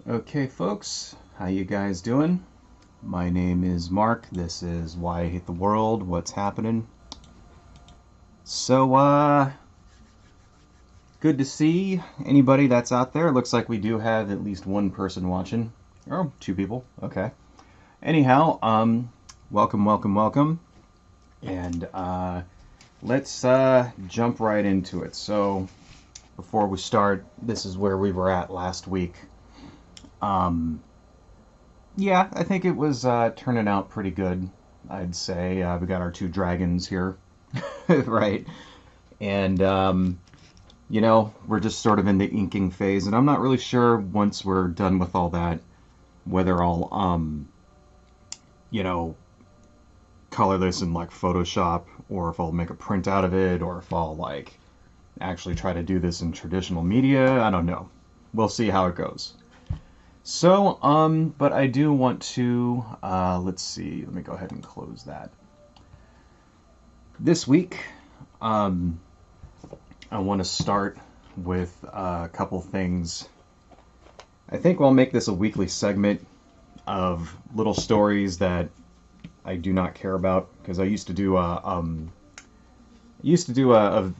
Okay, folks, how you guys doing? My name is Mark. This is Why I Hate the World. What's happening? So, good to see anybody that's out there. Looks like we do have at least one person watching. Oh, two people. Okay. Anyhow, welcome, welcome, welcome. And, let's, jump right into it. So, before we start, this is where we were at last week. Yeah, I think it was turning out pretty good, I'd say. We got our two dragons here, right? And, we're just sort of in the inking phase, and I'm not really sure once we're done with all that whether I'll, color this in like Photoshop, or if I'll make a print out of it, or if I'll like actually try to do this in traditional media. I don't know. We'll see how it goes. So, but I do want to, let's see, let me go ahead and close that. This week, I want to start with a couple things. I think I'll make this a weekly segment of little stories that I do not care about, because I used to do a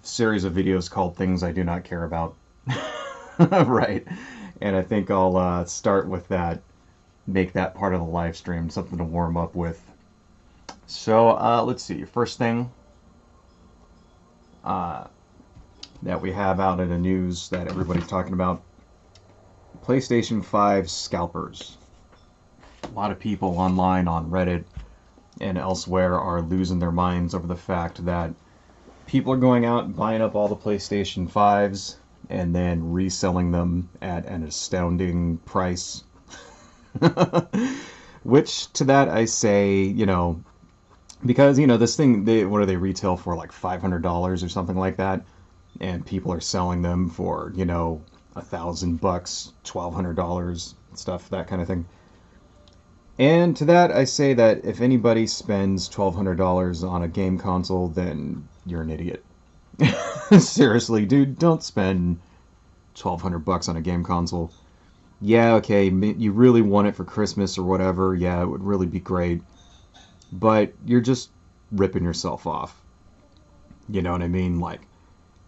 series of videos called Things I Do Not Care About. Right. And I think I'll start with that, make that part of the live stream, something to warm up with. So let's see. First thing that we have out in the news that everybody's talking about, PlayStation 5 scalpers. A lot of people online on Reddit and elsewhere are losing their minds over the fact that people are going out and buying up all the PlayStation 5s and then reselling them at an astounding price. Which, to that I say, because, this thing, what do they retail for, like $500 or something like that? And people are selling them for, $1,000, $1,200, stuff, that kind of thing. And to that I say that if anybody spends $1,200 on a game console, then you're an idiot. Seriously, dude, don't spend $1,200 on a game console. Yeah, okay, you really want it for Christmas or whatever, yeah, it would really be great. But you're just ripping yourself off. You know what I mean? Like,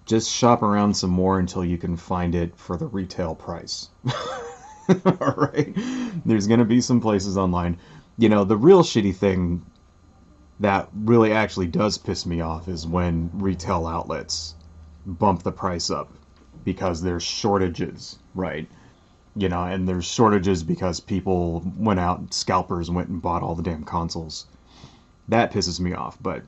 just shop around some more until you can find it for the retail price. Alright? There's gonna be some places online. The real shitty thing that really actually does piss me off is when retail outlets bump the price up because there's shortages, right? And there's shortages because people went out, scalpers went and bought all the damn consoles. That pisses me off, but,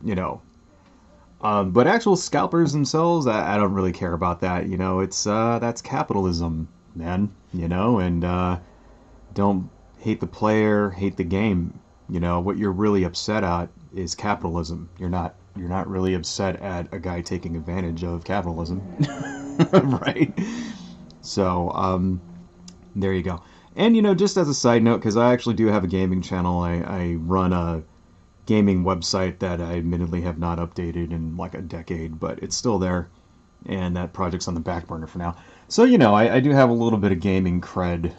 but actual scalpers themselves, I don't really care about that. It's, that's capitalism, man, and, don't hate the player, hate the game. What you're really upset at is capitalism. You're not really upset at a guy taking advantage of capitalism. Right? So, there you go. And, just as a side note, because I actually do have a gaming channel, I run a gaming website that I admittedly have not updated in like a decade, but it's still there, and that project's on the back burner for now. So, I do have a little bit of gaming cred,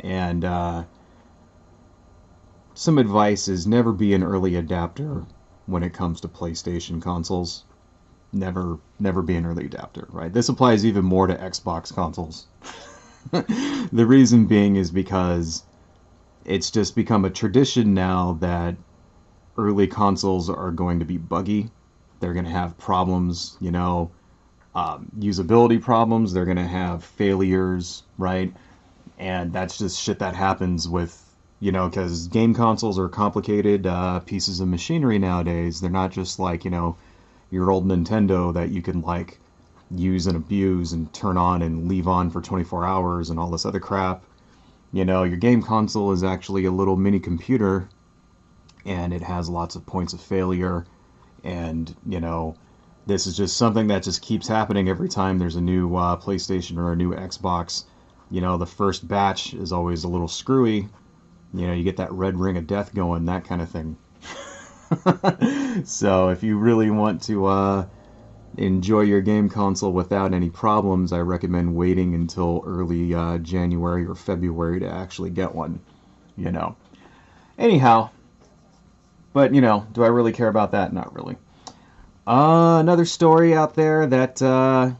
and some advice is never be an early adapter when it comes to PlayStation consoles. Never be an early adapter, right? This applies even more to Xbox consoles. The reason being is because it's just become a tradition now that early consoles are going to be buggy. They're going to have problems, usability problems. They're going to have failures, right? And that's just shit that happens with, because game consoles are complicated pieces of machinery nowadays. They're not just like, your old Nintendo that you can like use and abuse and turn on and leave on for 24 hours and all this other crap. Your game console is actually a little mini computer, and it has lots of points of failure, and this is just something that just keeps happening every time there's a new PlayStation or a new Xbox. The first batch is always a little screwy. You get that red ring of death going, that kind of thing. So if you really want to enjoy your game console without any problems, I recommend waiting until early January or February to actually get one, you know. Anyhow, but, do I really care about that? Not really. Another story out there that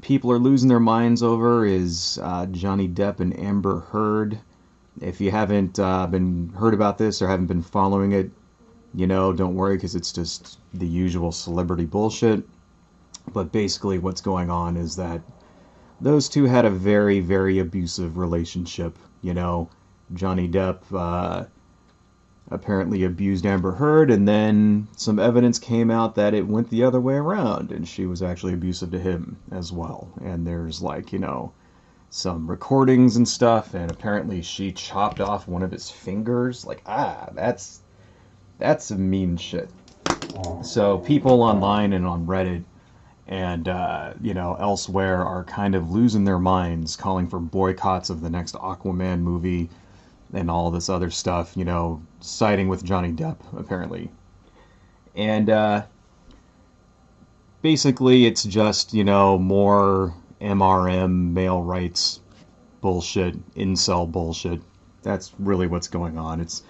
people are losing their minds over is Johnny Depp and Amber Heard. If you haven't been heard about this or haven't been following it, don't worry, because it's just the usual celebrity bullshit. But basically what's going on is that those two had a very, very abusive relationship. Johnny Depp apparently abused Amber Heard, and then some evidence came out that it went the other way around, and she was actually abusive to him as well. And there's some recordings and stuff, and apparently she chopped off one of his fingers. That's some mean shit. So people online and on Reddit and elsewhere are kind of losing their minds, calling for boycotts of the next Aquaman movie and all this other stuff, siding with Johnny Depp, apparently. And basically it's just, more MRM, male rights bullshit, incel bullshit. That's really what's going on. It's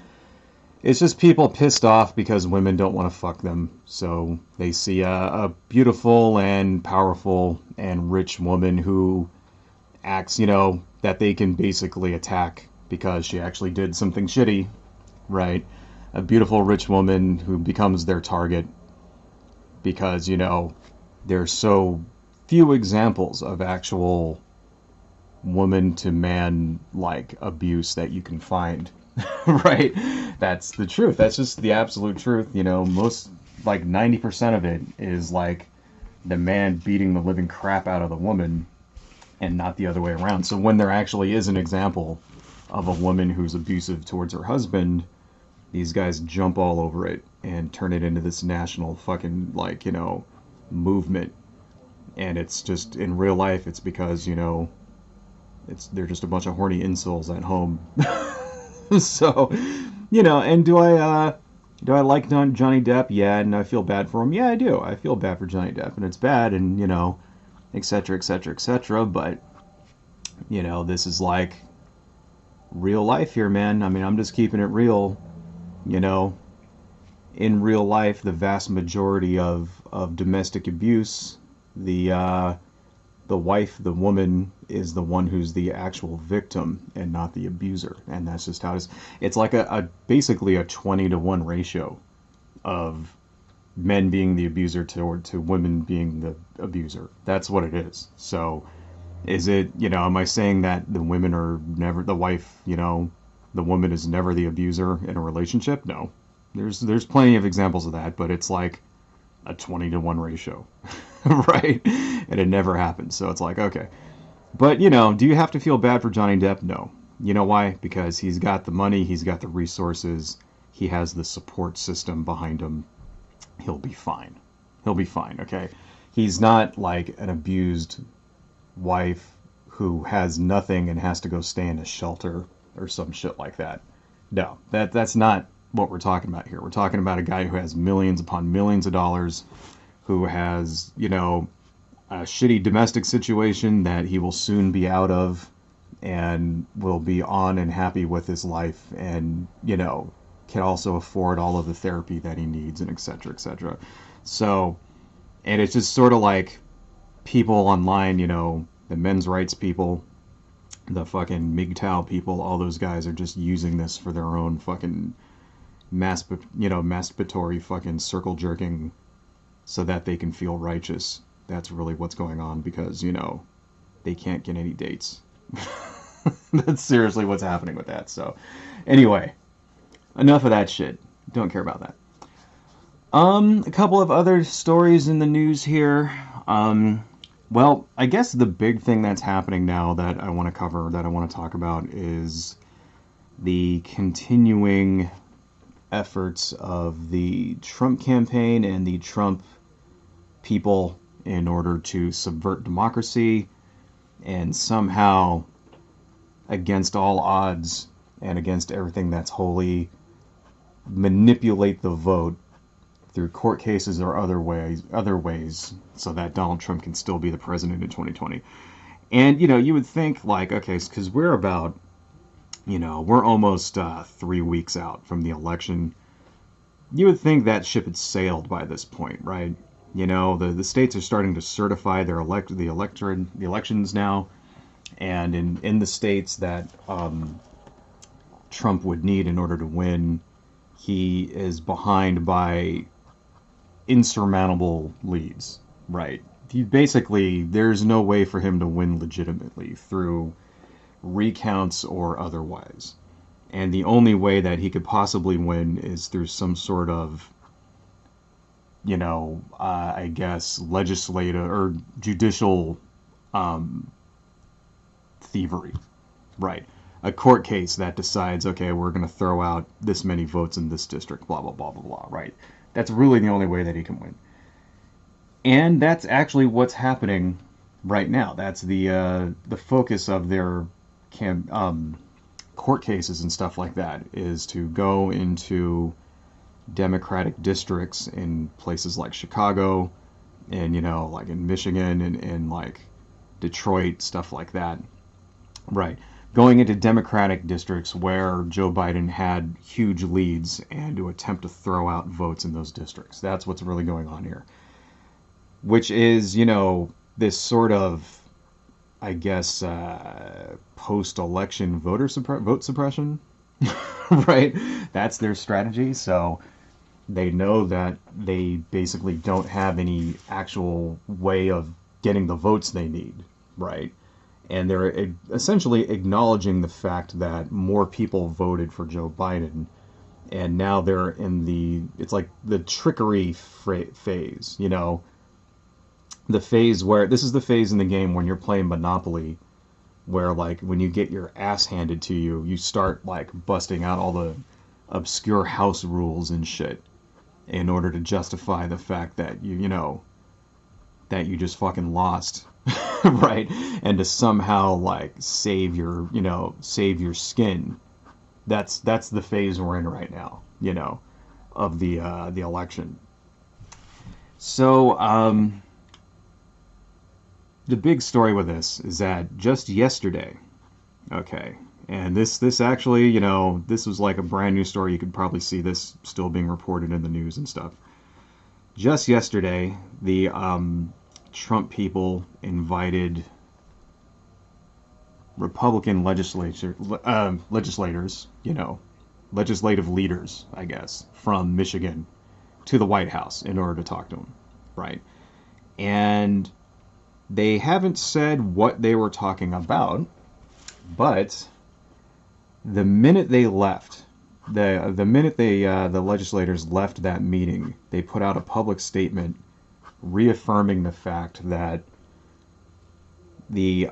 just people pissed off because women don't want to fuck them. So they see a beautiful and powerful and rich woman who acts, that they can basically attack because she actually did something shitty, right? A beautiful rich woman who becomes their target because, there's so few examples of actual woman to man abuse that you can find. Right? That's the truth. That's just the absolute truth. Most 90% of it is the man beating the living crap out of the woman and not the other way around. So when there actually is an example of a woman who's abusive towards her husband, these guys jump all over it and turn it into this national fucking movement. And it's just in real life it's because they're just a bunch of horny incels at home. So, and do I like Johnny Depp? Yeah, and I feel bad for him. Yeah, I do. I feel bad for Johnny Depp, and it's bad, and etc., etc., etc. But this is real life here, man. I mean, I'm just keeping it real. In real life, the vast majority of domestic abuse, the wife, the woman, is the one who's the actual victim and not the abuser. And that's just how it is. It's like basically a 20-to-1 ratio of men being the abuser to women being the abuser. That's what it is. So is it, am I saying that the women are never, the wife, the woman is never the abuser in a relationship? No. There's plenty of examples of that, but it's like a 20-to-1 ratio. Right? And it never happens. So it's okay. But, do you have to feel bad for Johnny Depp? No. You know why? Because he's got the money, he's got the resources, he has the support system behind him. He'll be fine. He'll be fine, okay? He's not like an abused wife who has nothing and has to go stay in a shelter or some shit like that. No, that's not what we're talking about here. We're talking about a guy who has millions upon millions of dollars, who has, a shitty domestic situation that he will soon be out of and will be on and happy with his life and, can also afford all of the therapy that he needs and et cetera, et cetera. So, and it's just sort of people online, the men's rights people, the fucking MGTOW people, all those guys are just using this for their own fucking masturbatory fucking circle jerking so that they can feel righteous. That's really what's going on because, they can't get any dates. That's seriously what's happening with that. So, anyway, enough of that shit. Don't care about that. A couple of other stories in the news here. Well, I guess the big thing that's happening now that I want to cover, that I want to talk about, is the continuing efforts of the Trump campaign and the Trump people in order to subvert democracy and somehow, against all odds and against everything that's holy, manipulate the vote through court cases or other ways, so that Donald Trump can still be the president in 2020. And you would think like, okay, because we're about, we're almost 3 weeks out from the election. You would think that ship had sailed by this point, right? The states are starting to certify their the elections now, and in the states that Trump would need in order to win, he is behind by insurmountable leads, right? There's no way for him to win legitimately through recounts or otherwise. And the only way that he could possibly win is through some sort of, I guess, legislative or judicial thievery, right? A court case that decides, okay, we're going to throw out this many votes in this district, blah, blah, blah, blah, blah, right? That's really the only way that he can win. And that's actually what's happening right now. That's the focus of their court cases and stuff like that, is to go into Democratic districts in places like Chicago and, like in Michigan and like Detroit, stuff like that. Right. Going into Democratic districts where Joe Biden had huge leads and to attempt to throw out votes in those districts. That's what's really going on here. Which is, this sort of, I guess, post-election vote suppression, right? That's their strategy. So they know that they basically don't have any actual way of getting the votes they need, right? And they're essentially acknowledging the fact that more people voted for Joe Biden, and now they're in it's like the trickery phase, the phase where, this is the phase in the game when you're playing Monopoly, where like when you get your ass handed to you, you start like busting out all the obscure house rules and shit in order to justify the fact that that you just fucking lost. Right? And to somehow like save your skin. That's the phase we're in right now, of the election. So the big story with this is that just yesterday, okay, and this actually, this was like a brand new story. You could probably see this still being reported in the news and stuff. Just yesterday, the Trump people invited Republican legislators, legislative leaders, I guess, from Michigan to the White House in order to talk to them, right? And they haven't said what they were talking about, but the minute they left, the legislators left that meeting, they put out a public statement reaffirming the fact that the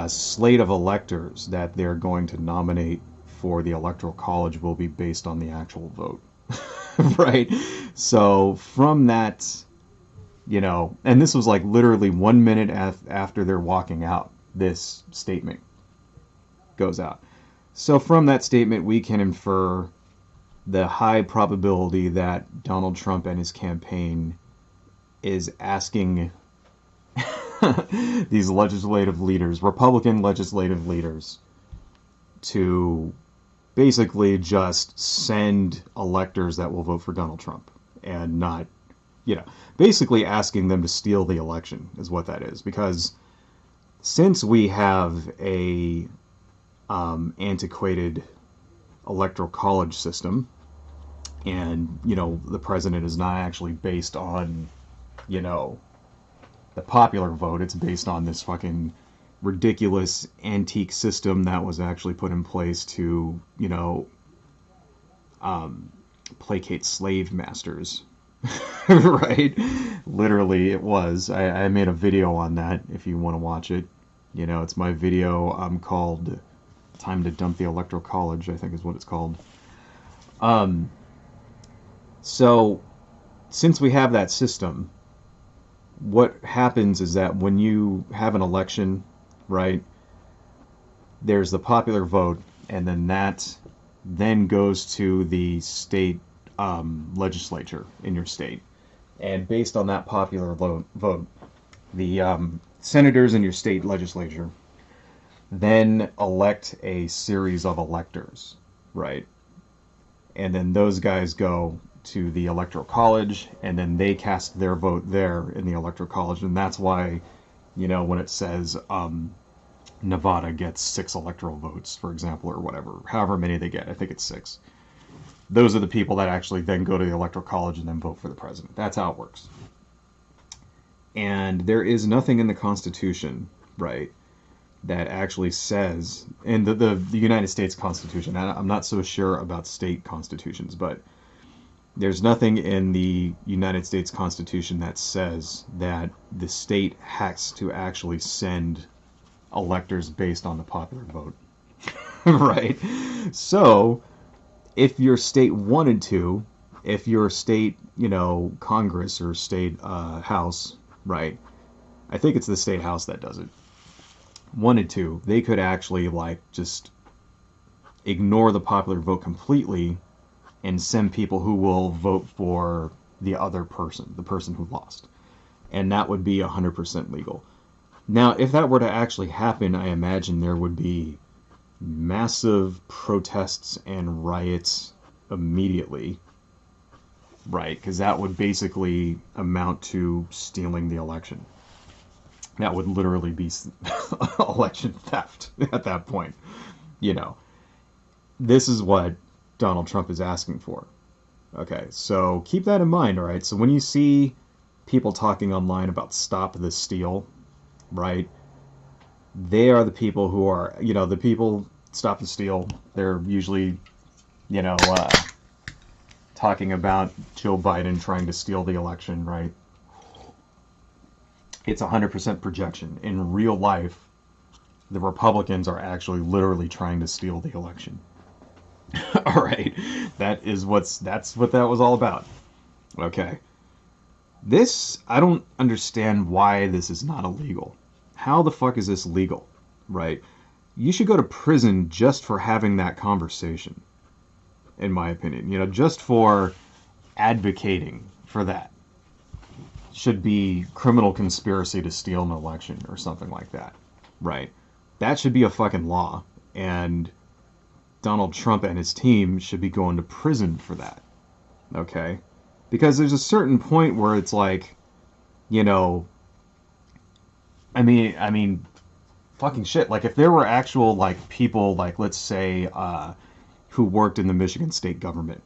slate of electors that they're going to nominate for the Electoral College will be based on the actual vote. Right? So from that, and this was like literally 1 minute after they're walking out, this statement goes out. So from that statement, we can infer the high probability that Donald Trump and his campaign is asking these legislative leaders, Republican legislative leaders, to basically just send electors that will vote for Donald Trump and not, basically asking them to steal the election is what that is. Because since we have a antiquated electoral college system, and the president is not actually based on the popular vote, it's based on this fucking ridiculous antique system that was actually put in place to placate slave masters. Right? Literally it was. I made a video on that if you want to watch it. It's my video called Time to Dump the Electoral College, I think is what it's called. So, since we have that system, what happens is that when you have an election, right, there's the popular vote, and then that then goes to the state legislature in your state. And based on that popular vote, the senators in your state legislature then elect a series of electors, right? And then those guys go to the electoral college, and then they cast their vote there in the electoral college. And that's why, when it says Nevada gets 6 electoral votes, for example, or whatever, however many they get, I think it's 6. Those are the people that actually then go to the electoral college and then vote for the president. That's how it works. And there is nothing in the Constitution, right, that actually says, in the United States Constitution, I'm not so sure about state constitutions, but there's nothing in the United States Constitution that says that the state has to actually send electors based on the popular vote. Right? So, if your state wanted to, if your state, Congress or state House, right? I think it's the state House that does it. Wanted to, they could actually just ignore the popular vote completely and send people who will vote for the other person, the person who lost. And that would be 100% legal. Now, if that were to actually happen, I imagine there would be massive protests and riots immediately, right? Because that would basically amount to stealing the election. That would literally be election theft at that point. This is what Donald Trump is asking for. Okay, so keep that in mind, all right? So when you see people talking online about stop the steal, right? They are the people who are, the people stop the steal. They're usually, talking about Joe Biden trying to steal the election, right? It's 100% projection. In real life, the Republicans are actually literally trying to steal the election. All right, that's what that was all about. Okay, I don't understand why this is not illegal. How the fuck is this legal, right? You should go to prison just for having that conversation, in my opinion. Just for advocating for that. Should be criminal conspiracy to steal an election or something like that, right? That should be a fucking law, and Donald Trump and his team should be going to prison for that, okay? Because there's a certain point where it's like, I mean, fucking shit. If there were actual, people, let's say, who worked in the Michigan state government,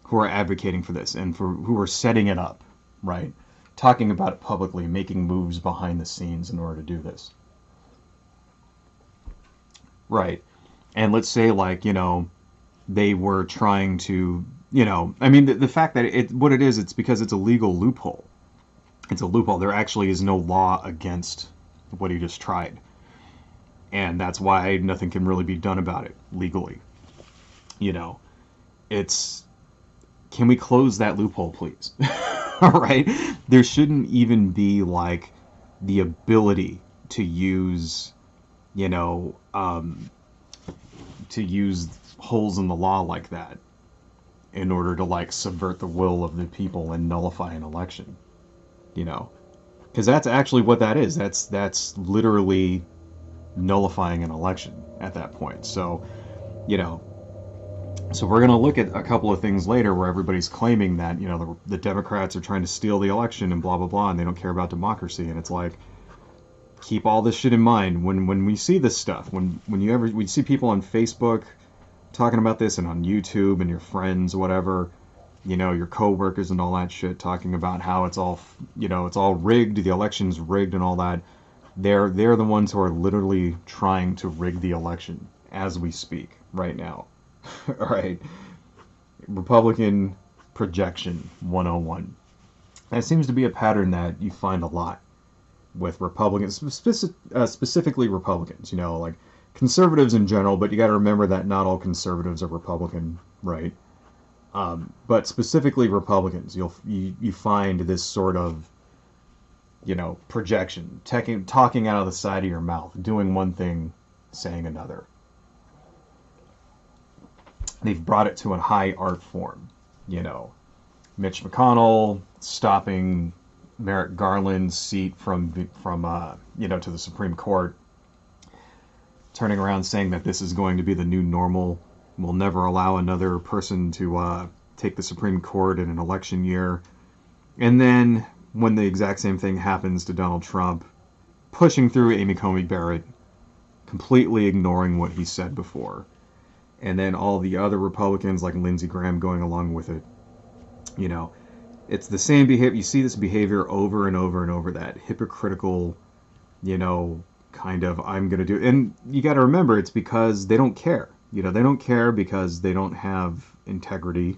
who are advocating for this, and who are setting it up, right? Talking about it publicly, making moves behind the scenes in order to do this. Right. And let's say, they were trying to, the fact that it's because it's a legal loophole. It's a loophole. There actually is no law against what he just tried. And that's why nothing can really be done about it legally. Can we close that loophole, please? All right? There shouldn't even be, the ability to use, to use holes in the law like that in order to subvert the will of the people and nullify an election, because that's actually what that is. That's literally nullifying an election at that point. So so we're going to look at a couple of things later where everybody's claiming that the Democrats are trying to steal the election and blah blah blah, and they don't care about democracy. And it's keep all this shit in mind when we see this stuff. When we see people on Facebook talking about this, and on YouTube, and your friends, whatever, your coworkers and all that shit, talking about how it's all rigged, the election's rigged and all that. They're the ones who are literally trying to rig the election as we speak right now. All right. Republican projection 101. That seems to be a pattern that you find a lot with Republicans, specifically Republicans, conservatives in general, but you got to remember that not all conservatives are Republican, right? But specifically Republicans, you find this sort of, projection, talking out of the side of your mouth, doing one thing, saying another. they've brought it to a high art form. You know, Mitch McConnell stopping Merrick Garland's seat from to the Supreme Court, turning around saying that this is going to be the new normal. We'll never allow another person to take the Supreme Court in an election year. And then when the exact same thing happens to Donald Trump, pushing through Amy Coney Barrett, completely ignoring what he said before. And then all the other Republicans like Lindsey Graham going along with it. You know, it's the same behavior. You see this behavior over and over and over, that hypocritical, kind of, I'm going to do it. And you got to remember, it's because they don't care. They don't care because they don't have integrity.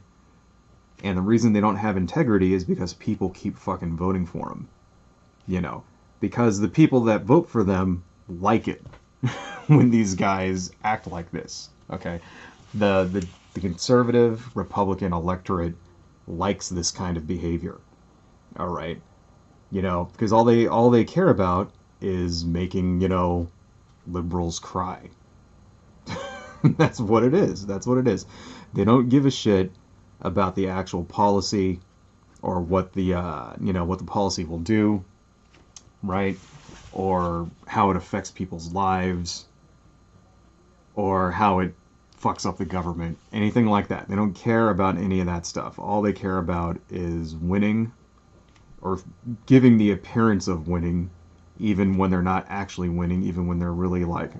And the reason they don't have integrity is because people keep fucking voting for them. Because the people that vote for them like it when these guys act like this. Okay? The conservative Republican electorate likes this kind of behavior. All right? Because all they care about is making, liberals cry. That's what it is. That's what it is. They don't give a shit about the actual policy or what the what the policy will do, right? Or how it affects people's lives, or how it fucks up the government, anything like that. They don't care about any of that stuff. All they care about is winning, or giving the appearance of winning, even when they're not actually winning, even when they're really like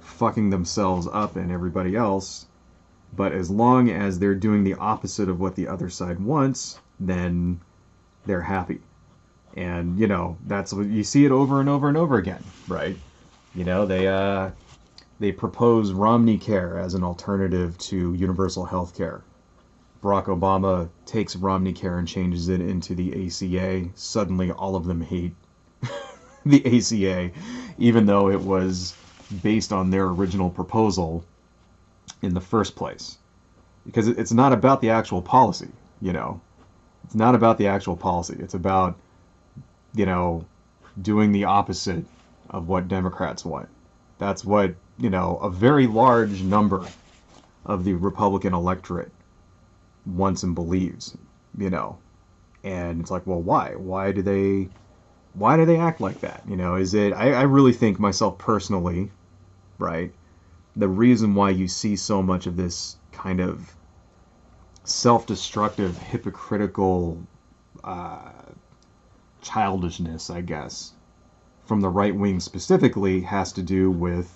fucking themselves up and everybody else. But as long as they're doing the opposite of what the other side wants, then they're happy. And, that's what you see it over and over and over again, right? They propose Romney Care as an alternative to universal health care. Barack Obama takes Romney Care and changes it into the ACA. Suddenly all of them hate the ACA, even though it was based on their original proposal in the first place. Because it's not about the actual policy, It's not about the actual policy. It's about, doing the opposite of what Democrats want. That's what, a very large number of the Republican electorate wants and believes, And it's like, well, why? Why do they act like that? Is it, I really think myself personally, right, the reason why you see so much of this kind of self-destructive, hypocritical childishness, I guess, from the right wing specifically, has to do with,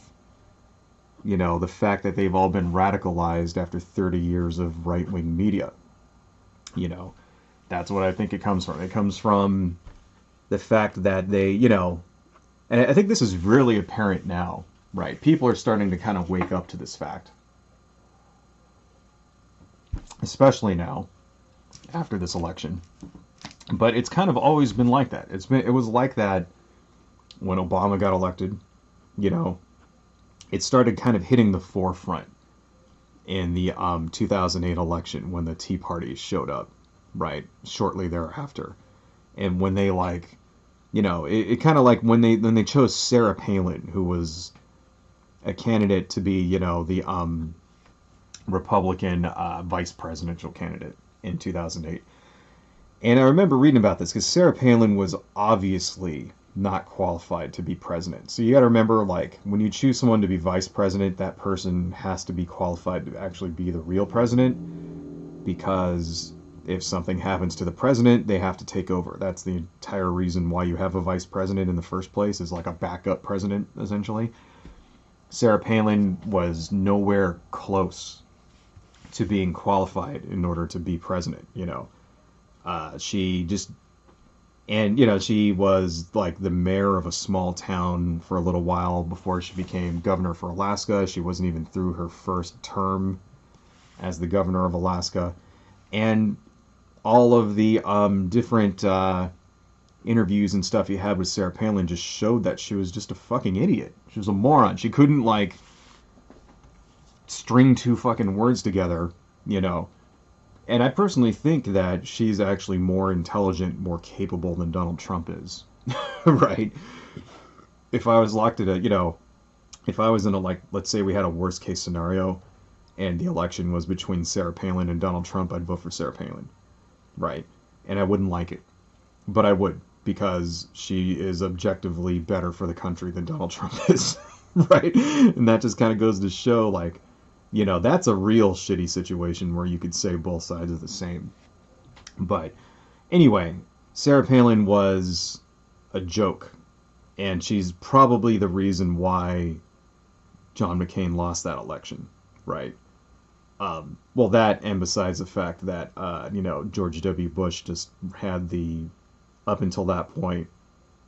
the fact that they've all been radicalized after 30 years of right-wing media. That's what I think it comes from. It comes from the fact that they, and I think this is really apparent now, right? People are starting to kind of wake up to this fact. Especially now, after this election. But it's kind of always been like that. It was like that when Obama got elected. It started kind of hitting the forefront in the 2008 election when the Tea Party showed up, right? Shortly thereafter. And when they it kind of like when they chose Sarah Palin, who was a candidate to be, the Republican vice presidential candidate in 2008. And I remember reading about this because Sarah Palin was obviously not qualified to be president. So you got to remember, when you choose someone to be vice president, that person has to be qualified to actually be the real president, because if something happens to the president, they have to take over. That's the entire reason why you have a vice president in the first place, is like a backup president, essentially. Sarah Palin was nowhere close to being qualified in order to be president, she just, and, she was like the mayor of a small town for a little while before she became governor for Alaska. She wasn't even through her first term as the governor of Alaska. And all of the different interviews and stuff you had with Sarah Palin just showed that she was just a fucking idiot. She was a moron. She couldn't, string two fucking words together, And I personally think that she's actually more intelligent, more capable than Donald Trump is, right? If I was locked at if I was in let's say we had a worst case scenario, and the election was between Sarah Palin and Donald Trump, I'd vote for Sarah Palin, right? And I wouldn't like it, but I would, because she is objectively better for the country than Donald Trump is, right? And that just kind of goes to show, like, you know, that's a real shitty situation where you could say both sides are the same. But anyway, Sarah Palin was a joke, and she's probably the reason why John McCain lost that election, right? Well, that, and besides the fact that, you know, George W. Bush just had the, up until that point,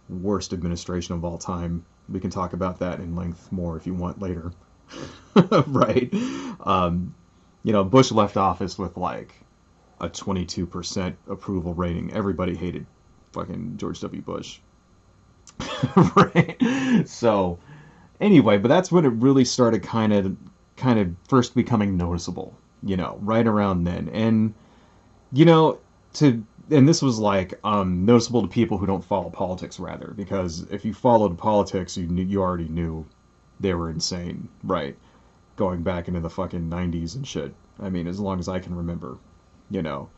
worst administration of all time. We can talk about that in length more if you want later. Right? You know, Bush left office with like a 22% approval rating. Everybody hated fucking George W. Bush. Right? So, anyway, but that's when it really started kind of first becoming noticeable, you know, right around then. And, you know, and this was like noticeable to people who don't follow politics, rather, because if you followed politics, you already knew they were insane, right? Going back into the fucking 90s and shit. I mean, as long as I can remember, you know.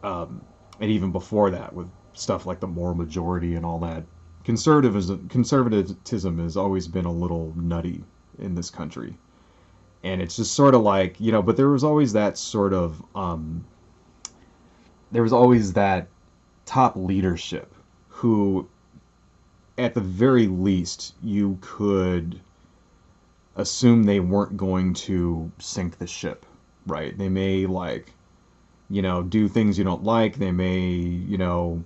And even before that, with stuff like the moral majority and all that. Conservatism has always been a little nutty in this country. And it's just sort of like, you know, but there was always that sort of, there was always that top leadership who, at the very least, you could assume they weren't going to sink the ship, right? They may, like, you know, do things you don't like. They may, you know,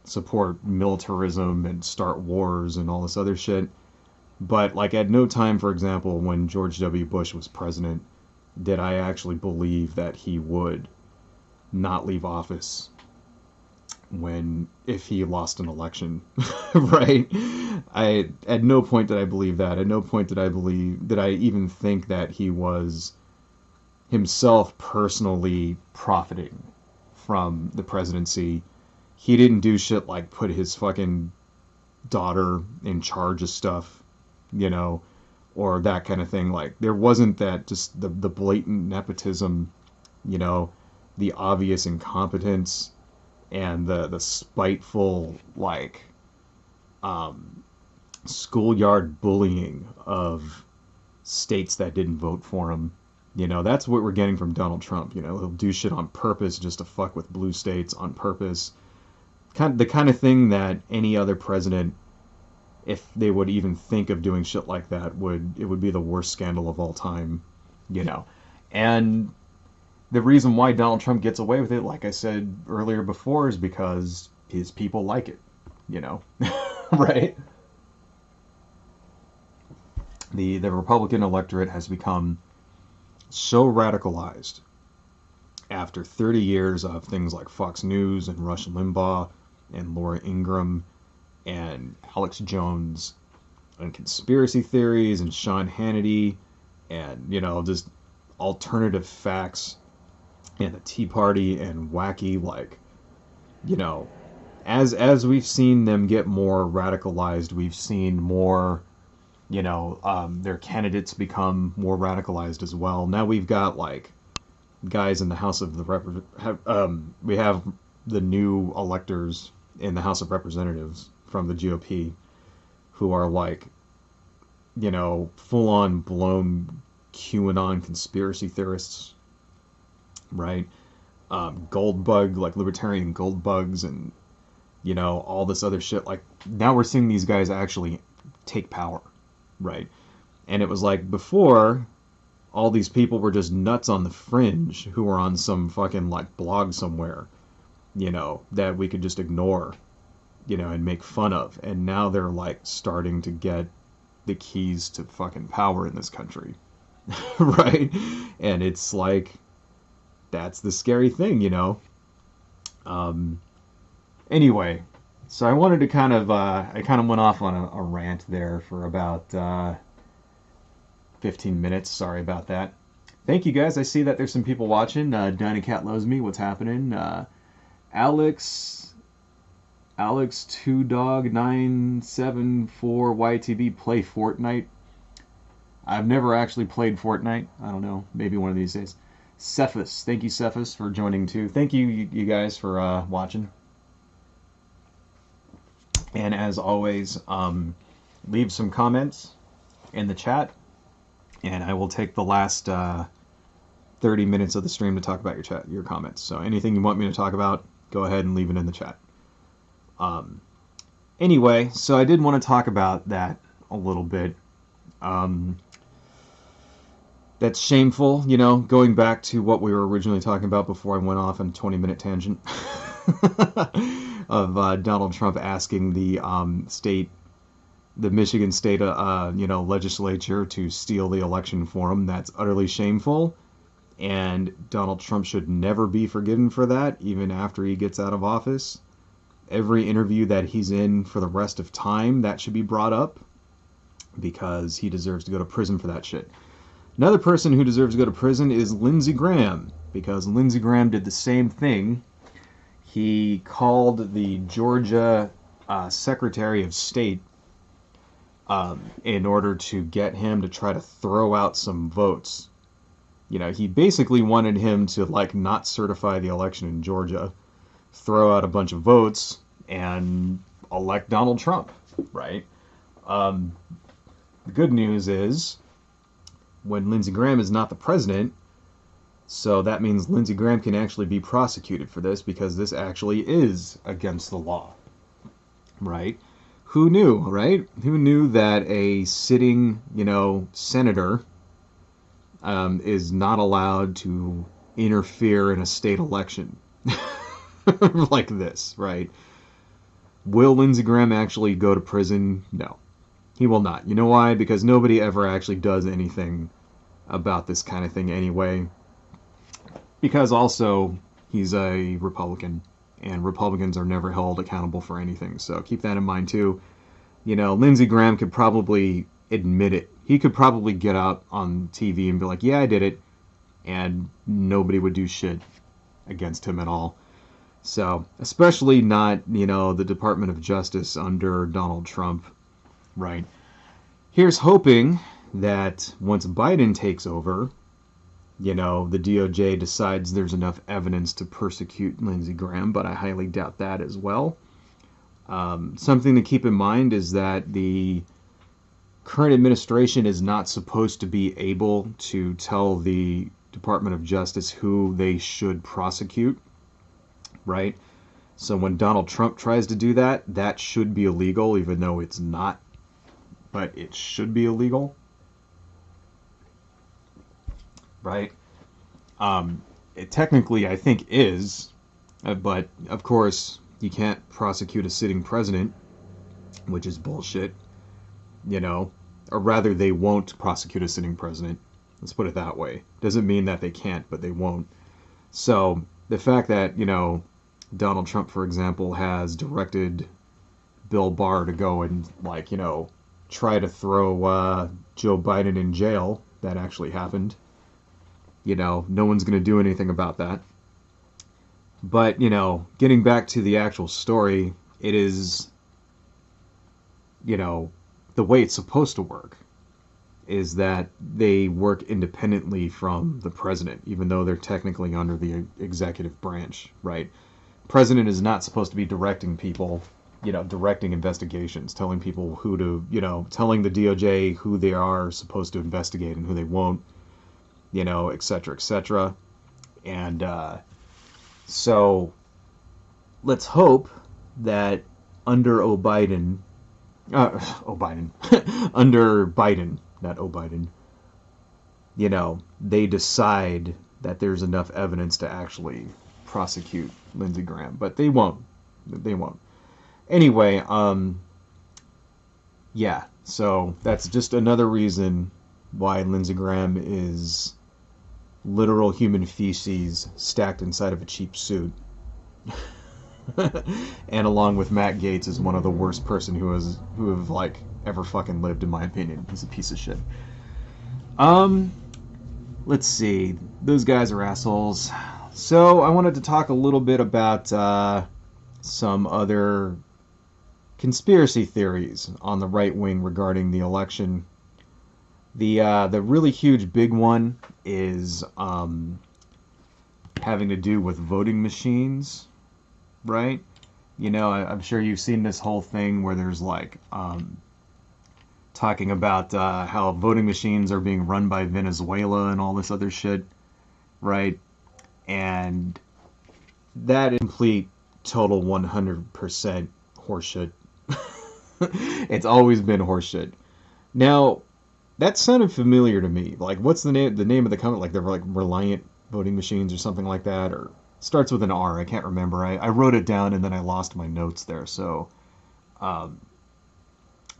support militarism and start wars and all this other shit. But, like, at no time, for example, when George W. Bush was president, did I actually believe that he would not leave office if he lost an election, right? At no point did I believe that. At no point did I even think that he was himself personally profiting from the presidency. He didn't do shit like put his fucking daughter in charge of stuff, you know, or that kind of thing. Like, there wasn't that, just the blatant nepotism, you know, the obvious incompetence, and the spiteful, like, schoolyard bullying of states that didn't vote for him. You know, that's what we're getting from Donald Trump. You know, he'll do shit on purpose just to fuck with blue states on purpose. The kind of thing that any other president, if they would even think of doing shit like that, it would be the worst scandal of all time, you know. And the reason why Donald Trump gets away with it, like I said earlier before, is because his people like it, you know. Right? The Republican electorate has become so radicalized after 30 years of things like Fox News and Rush Limbaugh and Laura Ingraham and Alex Jones and conspiracy theories and Sean Hannity and, you know, just alternative facts and the Tea Party and wacky, like, you know, as we've seen them get more radicalized, we've seen more, you know, their candidates become more radicalized as well. Now we've got, like, guys in the House of we have the new electors in the House of Representatives from the GOP who are, like, you know, full-on blown QAnon conspiracy theorists, right? Gold bug, like libertarian gold bugs, and, you know, all this other shit. Like, now we're seeing these guys actually take power, right? And it was like, before, all these people were just nuts on the fringe who were on some fucking, like, blog somewhere, you know, that we could just ignore, you know, and make fun of. And now they're, like, starting to get the keys to fucking power in this country. Right? And it's like, that's the scary thing, you know. Anyway, so I wanted to kind of went off on a rant there for about 15 minutes. Sorry about that. Thank you, guys. I see that there's some people watching. Dinah Cat loves me. What's happening? Alex 2Dog974 YTV play Fortnite. I've never actually played Fortnite. I don't know. Maybe one of these days. Cephas. Thank you, Cephas, for joining too. Thank you, you guys, for watching. And as always, leave some comments in the chat, and I will take the last 30 minutes of the stream to talk about your comments. So anything you want me to talk about, go ahead and leave it in the chat. Anyway, so I did want to talk about that a little bit. That's shameful, you know, going back to what we were originally talking about before I went off on a 20-minute tangent of Donald Trump asking the Michigan State, legislature to steal the election for him. That's utterly shameful, and Donald Trump should never be forgiven for that, even after he gets out of office. Every interview that he's in for the rest of time, that should be brought up, because he deserves to go to prison for that shit. Another person who deserves to go to prison is Lindsey Graham, because Lindsey Graham did the same thing. He called the Georgia Secretary of State in order to get him to try to throw out some votes. You know, he basically wanted him to, like, not certify the election in Georgia, throw out a bunch of votes, and elect Donald Trump, right? The good news is, when Lindsey Graham is not the president, so that means Lindsey Graham can actually be prosecuted for this, because this actually is against the law, right? Who knew, right? Who knew that a sitting, senator is not allowed to interfere in a state election like this, right? Will Lindsey Graham actually go to prison? No. He will not. You know why? Because nobody ever actually does anything about this kind of thing anyway. Because also, he's a Republican, and Republicans are never held accountable for anything. So keep that in mind too. You know, Lindsey Graham could probably admit it. He could probably get out on TV and be like, yeah, I did it. And nobody would do shit against him at all. So, especially not, the Department of Justice under Donald Trump. Right. Here's hoping that once Biden takes over, the DOJ decides there's enough evidence to persecute Lindsey Graham, but I highly doubt that as well. Something to keep in mind is that the current administration is not supposed to be able to tell the Department of Justice who they should prosecute, right? So when Donald Trump tries to do that, that should be illegal, even though it's not. But it should be illegal, right? It technically, I think, is, but of course, you can't prosecute a sitting president, which is bullshit, or rather, they won't prosecute a sitting president. Let's put it that way. Doesn't mean that they can't, but they won't. So the fact that, Donald Trump, for example, has directed Bill Barr to go and, try to throw Joe Biden in jail. That actually happened. No one's going to do anything about that. But, getting back to the actual story, it is, the way it's supposed to work is that they work independently from the president, even though they're technically under the executive branch, right? President is not supposed to be directing people, directing investigations, telling people who to, telling the DOJ who they are supposed to investigate and who they won't, et cetera, et cetera. And so let's hope that under Biden, under Biden, not Biden, they decide that there's enough evidence to actually prosecute Lindsey Graham, but they won't. They won't. Anyway, yeah, so that's just another reason why Lindsey Graham is literal human feces stacked inside of a cheap suit. And along with Matt Gaetz is one of the worst person who have ever fucking lived, in my opinion. He's a piece of shit. Let's see. Those guys are assholes. So I wanted to talk a little bit about some other conspiracy theories on the right wing regarding the election. The really huge big one is having to do with voting machines, right? You know, I'm sure you've seen this whole thing where there's like talking about how voting machines are being run by Venezuela and all this other shit, right? And that is complete, total 100% horseshit. It's always been horseshit. Now, that sounded familiar to me. Like, what's the name? The name of the company? Like, they're like Reliant Voting Machines or something like that, or starts with an R. I can't remember. I wrote it down and then I lost my notes there, so um,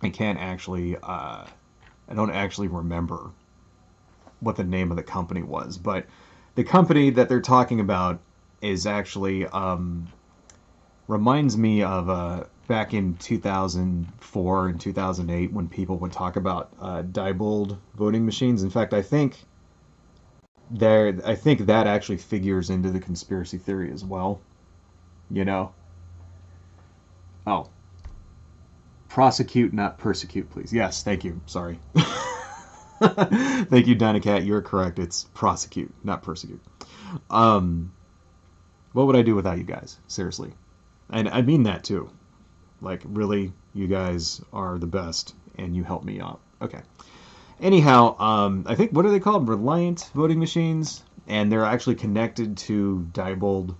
I can't actually. I don't actually remember what the name of the company was, but the company that they're talking about is actually reminds me of back in 2004 and 2008 when people would talk about Diebold voting machines. In fact, I think that actually figures into the conspiracy theory as well. You know? Oh, prosecute, not persecute, please. Yes, thank you. Sorry. Thank you, Dynacat. You're correct. It's prosecute, not persecute. Um, what would I do without you guys? Seriously. And I mean that too. Like, really, you guys are the best, and you help me out. Okay. Anyhow, I think, what are they called? Reliant voting machines? And they're actually connected to Diebold.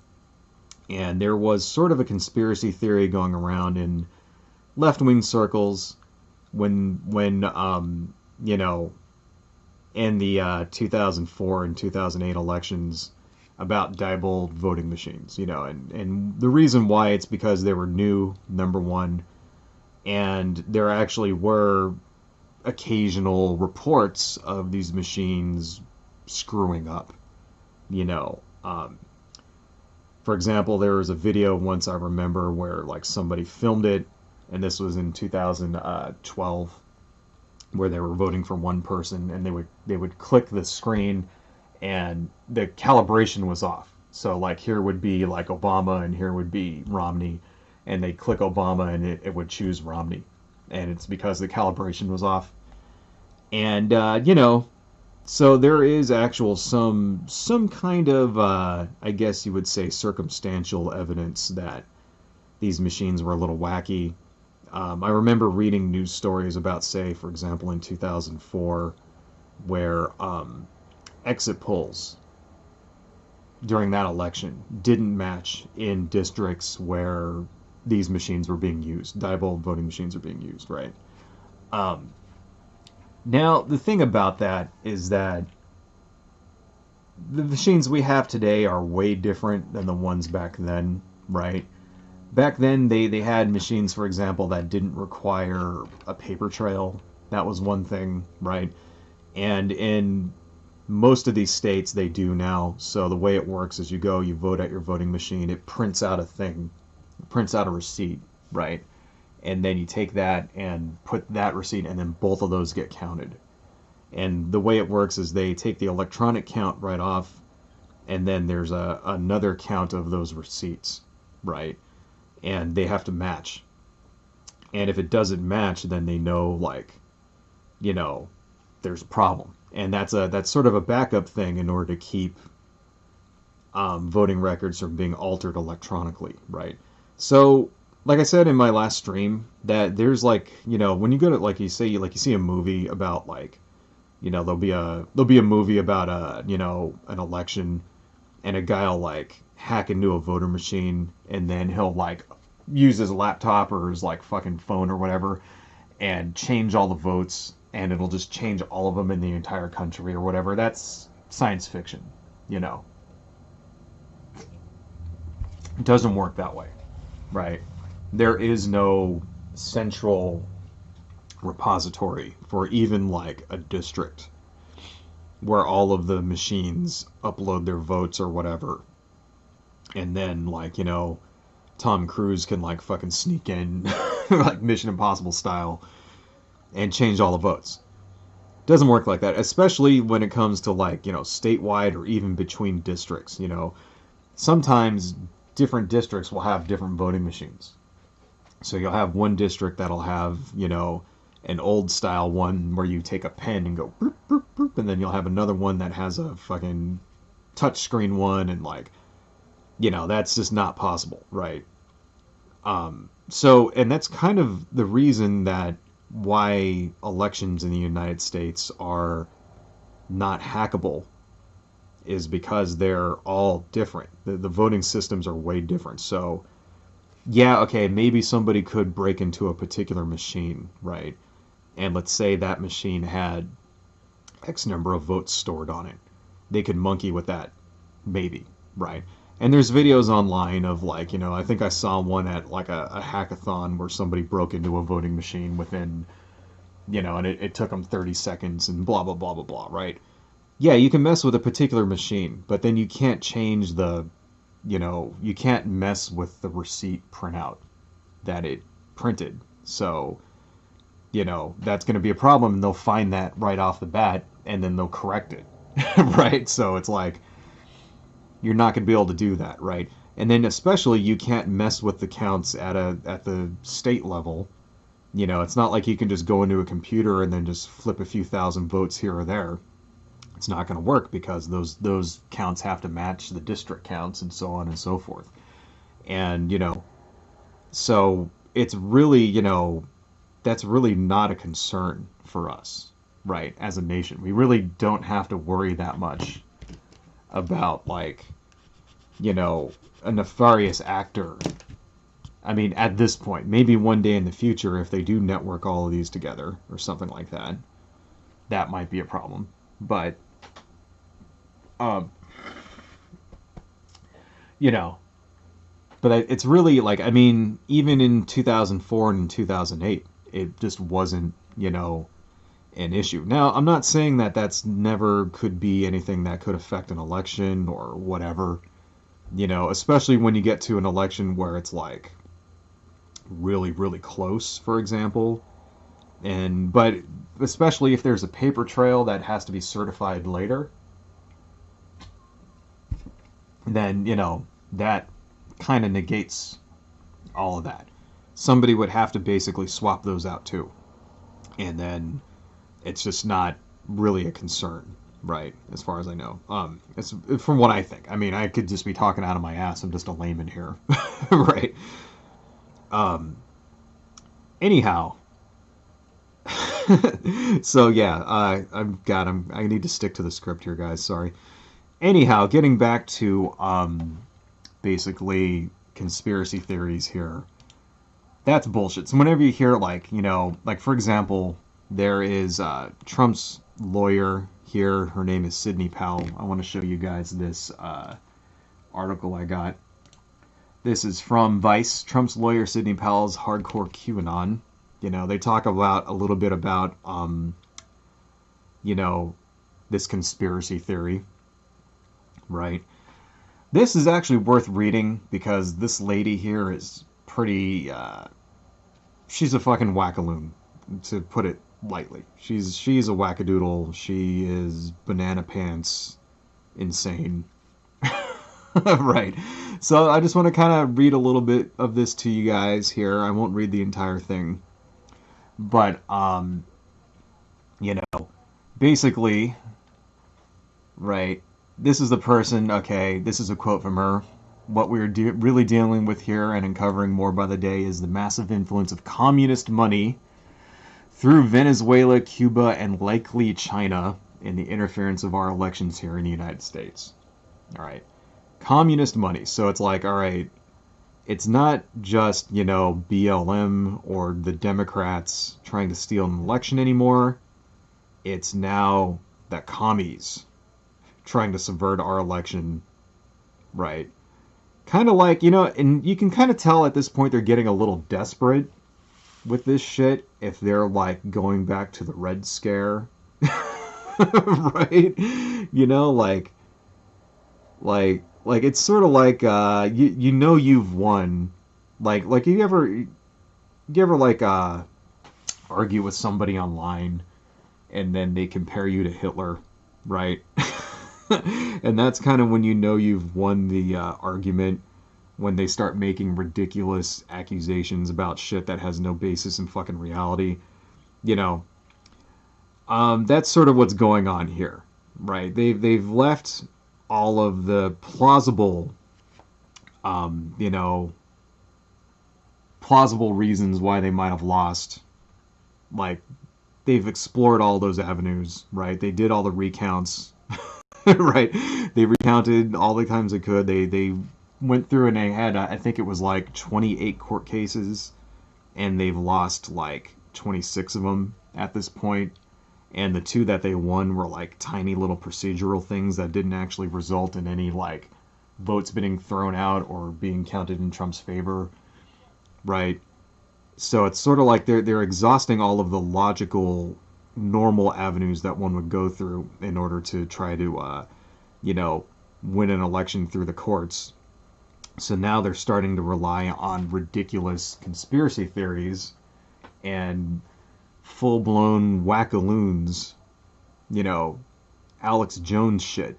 And there was sort of a conspiracy theory going around in left-wing circles when you know, in the 2004 and 2008 elections about Diebold voting machines, you know, and the reason why it's because they were new, number one, and there actually were occasional reports of these machines screwing up, you know. For example, there was a video once I remember where like somebody filmed it, and this was in 2012, where they were voting for one person, and they would click the screen, and the calibration was off. So like here would be like Obama, and here would be Romney, and they click Obama, and it would choose Romney, and it's because the calibration was off. And you know, so there is actual some kind of I guess you would say circumstantial evidence that these machines were a little wacky. I remember reading news stories about, say, for example, in 2004, where exit polls during that election didn't match in districts where these machines were being used. Diebold voting machines are being used, right? Now, the thing about that is that the machines we have today are way different than the ones back then, right? Back then, they had machines, for example, that didn't require a paper trail. That was one thing, right? And in most of these states, they do now. So the way it works is you go, you vote at your voting machine, it prints out a thing, it prints out a receipt, right? And then you take that and put that receipt, and then both of those get counted. And the way it works is they take the electronic count right off, and then there's another count of those receipts, right? And they have to match. And if it doesn't match, then they know, like, you know, there's a problem. And that's sort of a backup thing in order to keep voting records from being altered electronically, right? So, like I said in my last stream, that there's like, you know, when you go to like you see a movie about like, you know, there'll be a movie about you know, an election, and a guy'll like hack into a voter machine, and then he'll like use his laptop or his like fucking phone or whatever and change all the votes, and it'll just change all of them in the entire country or whatever. That's science fiction, you know. It doesn't work that way, right? There is no central repository for even like a district where all of the machines upload their votes or whatever, and then like, you know, Tom Cruise can like fucking sneak in like Mission Impossible style and change all the votes. Doesn't work like that, especially when it comes to like, you know, statewide or even between districts. You know, sometimes different districts will have different voting machines. So you'll have one district that'll have, you know, an old style one where you take a pen and go boop, boop, boop, and then you'll have another one that has a fucking touchscreen one, and like, that's just not possible, right? So, and that's kind of the reason that why elections in the United States are not hackable, is because they're all different. The voting systems are way different. So, yeah, okay, maybe somebody could break into a particular machine, right? And let's say that machine had X number of votes stored on it. They could monkey with that, maybe, right? And there's videos online of like, I think I saw one at like a hackathon where somebody broke into a voting machine within, and it took them 30 seconds and blah, blah, blah, blah, blah, right? Yeah, you can mess with a particular machine, but then you can't change you can't mess with the receipt printout that it printed. So, that's going to be a problem, and they'll find that right off the bat, and then they'll correct it, right? So it's like, you're not going to be able to do that, right? And then especially you can't mess with the counts at the state level. It's not like you can just go into a computer and then just flip a few thousand votes here or there. It's not going to work because those counts have to match the district counts and so on and so forth. And, so it's really, that's really not a concern for us, right, as a nation. We really don't have to worry that much about, like, a nefarious actor. I mean, at this point, maybe one day in the future, if they do network all of these together or something like that, that might be a problem. But, but it's really like, I mean, even in 2004 and 2008, it just wasn't, an issue. Now, I'm not saying that that's never could be anything that could affect an election or whatever, especially when you get to an election where it's like really, really close, for example. But especially if there's a paper trail that has to be certified later, then, that kind of negates all of that. Somebody would have to basically swap those out too. And then it's just not really a concern, right? As far as I know. It's from what I think. I mean, I could just be talking out of my ass. I'm just a layman here. Right? Anyhow. So yeah, I need to stick to the script here, guys. Sorry. Anyhow, getting back to basically conspiracy theories here. That's bullshit. So whenever you hear like for example, there is Trump's lawyer here. Her name is Sidney Powell. I want to show you guys this article I got. This is from Vice. Trump's lawyer Sidney Powell's hardcore QAnon. They talk about a little bit about this conspiracy theory, right? This is actually worth reading because this lady here is pretty she's a fucking wackaloon, to put it lightly. She's a wackadoodle. She is banana pants insane. Right. So I just want to kind of read a little bit of this to you guys here. I won't read the entire thing. But basically, right, this is the person, okay, this is a quote from her. What we're really dealing with here and uncovering more by the day is the massive influence of communist money through Venezuela, Cuba, and likely China in the interference of our elections here in the United States. All right. Communist money. So it's like, all right, it's not just, BLM or the Democrats trying to steal an election anymore. It's now the commies trying to subvert our election, right? Kind of like, and you can kind of tell at this point they're getting a little desperate with this shit if they're like going back to the Red Scare, right? Like it's sort of like you've won, like you ever like argue with somebody online and then they compare you to Hitler, right? And that's kind of when you've won the argument, when they start making ridiculous accusations about shit that has no basis in fucking reality. you know, that's sort of what's going on here, right? They've left all of the plausible, you know, plausible reasons why they might have lost. Like, they've explored all those avenues, right? They did all the recounts, right? They recounted all the times they could. They went through and they had, I think it was like 28 court cases, and they've lost like 26 of them at this point. And the two that they won were like tiny little procedural things that didn't actually result in any like votes being thrown out or being counted in Trump's favor, right? So it's sort of like they're exhausting all of the logical, normal avenues that one would go through in order to try to, you know, win an election through the courts. So now they're starting to rely on ridiculous conspiracy theories and full-blown wackaloons, you know, Alex Jones shit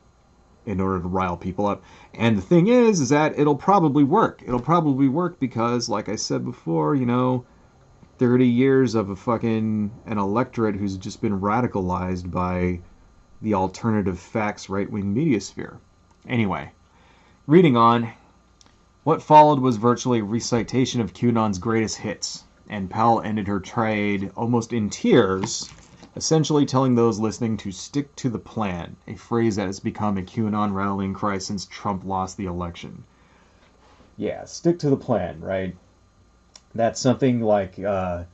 in order to rile people up. And the thing is that it'll probably work. It'll probably work because, like I said before, you know, 30 years of an electorate who's just been radicalized by the alternative facts right-wing media sphere. Anyway, reading on, what followed was virtually a recitation of QAnon's greatest hits, and Powell ended her trade almost in tears, essentially telling those listening to stick to the plan, a phrase that has become a QAnon rallying cry since Trump lost the election. Yeah, stick to the plan, right? That's something like, the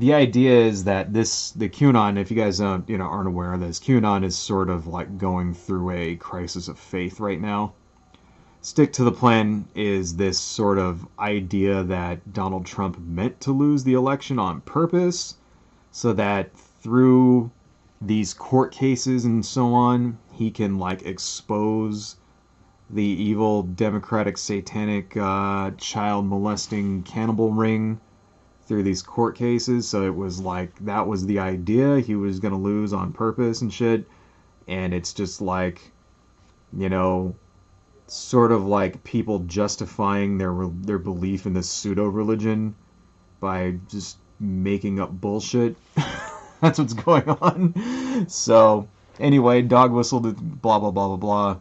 idea is that the QAnon, if you guys aren't aware of this, QAnon is sort of like going through a crisis of faith right now. Stick to the plan is this sort of idea that Donald Trump meant to lose the election on purpose so that through these court cases and so on, he can like expose the evil Democratic satanic child molesting cannibal ring through these court cases. So it was like that was the idea. He was going to lose on purpose and shit. And it's just like, you know, sort of like people justifying their belief in this pseudo-religion by just making up bullshit. That's what's going on. So, anyway, dog whistled, blah, blah, blah, blah, blah.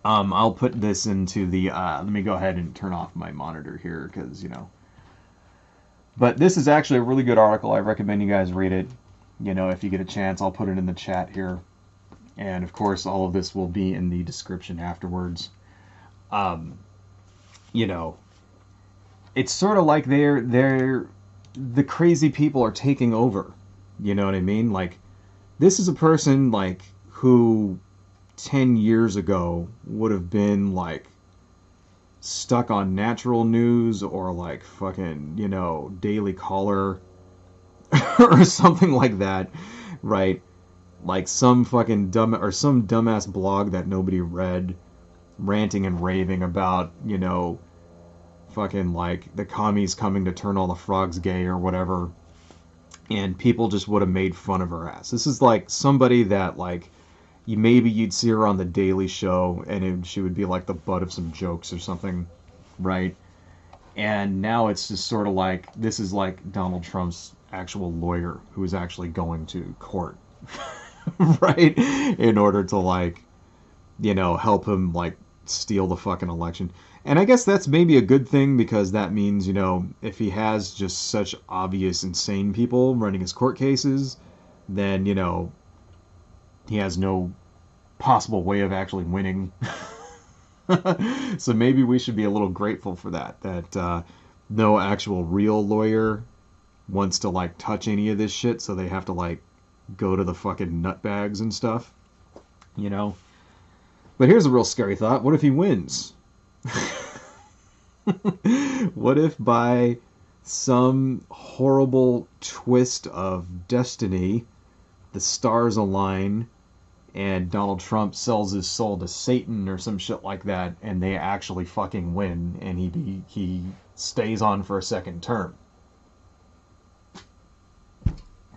I'll put this into the, let me go ahead and turn off my monitor here, because, you know. But this is actually a really good article. I recommend you guys read it. You know, if you get a chance, I'll put it in the chat here. And, of course, all of this will be in the description afterwards. You know, it's sort of like the crazy people are taking over. You know what I mean? Like, this is a person, like, who 10 years ago would have been, like, stuck on natural news or, like, fucking, you know, Daily Caller or something like that, right? Like some fucking some dumbass blog that nobody read, ranting and raving about, you know, fucking like the commies coming to turn all the frogs gay or whatever, and people just would have made fun of her ass. This is like somebody that like you'd see her on the Daily Show and she would be like the butt of some jokes or something, right? And now it's just sort of like this is like Donald Trump's actual lawyer who is actually going to court. Right, in order to like, you know, help him like steal the fucking election. And I guess that's maybe a good thing because that means, you know, if he has just such obvious insane people running his court cases, then, you know, he has no possible way of actually winning. So maybe we should be a little grateful for that no actual real lawyer wants to like touch any of this shit, so they have to like go to the fucking nutbags and stuff, you know? But here's a real scary thought. What if he wins? What if by some horrible twist of destiny, the stars align and Donald Trump sells his soul to Satan or some shit like that, and they actually fucking win, and he stays on for a second term?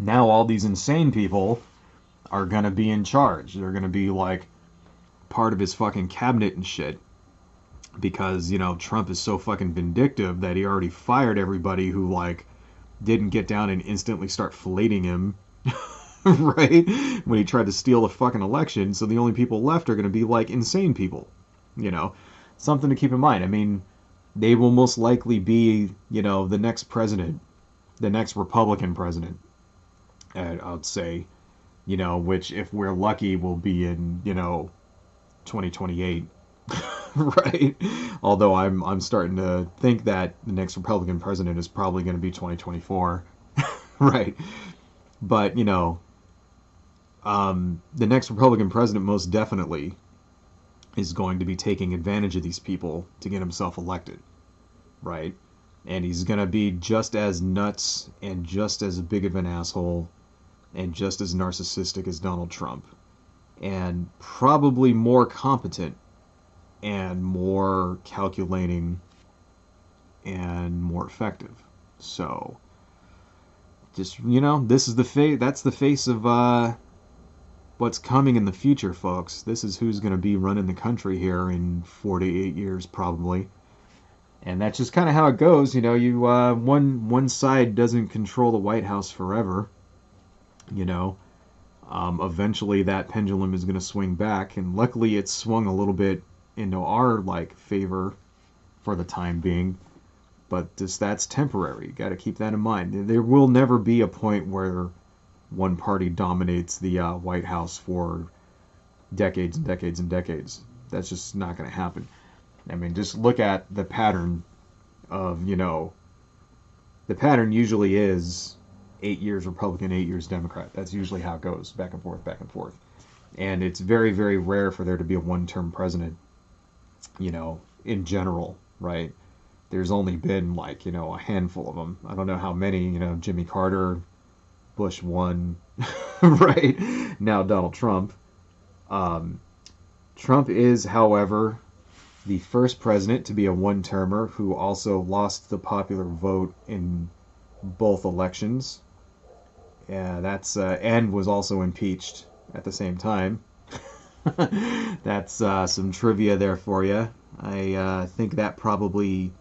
Now all these insane people are going to be in charge. They're going to be like part of his fucking cabinet and shit. Because, you know, Trump is so fucking vindictive that he already fired everybody who like didn't get down and instantly start filleting him, right? When he tried to steal the fucking election. So the only people left are going to be like insane people, you know? Something to keep in mind. I mean, they will most likely be, you know, the next president, the next Republican president, I'd say, you know, which if we're lucky will be in, you know, 2028. Right? Although I'm starting to think that the next Republican president is probably going to be 2024. Right? But, you know, the next Republican president most definitely is going to be taking advantage of these people to get himself elected. Right? And he's going to be just as nuts and just as big of an asshole and just as narcissistic as Donald Trump. And probably more competent and more calculating and more effective. So, just, you know, this is the face. That's the face of what's coming in the future, folks. This is who's going to be running the country here in 4 to 8 years, probably. And that's just kind of how it goes. You know, you one side doesn't control the White House forever. You know, eventually that pendulum is going to swing back, and luckily it's swung a little bit into our like favor for the time being, but that's temporary. You got to keep that in mind. There will never be a point where one party dominates the White House for decades and decades and decades. That's just not going to happen. I mean, just look at the pattern of, you know, the pattern usually is 8 years Republican, 8 years Democrat. That's usually how it goes, back and forth, back and forth. And it's very, very rare for there to be a one-term president, you know, in general, right? There's only been, like, you know, a handful of them. I don't know how many, you know, Jimmy Carter, Bush 1, right? Now Donald Trump. Trump is, however, the first president to be a one-termer who also lost the popular vote in both elections. Yeah, that's and was also impeached at the same time. That's some trivia there for you. I think that probably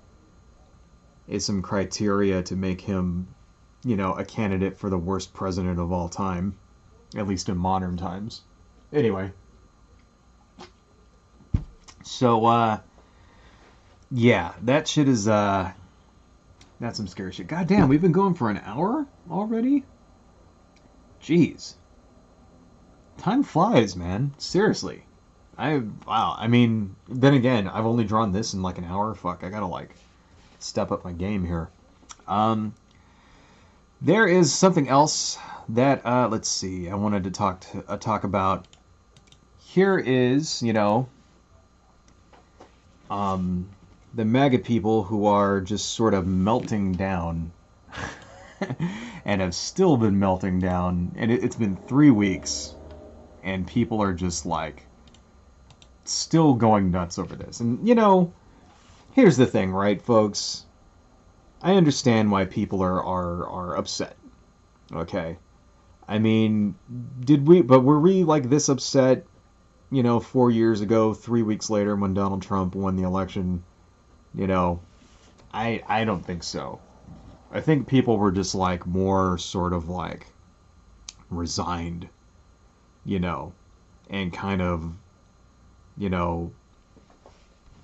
is some criteria to make him, you know, a candidate for the worst president of all time, at least in modern times. Anyway, so yeah, that shit is that's some scary shit. God damn, we've been going for an hour already? Jeez. Time flies, man. Seriously. Wow. I mean, then again, I've only drawn this in like an hour. Fuck, I gotta like step up my game here. There is something else that let's see. I wanted to talk about. Here is, you know, the MAGA people who are just sort of melting down and have still been melting down, and it's been 3 weeks, and people are just like still going nuts over this. And you know, here's the thing, right, folks? I understand why people are upset. Okay, I mean, were we like this upset, you know, 4 years ago, 3 weeks later when Donald Trump won the election? You know, I don't think so. I think people were just like more sort of like resigned, you know, and kind of, you know,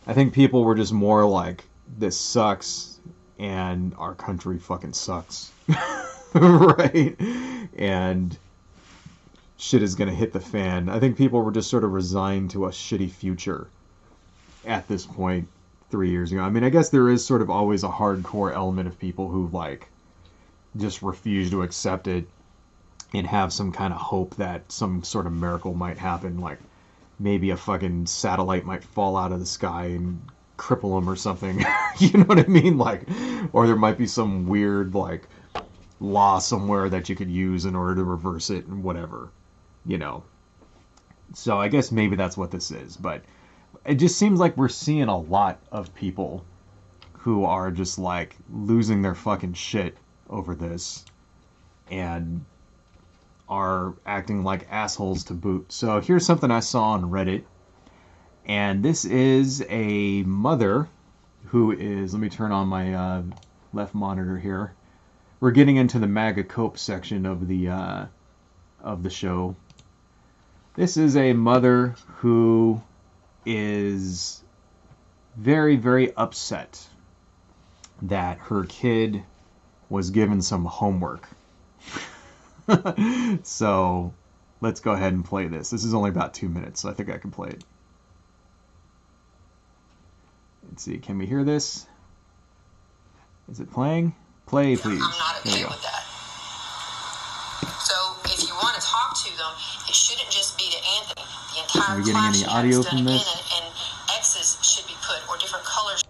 I think people were just more like, this sucks and our country fucking sucks. Right? And shit is gonna hit the fan. I think people were just sort of resigned to a shitty future at this point 3 years ago. I mean, I guess there is sort of always a hardcore element of people who like just refuse to accept it and have some kind of hope that some sort of miracle might happen, like maybe a fucking satellite might fall out of the sky and cripple them or something. You know what I mean? Like, or there might be some weird like law somewhere that you could use in order to reverse it and whatever, you know. So I guess maybe that's what this is, but it just seems like we're seeing a lot of people who are just like losing their fucking shit over this and are acting like assholes to boot. So here's something I saw on Reddit, and this is a mother who is, let me turn on my left monitor here. we're getting into the MAGA cope section of the show. This is a mother who is very, very upset that her kid was given some homework. So let's go ahead and play this. This is only about 2 minutes, so I think I can play it. Let's see, can we hear this? Is it playing? Play, please. I'm not okay with that. So if you want to talk to them, it shouldn't just be to Anthony. The entire Are we getting any audio from this? And X's should be put, or different colors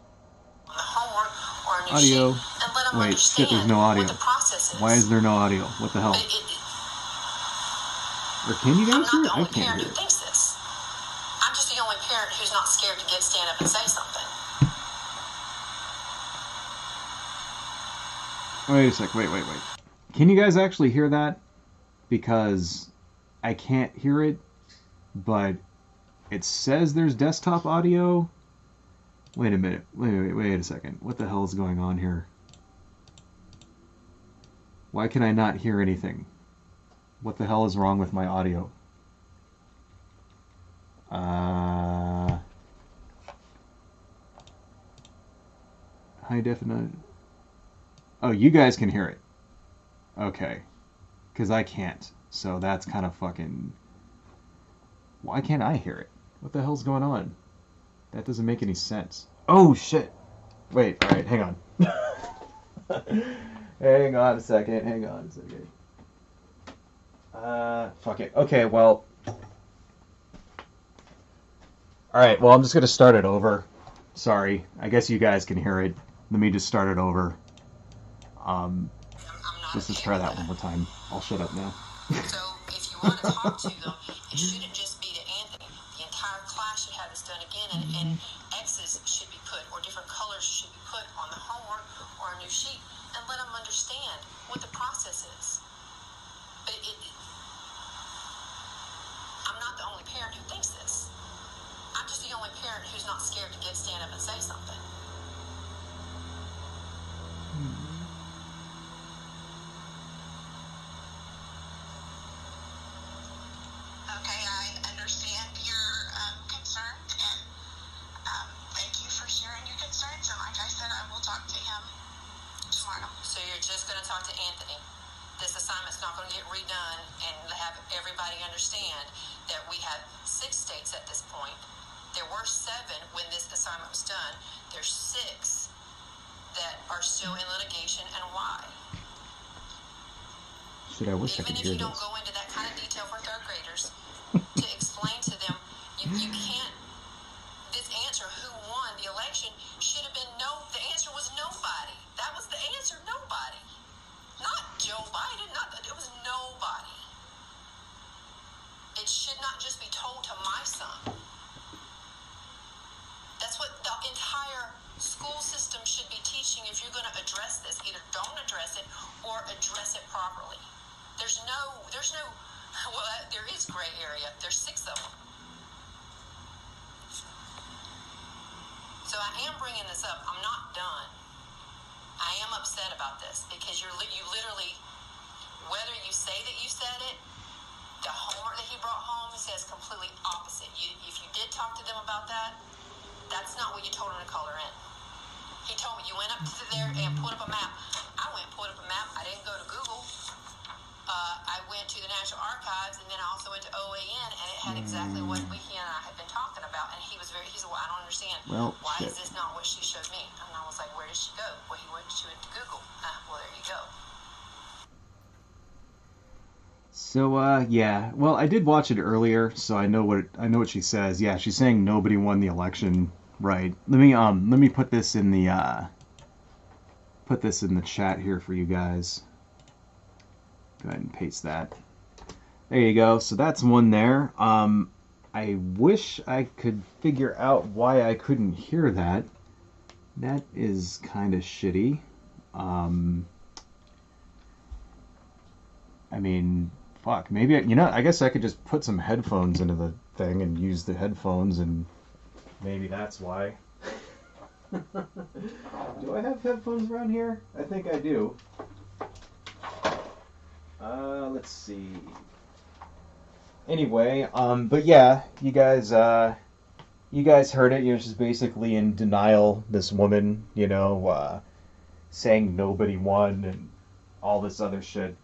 on the homework, or a new audio. sheet, and let them Wait, shit, there's no audio. what the process is. Why is there no audio? What the hell? Or can you guys hear it? I can't hear it. Thinks this. I'm just the only parent who's not scared to stand up and say something. Wait a sec, wait. Can you guys actually hear that? Because I can't hear it, but it says there's desktop audio. Wait a minute, wait a second. What the hell is going on here? Why can I not hear anything? What the hell is wrong with my audio? High definition. Oh, you guys can hear it. Okay. Because I can't. So that's kind of fucking... Why can't I hear it? What the hell's going on? That doesn't make any sense. Oh, shit. Wait, alright, hang on. Hang on a second. Fuck it. Okay, well... Alright, well, I'm just gonna start it over. Sorry. I guess you guys can hear it. Let me just start it over. Let's just try that one more time. I'll shut up now. So, if you want to talk to them, it shouldn't just be to Anthony. The entire class should have this done again, and X's should be put, or different colors should be put on the homework or a new sheet, and let them understand what the process is. But I'm not the only parent who thinks this. I'm just the only parent who's not scared to stand up and say something. Okay, I understand your concern, and thank you for sharing your concerns. And like I said, I will talk to him tomorrow. So you're just going to talk to Anthony. This assignment's not going to get redone, and have everybody understand that we have 6 states at this point. There were 7 when this assignment was done. There's 6 that are still in litigation, and why? Shit, I wish I could hear this. Even if you don't go into that kind of detail for 3rd graders, to explain to them, you can't, this answer, who won the election, should have been the answer was nobody. That was the answer, nobody. Not Joe Biden, it was nobody. It should not just be told to my son. That's what the entire school system should be teaching if you're going to address this. Either don't address it or address it properly. There's no, well, there is gray area. There's 6 of them. So I am bringing this up. I'm not done. I am upset about this because you literally, whether you say that you said it, the homework that he brought home says completely opposite. If you did talk to them about that, that's not what you told him to color in. He told me you went up to there and put up a map. I went and put up a map. I didn't go to Google. I went to the National Archives, and then I also went to OAN, and it had exactly what he and I had been talking about. And he said, well, I don't understand. Well, why shit. is this not what she showed me? And I was like, where did she go? Well, she went to Google. Well, there you go. So, yeah. Well, I did watch it earlier, so I know what she says. Yeah, she's saying nobody won the election. Right. Let me put this in the chat here for you guys. Go ahead and paste that. There you go. So that's one there. I wish I could figure out why I couldn't hear that. That is kind of shitty. I mean, fuck. Maybe, I guess I could just put some headphones into the thing and use the headphones, and maybe that's why. Do I have headphones around here? I think I do. let's see. Anyway, but yeah, you guys heard it. You know, she's basically in denial. This woman, saying nobody won and all this other shit,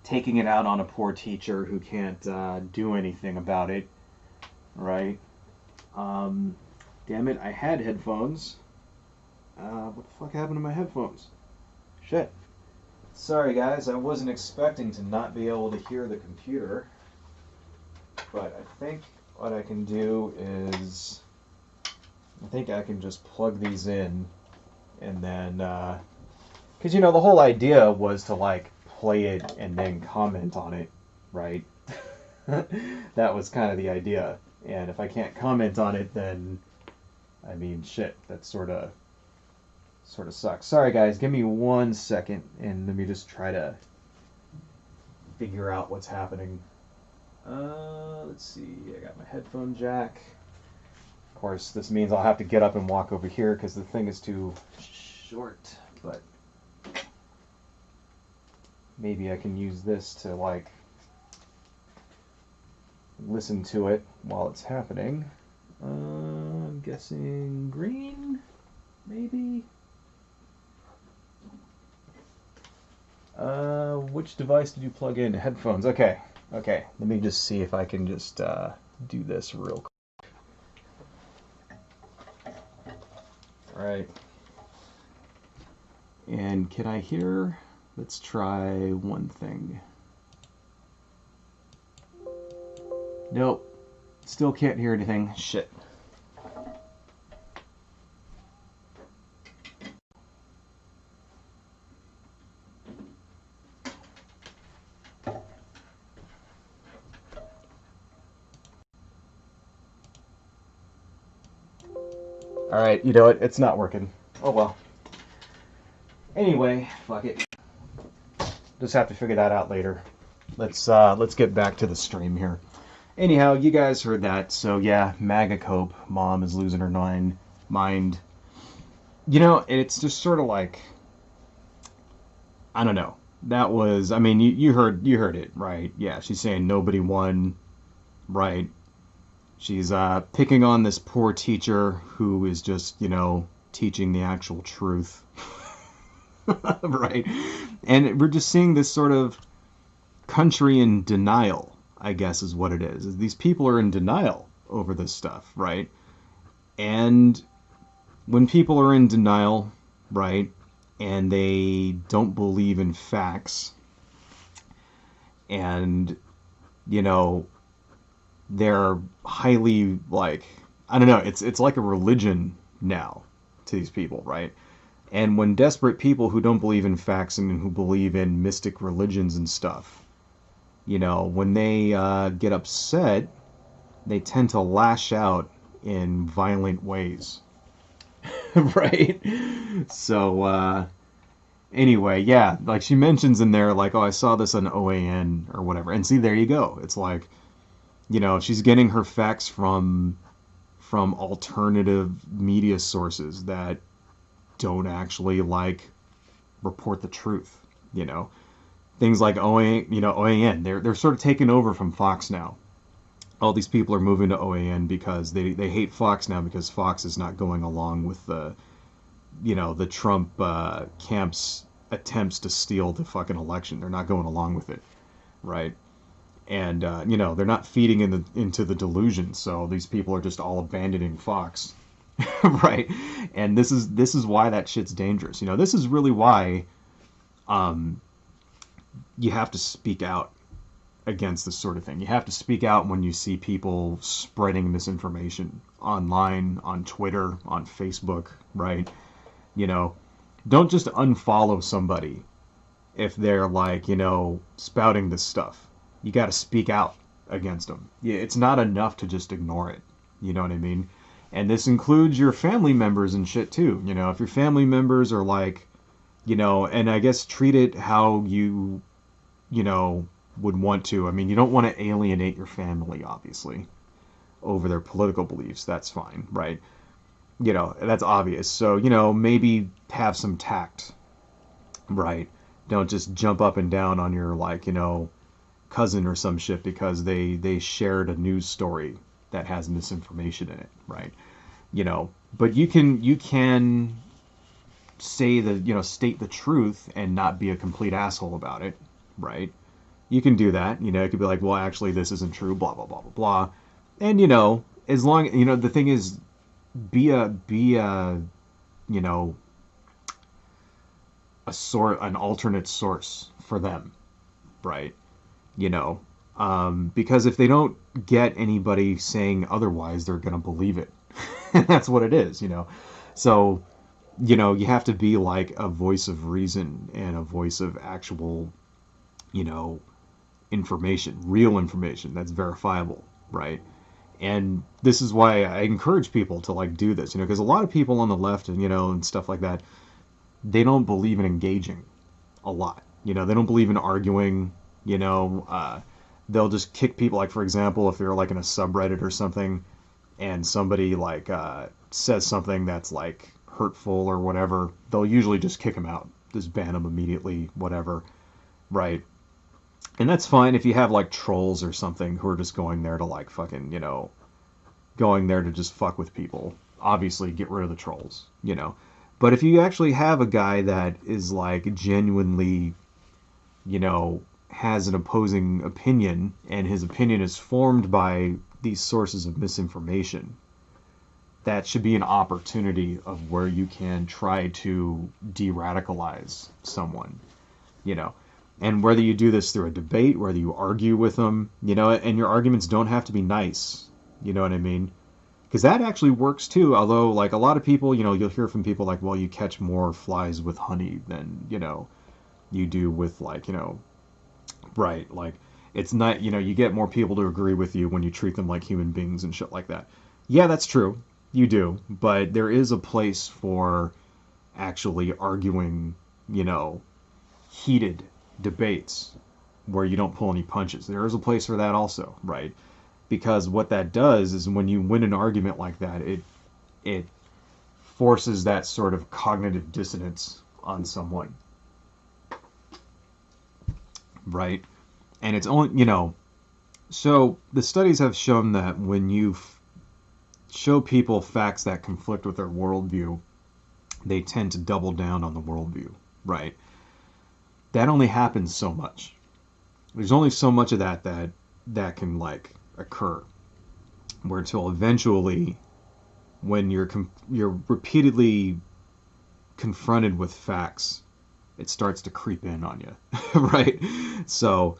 taking it out on a poor teacher who can't do anything about it, right? Damn it, I had headphones. What the fuck happened to my headphones? Shit. Sorry guys, I wasn't expecting to not be able to hear the computer. But I think what I can do is, I think I can just plug these in, and then, because the whole idea was to like play it and then comment on it, right? That was kind of the idea. And if I can't comment on it, then, I mean, shit, that sort of sucks. Sorry guys, give me 1 second, and let me just try to figure out what's happening. Let's see, I got my headphone jack. Of course, this means I'll have to get up and walk over here because the thing is too short, but maybe I can use this to, like, listen to it while it's happening. I'm guessing green, maybe? Which device did you plug in? Headphones, okay. Okay, let me just see if I can just do this real quick. Alright. And can I hear? Let's try one thing. Nope. Still can't hear anything. Shit. Alright, you know what? It's not working. Oh well. Anyway, fuck it. Just have to figure that out later. Let's get back to the stream here. Anyhow, you guys heard that, so yeah, MAGA cope. Mom is losing her mind. It's just sort of like, I don't know. That was, I mean, you heard it, right? Yeah, she's saying nobody won, right? She's picking on this poor teacher who is just, teaching the actual truth. Right? And we're just seeing this sort of country in denial, I guess is what it is. These people are in denial over this stuff, right? And when people are in denial, right, and they don't believe in facts, and, they're highly, like, I don't know, it's like a religion now to these people, right? And when desperate people who don't believe in facts and who believe in mystic religions and stuff, when they get upset, they tend to lash out in violent ways. Right? So, anyway, yeah, like she mentions in there, like, oh, I saw this on OAN or whatever. And see, there you go. It's like, she's getting her facts from alternative media sources that don't actually, like, report the truth, Things like OAN, they're sort of taking over from Fox now. All these people are moving to OAN because they hate Fox now because Fox is not going along with the Trump camp's attempts to steal the fucking election. They're not going along with it, right? And they're not feeding into the delusion. So these people are just all abandoning Fox, right? And this is why that shit's dangerous. This is really why you have to speak out against this sort of thing. You have to speak out when you see people spreading misinformation online, on Twitter, on Facebook, right? Don't just unfollow somebody if they're, like, spouting this stuff. You got to speak out against them. Yeah, it's not enough to just ignore it. You know what I mean? And this includes your family members and shit too. If your family members are like, and I guess treat it how you would want to. I mean, you don't want to alienate your family, obviously, over their political beliefs. That's fine, right? That's obvious. So, maybe have some tact, right? Don't just jump up and down on your, like, cousin or some shit because they shared a news story that has misinformation in it, right? But you can say state the truth and not be a complete asshole about it, right? You can do that. It could be like, well, actually, this isn't true, blah blah blah blah blah. And as long the thing is, be a you know an alternate source for them, right? Because if they don't get anybody saying otherwise, they're gonna believe it. That's what it is. So you have to be like a voice of reason and a voice of actual, you know, information, real information that's verifiable, right? And this is why I encourage people to like do this, because a lot of people on the left and stuff like that, they don't believe in engaging a lot. They don't believe in arguing. They'll just kick people. Like, for example, if they're like in a subreddit or something, and somebody like says something that's like hurtful or whatever, they'll usually just kick them out, just ban them immediately, whatever, right? And that's fine if you have like trolls or something who are just going there to like fucking, going there to just fuck with people. Obviously, get rid of the trolls. But if you actually have a guy that is like genuinely, has an opposing opinion, and his opinion is formed by these sources of misinformation, that should be an opportunity of where you can try to de-radicalize someone, And whether you do this through a debate, whether you argue with them, and your arguments don't have to be nice, you know what I mean? Because that actually works too, although, like, a lot of people, you'll hear from people like, well, you catch more flies with honey than, you do with, like, right, like, it's not, you get more people to agree with you when you treat them like human beings and shit like that. Yeah, that's true. You do. But there is a place for actually arguing, heated debates where you don't pull any punches. There is a place for that also, right? Because what that does is when you win an argument like that, it forces that sort of cognitive dissonance on someone, right? And it's only, so the studies have shown that when you show people facts that conflict with their worldview, they tend to double down on the worldview, right? That only happens so much. There's only so much of that can like occur, where until eventually, when you're repeatedly confronted with facts, it starts to creep in on you, right? So,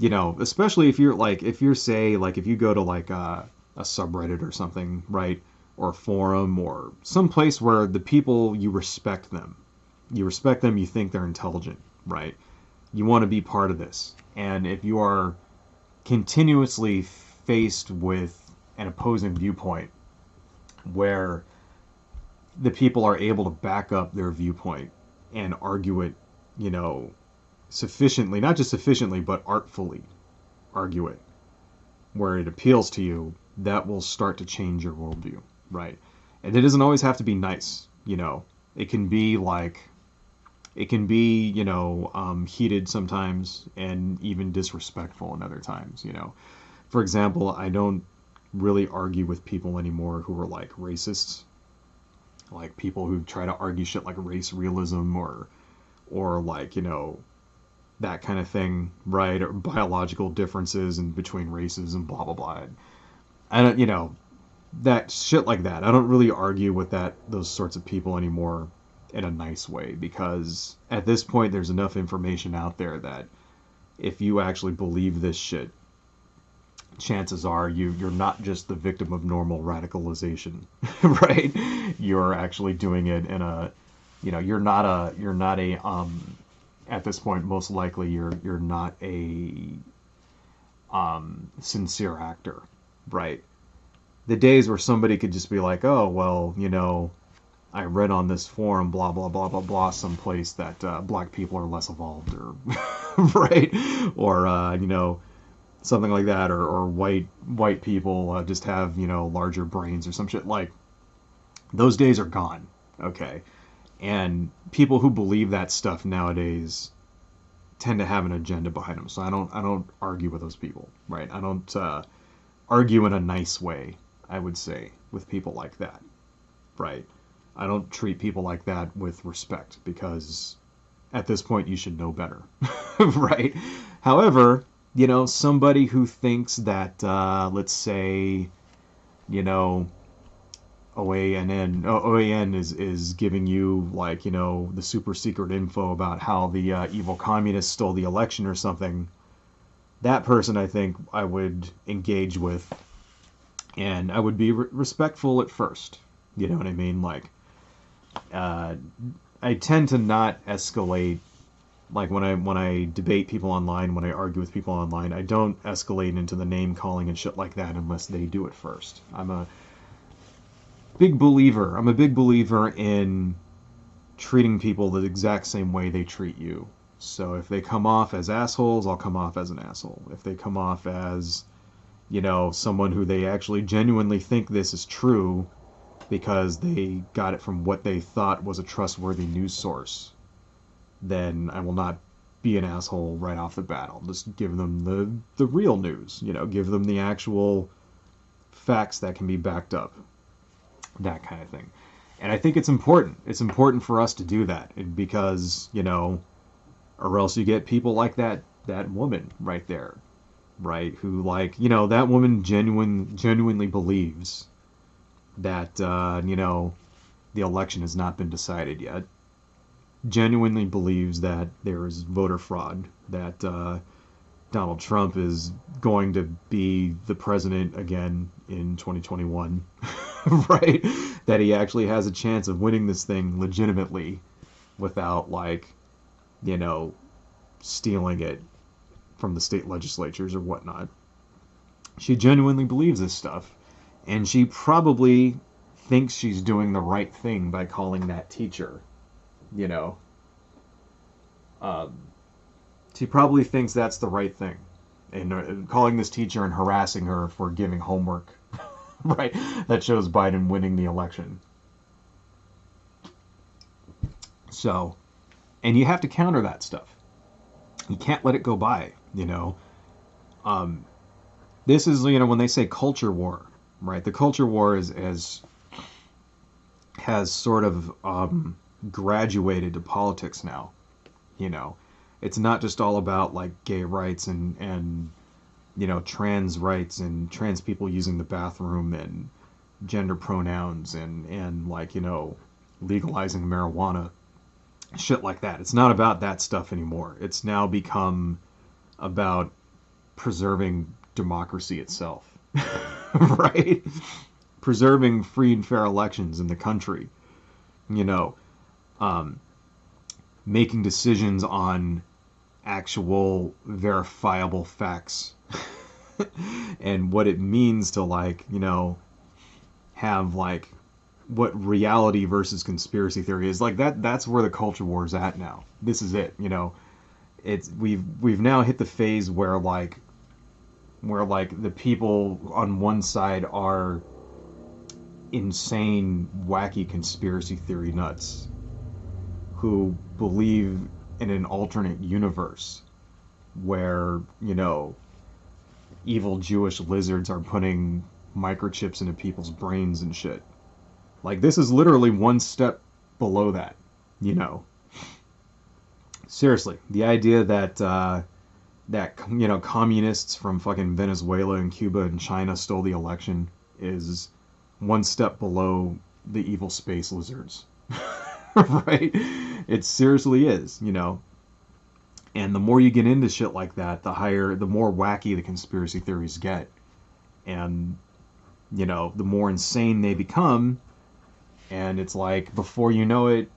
especially if if you go to like a subreddit or something, right, or a forum or some place where the people, you respect them, you think they're intelligent, right? You want to be part of this. And if you are continuously faced with an opposing viewpoint where the people are able to back up their viewpoint and argue it, sufficiently, not just sufficiently, but artfully argue it, where it appeals to you, that will start to change your worldview, right? And it doesn't always have to be nice, It can be like, heated sometimes and even disrespectful in other times, For example, I don't really argue with people anymore who are like racists, like people who try to argue shit like race realism or like, that kind of thing, right? Or biological differences in between races and blah, blah, blah. I don't, that shit like that. I don't really argue with those sorts of people anymore in a nice way, because at this point there's enough information out there that if you actually believe this shit, chances are you're not just the victim of normal radicalization, right? You're actually doing it in a, you're not a at this point, most likely you're not a sincere actor, right? The days where somebody could just be like, oh, well, I read on this forum, blah, blah, blah, blah, blah, someplace that black people are less evolved, or, right? Or, something like that, or white people just have, larger brains or some shit. Like, those days are gone, okay? And people who believe that stuff nowadays, tend to have an agenda behind them. So I don't argue with those people, right? I don't argue in a nice way, I would say, with people like that, right? I don't treat people like that with respect, because at this point you should know better, right? However, somebody who thinks that, let's say, you know, OAN is giving you, like, the super secret info about how the evil communists stole the election or something, that person I think I would engage with, and I would be respectful at first. You know what I mean? Like, I tend to not escalate. Like when I debate people online, when I argue with people online, I don't escalate into the name calling and shit like that unless they do it first. I'm a big believer in treating people the exact same way they treat you. So if they come off as assholes, I'll come off as an asshole. If they come off as, someone who they actually genuinely think this is true because they got it from what they thought was a trustworthy news source, then I will not be an asshole right off the bat. I'll just give them the real news, give them the actual facts that can be backed up, that kind of thing. And I think it's important. It's important for us to do that, because, or else you get people like that woman right there, right? Who, like, that woman genuinely believes that, the election has not been decided yet. Genuinely believes that there is voter fraud, that Donald Trump is going to be the president again in 2021, right? That he actually has a chance of winning this thing legitimately without, like, stealing it from the state legislatures or whatnot. She genuinely believes this stuff, and she probably thinks she's doing the right thing by calling that teacher, she probably thinks that's the right thing, and calling this teacher and harassing her for giving homework, right, that shows Biden winning the election. So, and you have to counter that stuff. You can't let it go by, This is, when they say culture war, right? The culture war has sort of graduated to politics now. It's not just all about, like, gay rights and trans rights and trans people using the bathroom and gender pronouns and like, legalizing marijuana, shit like that. It's not about that stuff anymore. It's now become about preserving democracy itself, right? Preserving free and fair elections in the country, making decisions on actual verifiable facts and what it means to, like, have, like, what reality versus conspiracy theory is. Like, that's where the culture war is at now. This is it, it's we've now hit the phase where the people on one side are insane, wacky conspiracy theory nuts who believe in an alternate universe where, evil Jewish lizards are putting microchips into people's brains and shit. Like, this is literally one step below that, Seriously, the idea that communists from fucking Venezuela and Cuba and China stole the election is one step below the evil space lizards. Right? It seriously is, And the more you get into shit like that, the more wacky the conspiracy theories get. And, the more insane they become. And it's like, before you know it,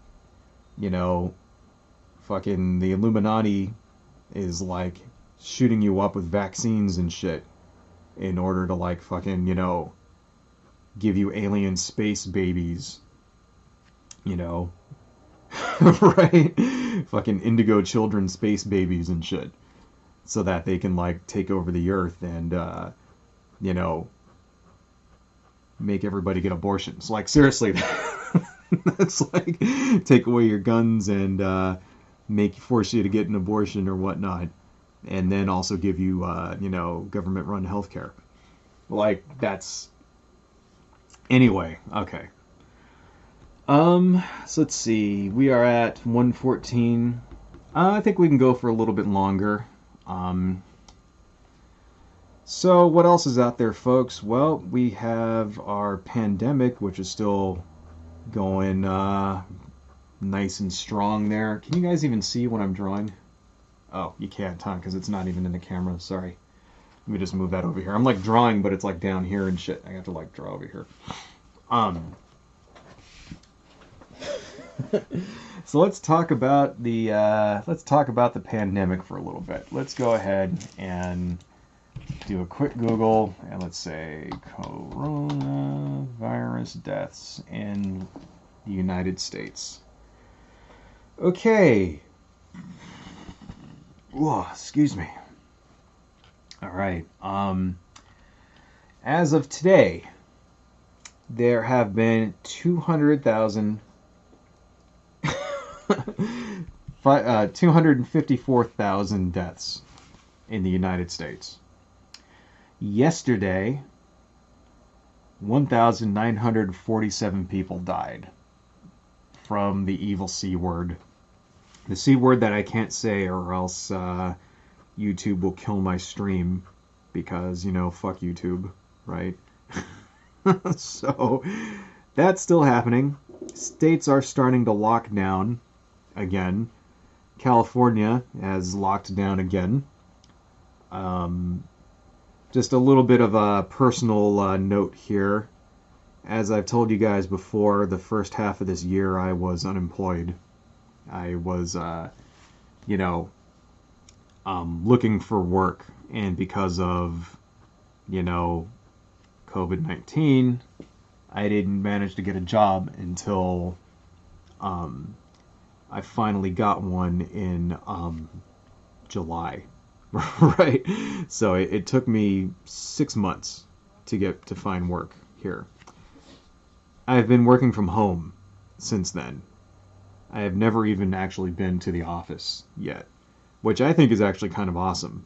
fucking the Illuminati is, like, shooting you up with vaccines and shit in order to, like, fucking, give you alien space babies, right? Fucking indigo children space babies and shit, so that they can, like, take over the earth and, make everybody get abortions. Like, seriously, that's like, take away your guns and, force you to get an abortion or whatnot, and then also give you, government-run healthcare. Like, that's... Anyway, okay. So let's see. We are at 1:14. I think we can go for a little bit longer. So what else is out there, folks? Well, we have our pandemic, which is still going nice and strong there. Can you guys even see what I'm drawing? Oh, you can't, huh? Because it's not even in the camera. Sorry. Let me just move that over here. I'm like drawing, but it's like down here and shit. I have to like draw over here. So let's talk about the pandemic for a little bit. Let's go ahead and do a quick Google, and let's say coronavirus deaths in the United States. Okay. Whoa, excuse me. All right. As of today, there have been 254,000 deaths in the United States. Yesterday, 1,947 people died from the evil C word. The C word that I can't say, or else YouTube will kill my stream, because, fuck YouTube, right? So, that's still happening. States are starting to lock down again. California has locked down again. Just a little bit of a personal note here. As I've told you guys before, the first half of this year I was unemployed. I was, looking for work. And because of, COVID-19, I didn't manage to get a job until I finally got one in July. Right? So it took me 6 months to find work here. I've been working from home since then. I have never even actually been to the office yet, which I think is actually kind of awesome,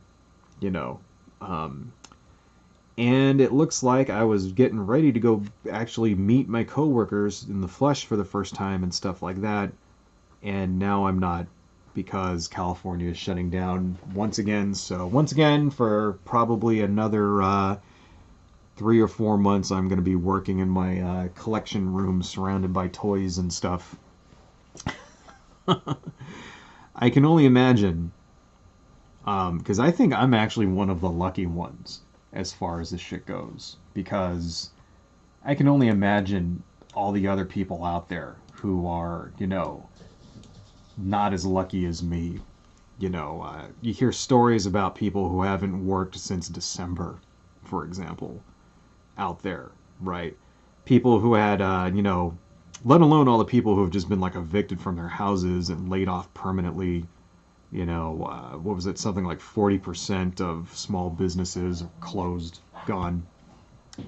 and it looks like I was getting ready to go actually meet my coworkers in the flesh for the first time and stuff like that, and now I'm not, because California is shutting down once again. So once again, for probably another 3 or 4 months, I'm going to be working in my collection room surrounded by toys and stuff. I can only imagine, because I think I'm actually one of the lucky ones as far as this shit goes, because I can only imagine all the other people out there who are, not as lucky as me. You hear stories about people who haven't worked since December, for example, out there, right? People who had, let alone all the people who have just been like evicted from their houses and laid off permanently. What was it? Something like 40% of small businesses are closed, gone,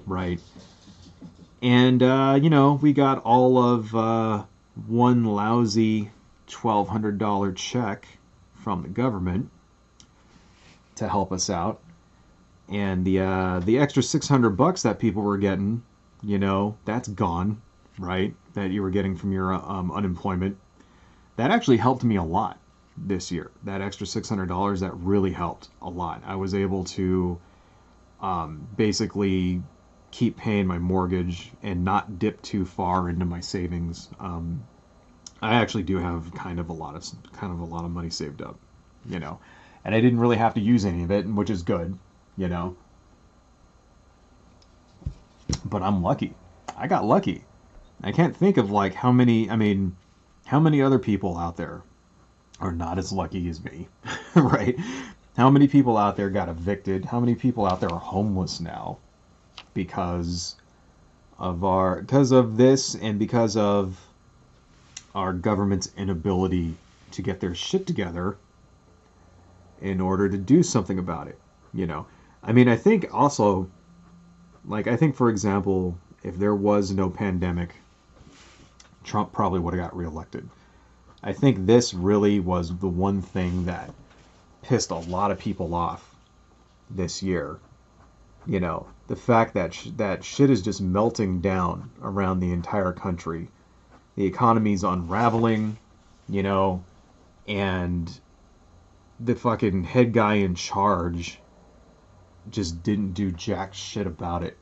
right? And, we got all of one lousy $1,200 check from the government to help us out. And the extra $600 that people were getting, that's gone, right? That you were getting from your unemployment. That actually helped me a lot this year. That extra $600, that really helped a lot. I was able to basically keep paying my mortgage and not dip too far into my savings. I actually do have kind of a lot of money saved up, and I didn't really have to use any of it, which is good, But I'm lucky. I got lucky. I can't think of how many other people out there are not as lucky as me, right? How many people out there got evicted? How many people out there are homeless now because of this, and because of our government's inability to get their shit together in order to do something about it, I think also, for example, if there was no pandemic, Trump probably would have got reelected. I think this really was the one thing that pissed a lot of people off this year. You know, the fact that that shit is just melting down around the entire country. The economy's unraveling, you know, and the fucking head guy in charge just didn't do jack shit about it.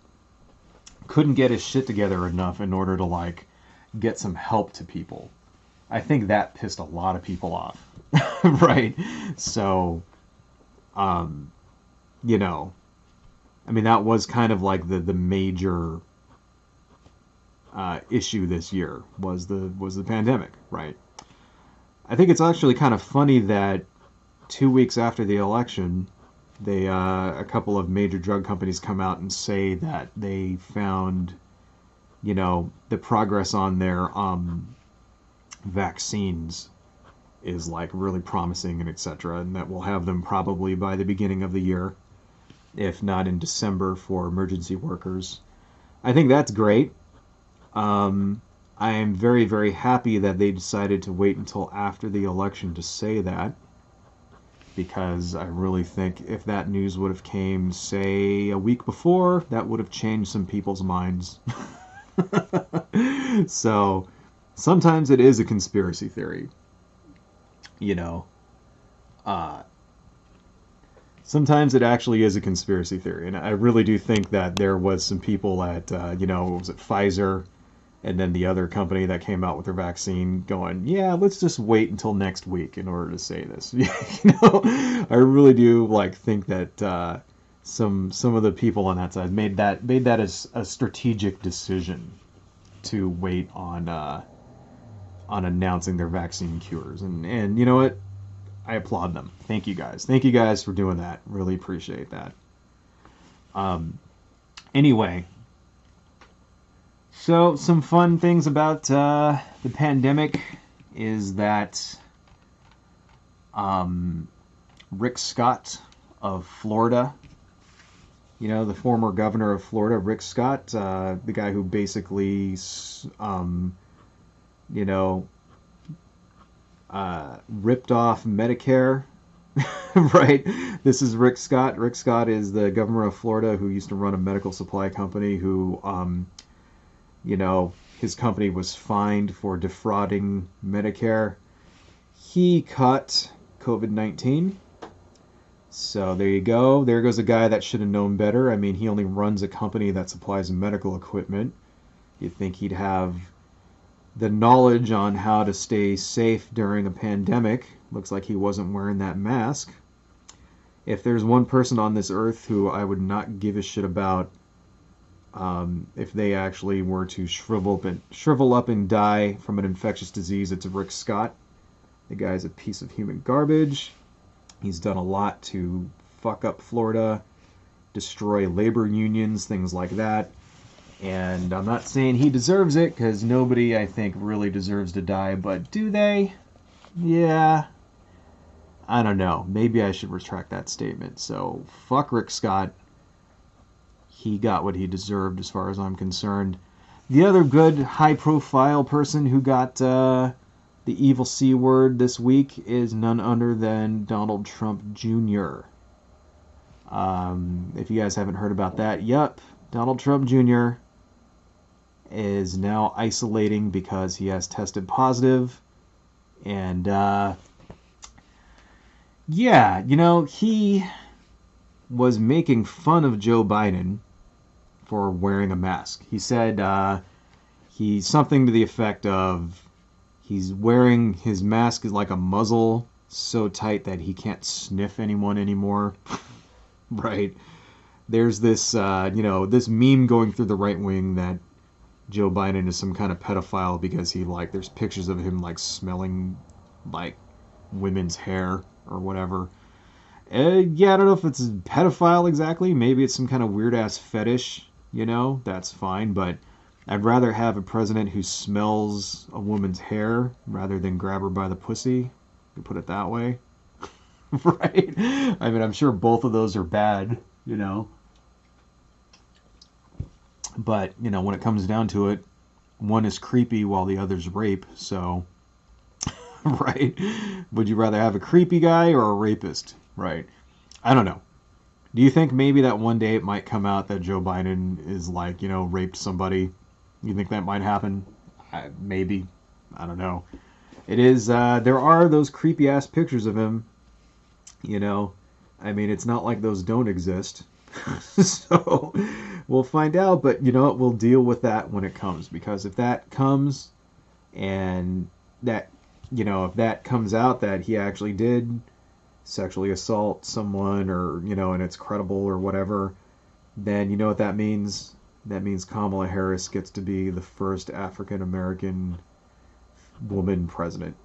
Couldn't get his shit together enough in order to, like, get some help to people. I think that pissed a lot of people off. Right? So, you know, I mean, that was kind of like the major issue this year was the pandemic, right? I think it's actually kind of funny that 2 weeks after the election, they a couple of major drug companies come out and say that they found, you know, the progress on their vaccines is like really promising and etc. And that we'll have them probably by the beginning of the year, if not in December for emergency workers. I think that's great. I am very, very happy that they decided to wait until after the election to say that, because I really think if that news would have came, say, a week before, that would have changed some people's minds. So, sometimes it is a conspiracy theory. You know, sometimes it actually is a conspiracy theory, and I really do think that there was some people at, you know, was it Pfizer, and then the other company that came out with their vaccine going, yeah, let's just wait until next week in order to say this. You know, I really do like think that some of the people on that side made that as a strategic decision to wait on announcing their vaccine cures, and you know what? I applaud them. Thank you guys. Thank you guys for doing that. Really appreciate that. Anyway, so some fun things about the pandemic is that Rick Scott of Florida, you know, the former governor of Florida, Rick Scott, the guy who basically, you know, ripped off Medicare, right? This is Rick Scott. Rick Scott is the governor of Florida who used to run a medical supply company who, you know, his company was fined for defrauding Medicare. He cut COVID-19. So there you go. There goes a guy that should have known better. I mean, he only runs a company that supplies medical equipment. You'd think he'd have the knowledge on how to stay safe during a pandemic. Looks like he wasn't wearing that mask. If there's one person on this earth who I would not give a shit about if they actually were to shrivel up and die from an infectious disease, it's Rick Scott. The guy's a piece of human garbage. He's done a lot to fuck up Florida, destroy labor unions, things like that. And I'm not saying he deserves it, because nobody, I think, really deserves to die. But do they? Yeah. I don't know. Maybe I should retract that statement. So, fuck Rick Scott. He got what he deserved as far as I'm concerned. The other good high-profile person who got the evil C word this week is none other than Donald Trump Jr. If you guys haven't heard about that, yep, Donald Trump Jr. is now isolating because he has tested positive. And, yeah, you know, he was making fun of Joe Biden for wearing a mask. He said he's something to the effect of he's wearing his mask is like a muzzle so tight that he can't sniff anyone anymore. Right? There's this, you know, this meme going through the right wing that Joe Biden is some kind of pedophile because he, like, there's pictures of him, like, smelling, like, women's hair or whatever. Yeah, I don't know if it's a pedophile exactly. Maybe it's some kind of weird-ass fetish, you know? That's fine, but I'd rather have a president who smells a woman's hair rather than grab her by the pussy, to put it that way. Right? I mean, I'm sure both of those are bad, you know? But, you know, when it comes down to it, one is creepy while the other's rape, so right? Would you rather have a creepy guy or a rapist, right? I don't know. Do you think maybe that one day it might come out that Joe Biden is like, raped somebody? You think that might happen? Maybe. I don't know. It is, there are those creepy ass pictures of him, you know. I mean, it's not like those don't exist. So we'll find out, but you know what? We'll deal with that when it comes, because if that comes and that, if that comes out that he actually did sexually assault someone, or, and it's credible or whatever, then you know what that means? That means Kamala Harris gets to be the first African American woman president.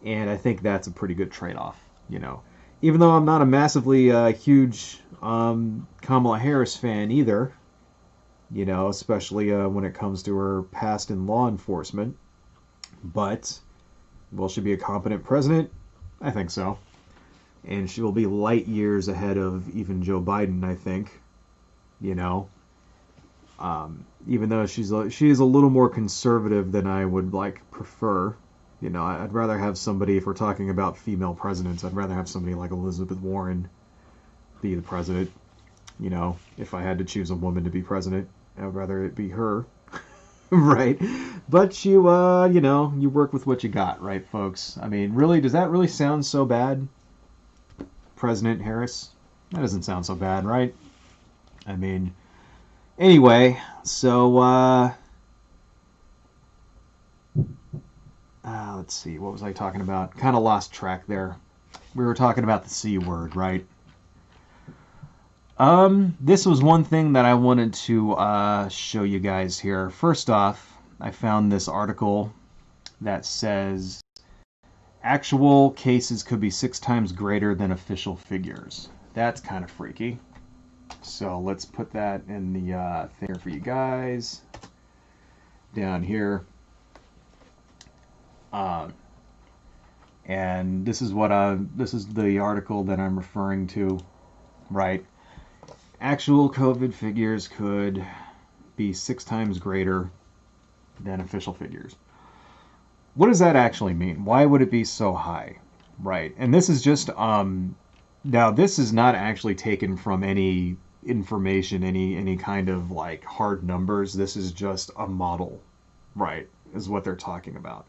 And I think that's a pretty good trade-off, Even though I'm not a massively huge Kamala Harris fan either, especially when it comes to her past in law enforcement. But will she be a competent president? I think so. And she will be light years ahead of even Joe Biden, I think. Even though she is a little more conservative than I would prefer. I'd rather have somebody, if we're talking about female presidents, I'd rather have somebody like Elizabeth Warren be the president. If I had to choose a woman to be president, I'd rather it be her. Right? But you work with what you got, right, folks? I mean, really, does that really sound so bad? President Harris? That doesn't sound so bad, right? I mean, anyway, so, let's see, what was I talking about? Kind of lost track there. We were talking about the C word, right? This was one thing that I wanted to show you guys here. First off, I found this article that says actual cases could be 6 times greater than official figures. That's kind of freaky. So let's put that in the thing for you guys down here. And this is the article that I'm referring to, right? Actual COVID figures could be 6 times greater than official figures. What does that actually mean? Why would it be so high? Right. And this is just, now this is not actually taken from any information, any kind of hard numbers. This is just a model, right, is what they're talking about.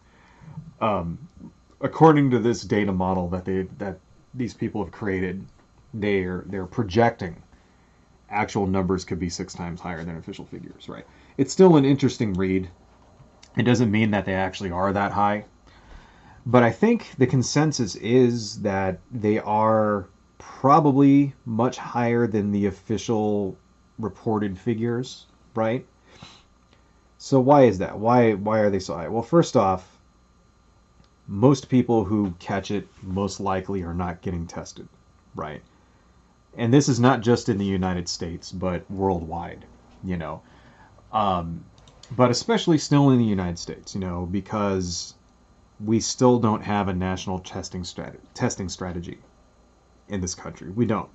According to this data model that these people have created, they're projecting actual numbers could be 6 times higher than official figures, right? It's still an interesting read. It doesn't mean that they actually are that high. But I think the consensus is that they are probably much higher than the official reported figures, right? So why is that? Why are they so high? Well, first off, most people who catch it most likely are not getting tested, right? And this is not just in the United States, but worldwide, But especially still in the United States, because we still don't have a national testing strategy in this country. We don't.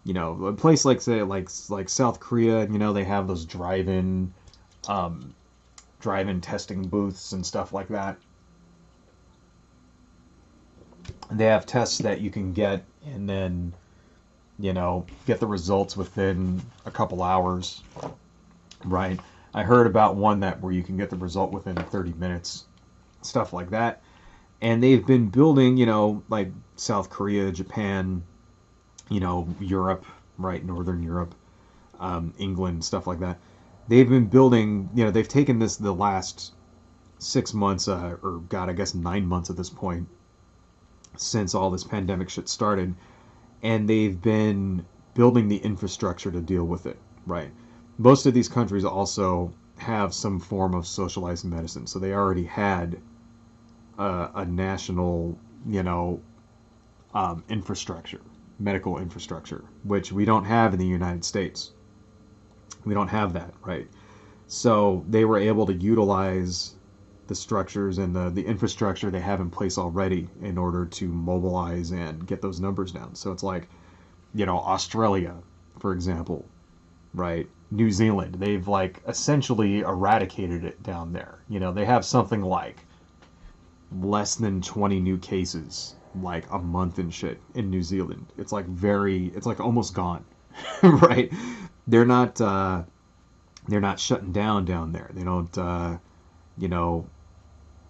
A place like, say, like South Korea, they have those drive-in testing booths and stuff like that. They have tests that you can get and then, get the results within a couple hours, right? I heard about one where you can get the result within 30 minutes, stuff like that. And they've been building, like South Korea, Japan, Europe, right, Northern Europe, England, stuff like that. They've been building, they've taken this the last 6 months, or God, I guess 9 months at this point, since all this pandemic shit started, and they've been building the infrastructure to deal with it, right? Most of these countries also have some form of socialized medicine, so they already had a national, infrastructure, medical infrastructure, which we don't have in the United States. We don't have that, right? So they were able to utilize the structures and the infrastructure they have in place already in order to mobilize and get those numbers down. So it's like, Australia, for example, right? New Zealand, they've essentially eradicated it down there. They have something like less than 20 new cases like a month and shit in New Zealand. It's like it's like almost gone, right? They're not shutting down there. They don't you know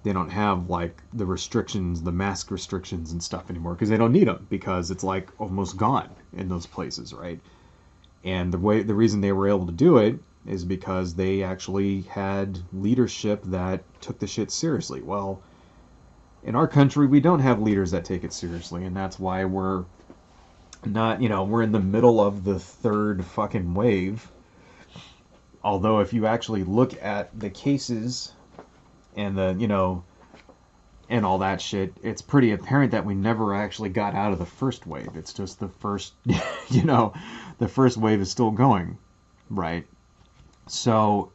they don't have like the restrictions, the mask restrictions and stuff anymore because they don't need them because it's like almost gone in those places, right? And the reason they were able to do it is because they actually had leadership that took the shit seriously. Well, in our country, we don't have leaders that take it seriously, and that's why we're not, we're in the middle of the third fucking wave. Although, if you actually look at the cases and and all that shit, it's pretty apparent that we never actually got out of the first wave. It's just the first, the first wave is still going, right? So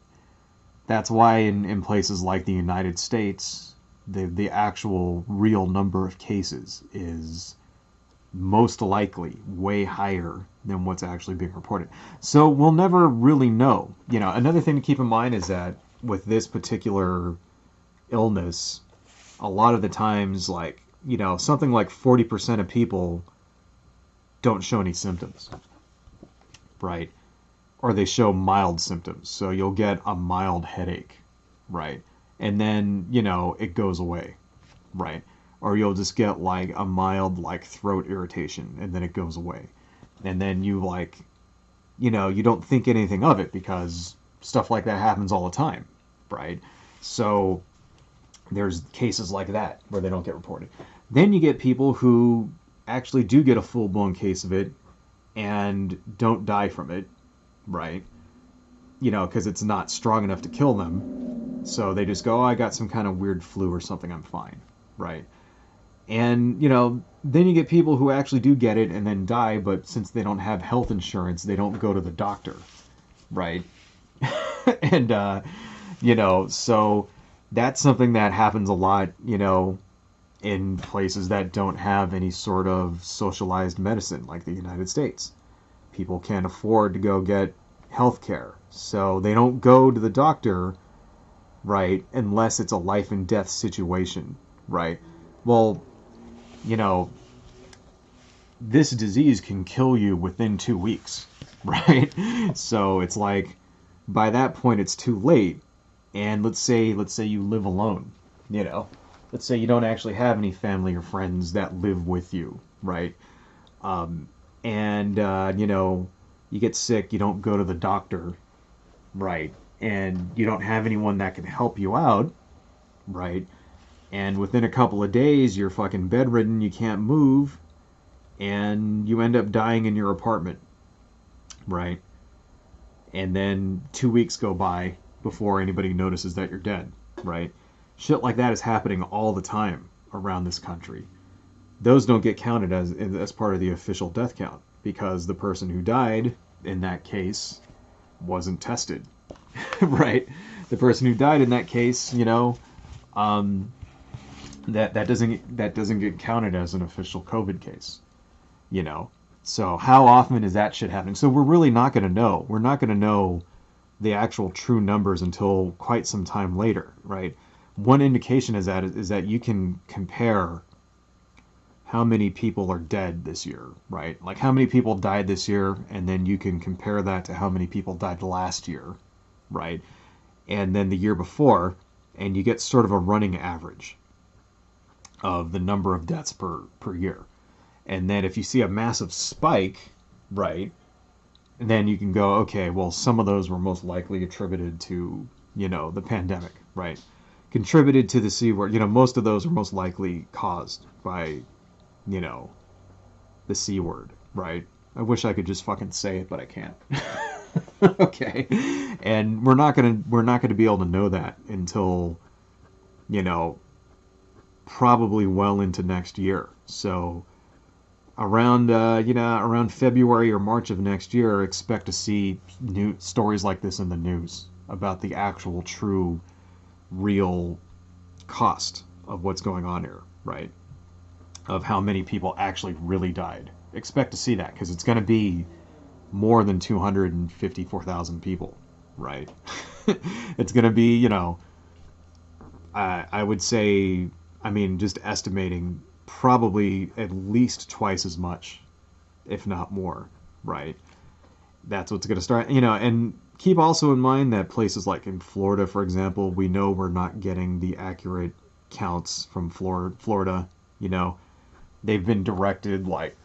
that's why in places like the United States, the actual real number of cases is most likely way higher than what's actually being reported. So we'll never really know. Another thing to keep in mind is that with this particular illness, a lot of the times, like, something like 40% of people don't show any symptoms, right? Or they show mild symptoms. So you'll get a mild headache, right? And then, it goes away, right? Or you'll just get like a mild like throat irritation and then it goes away. And then you you don't think anything of it because stuff like that happens all the time, right? So there's cases like that where they don't get reported. Then you get people who actually do get a full-blown case of it and don't die from it, right? Because it's not strong enough to kill them. So they just go, oh, I got some kind of weird flu or something, I'm fine, right? And, then you get people who actually do get it and then die, but since they don't have health insurance, they don't go to the doctor, right? And, so that's something that happens a lot, in places that don't have any sort of socialized medicine, like the United States. People can't afford to go get health care, so they don't go to the doctor, right, unless it's a life and death situation, right? Well, this disease can kill you within 2 weeks, right? So it's like, by that point, it's too late. And let's say you live alone, let's say you don't actually have any family or friends that live with you, right? And you get sick, you don't go to the doctor, right? And you don't have anyone that can help you out, right? And within a couple of days, you're fucking bedridden, you can't move, and you end up dying in your apartment, right? And then 2 weeks go by before anybody notices that you're dead, right? Shit like that is happening all the time around this country. Those don't get counted as part of the official death count because the person who died in that case wasn't tested, right? The person who died in that case, that doesn't get counted as an official COVID case, So how often is that shit happening? So we're really not going to know. We're not going to know the actual true numbers until quite some time later, right? One indication is that you can compare how many people are dead this year, right? Like how many people died this year, and then you can compare that to how many people died last year, right? And then the year before, and you get sort of a running average of the number of deaths per year. And then if you see a massive spike, right, then you can go, okay, well, some of those were most likely attributed to, the pandemic, right? Contributed to the C word, most of those are most likely caused by, the C word, right? I wish I could just fucking say it, but I can't. Okay. And we're not gonna be able to know that until, probably well into next year. So around February or March of next year, expect to see new stories like this in the news about the actual true real cost of what's going on here, right? Of how many people actually really died. Expect to see that because it's going to be more than 254,000 people, right? It's going to be, I would say I mean, just estimating probably at least twice as much, if not more, right? That's what's going to start, and keep also in mind that places like in Florida, for example, we know we're not getting the accurate counts from Florida, they've been directed, like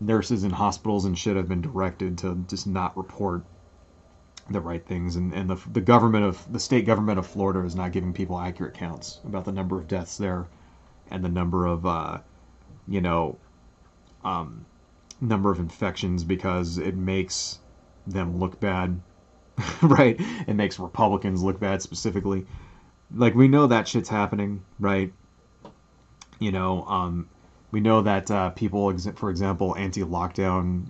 nurses in hospitals and shit have been directed to just not report the right things, and the state government of Florida is not giving people accurate counts about the number of deaths there and the number of you know number of infections, because it makes them look bad. Right? It makes Republicans look bad specifically. Like, we know that shit's happening, right? We know that people, for example, anti-lockdown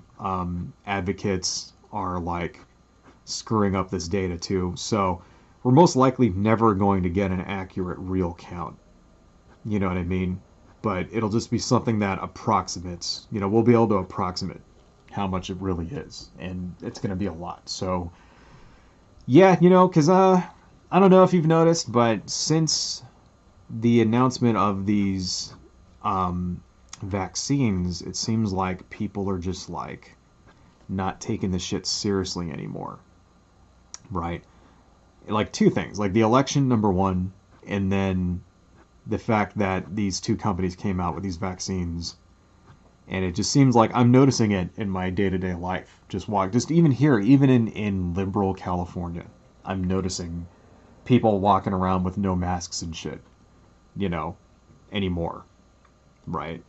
advocates are like screwing up this data too. So we're most likely never going to get an accurate real count. You know what I mean? But it'll just be something that approximates. We'll be able to approximate how much it really is, and it's going to be a lot. So yeah, because I don't know if you've noticed, but since the announcement of these vaccines, it seems like people are just like not taking the shit seriously anymore, right? Like, two things, like the election, number one, and then the fact that these two companies came out with these vaccines. And it just seems like I'm noticing it in my day-to-day life. Just even here, even in liberal California, I'm noticing people walking around with no masks and shit, anymore, right?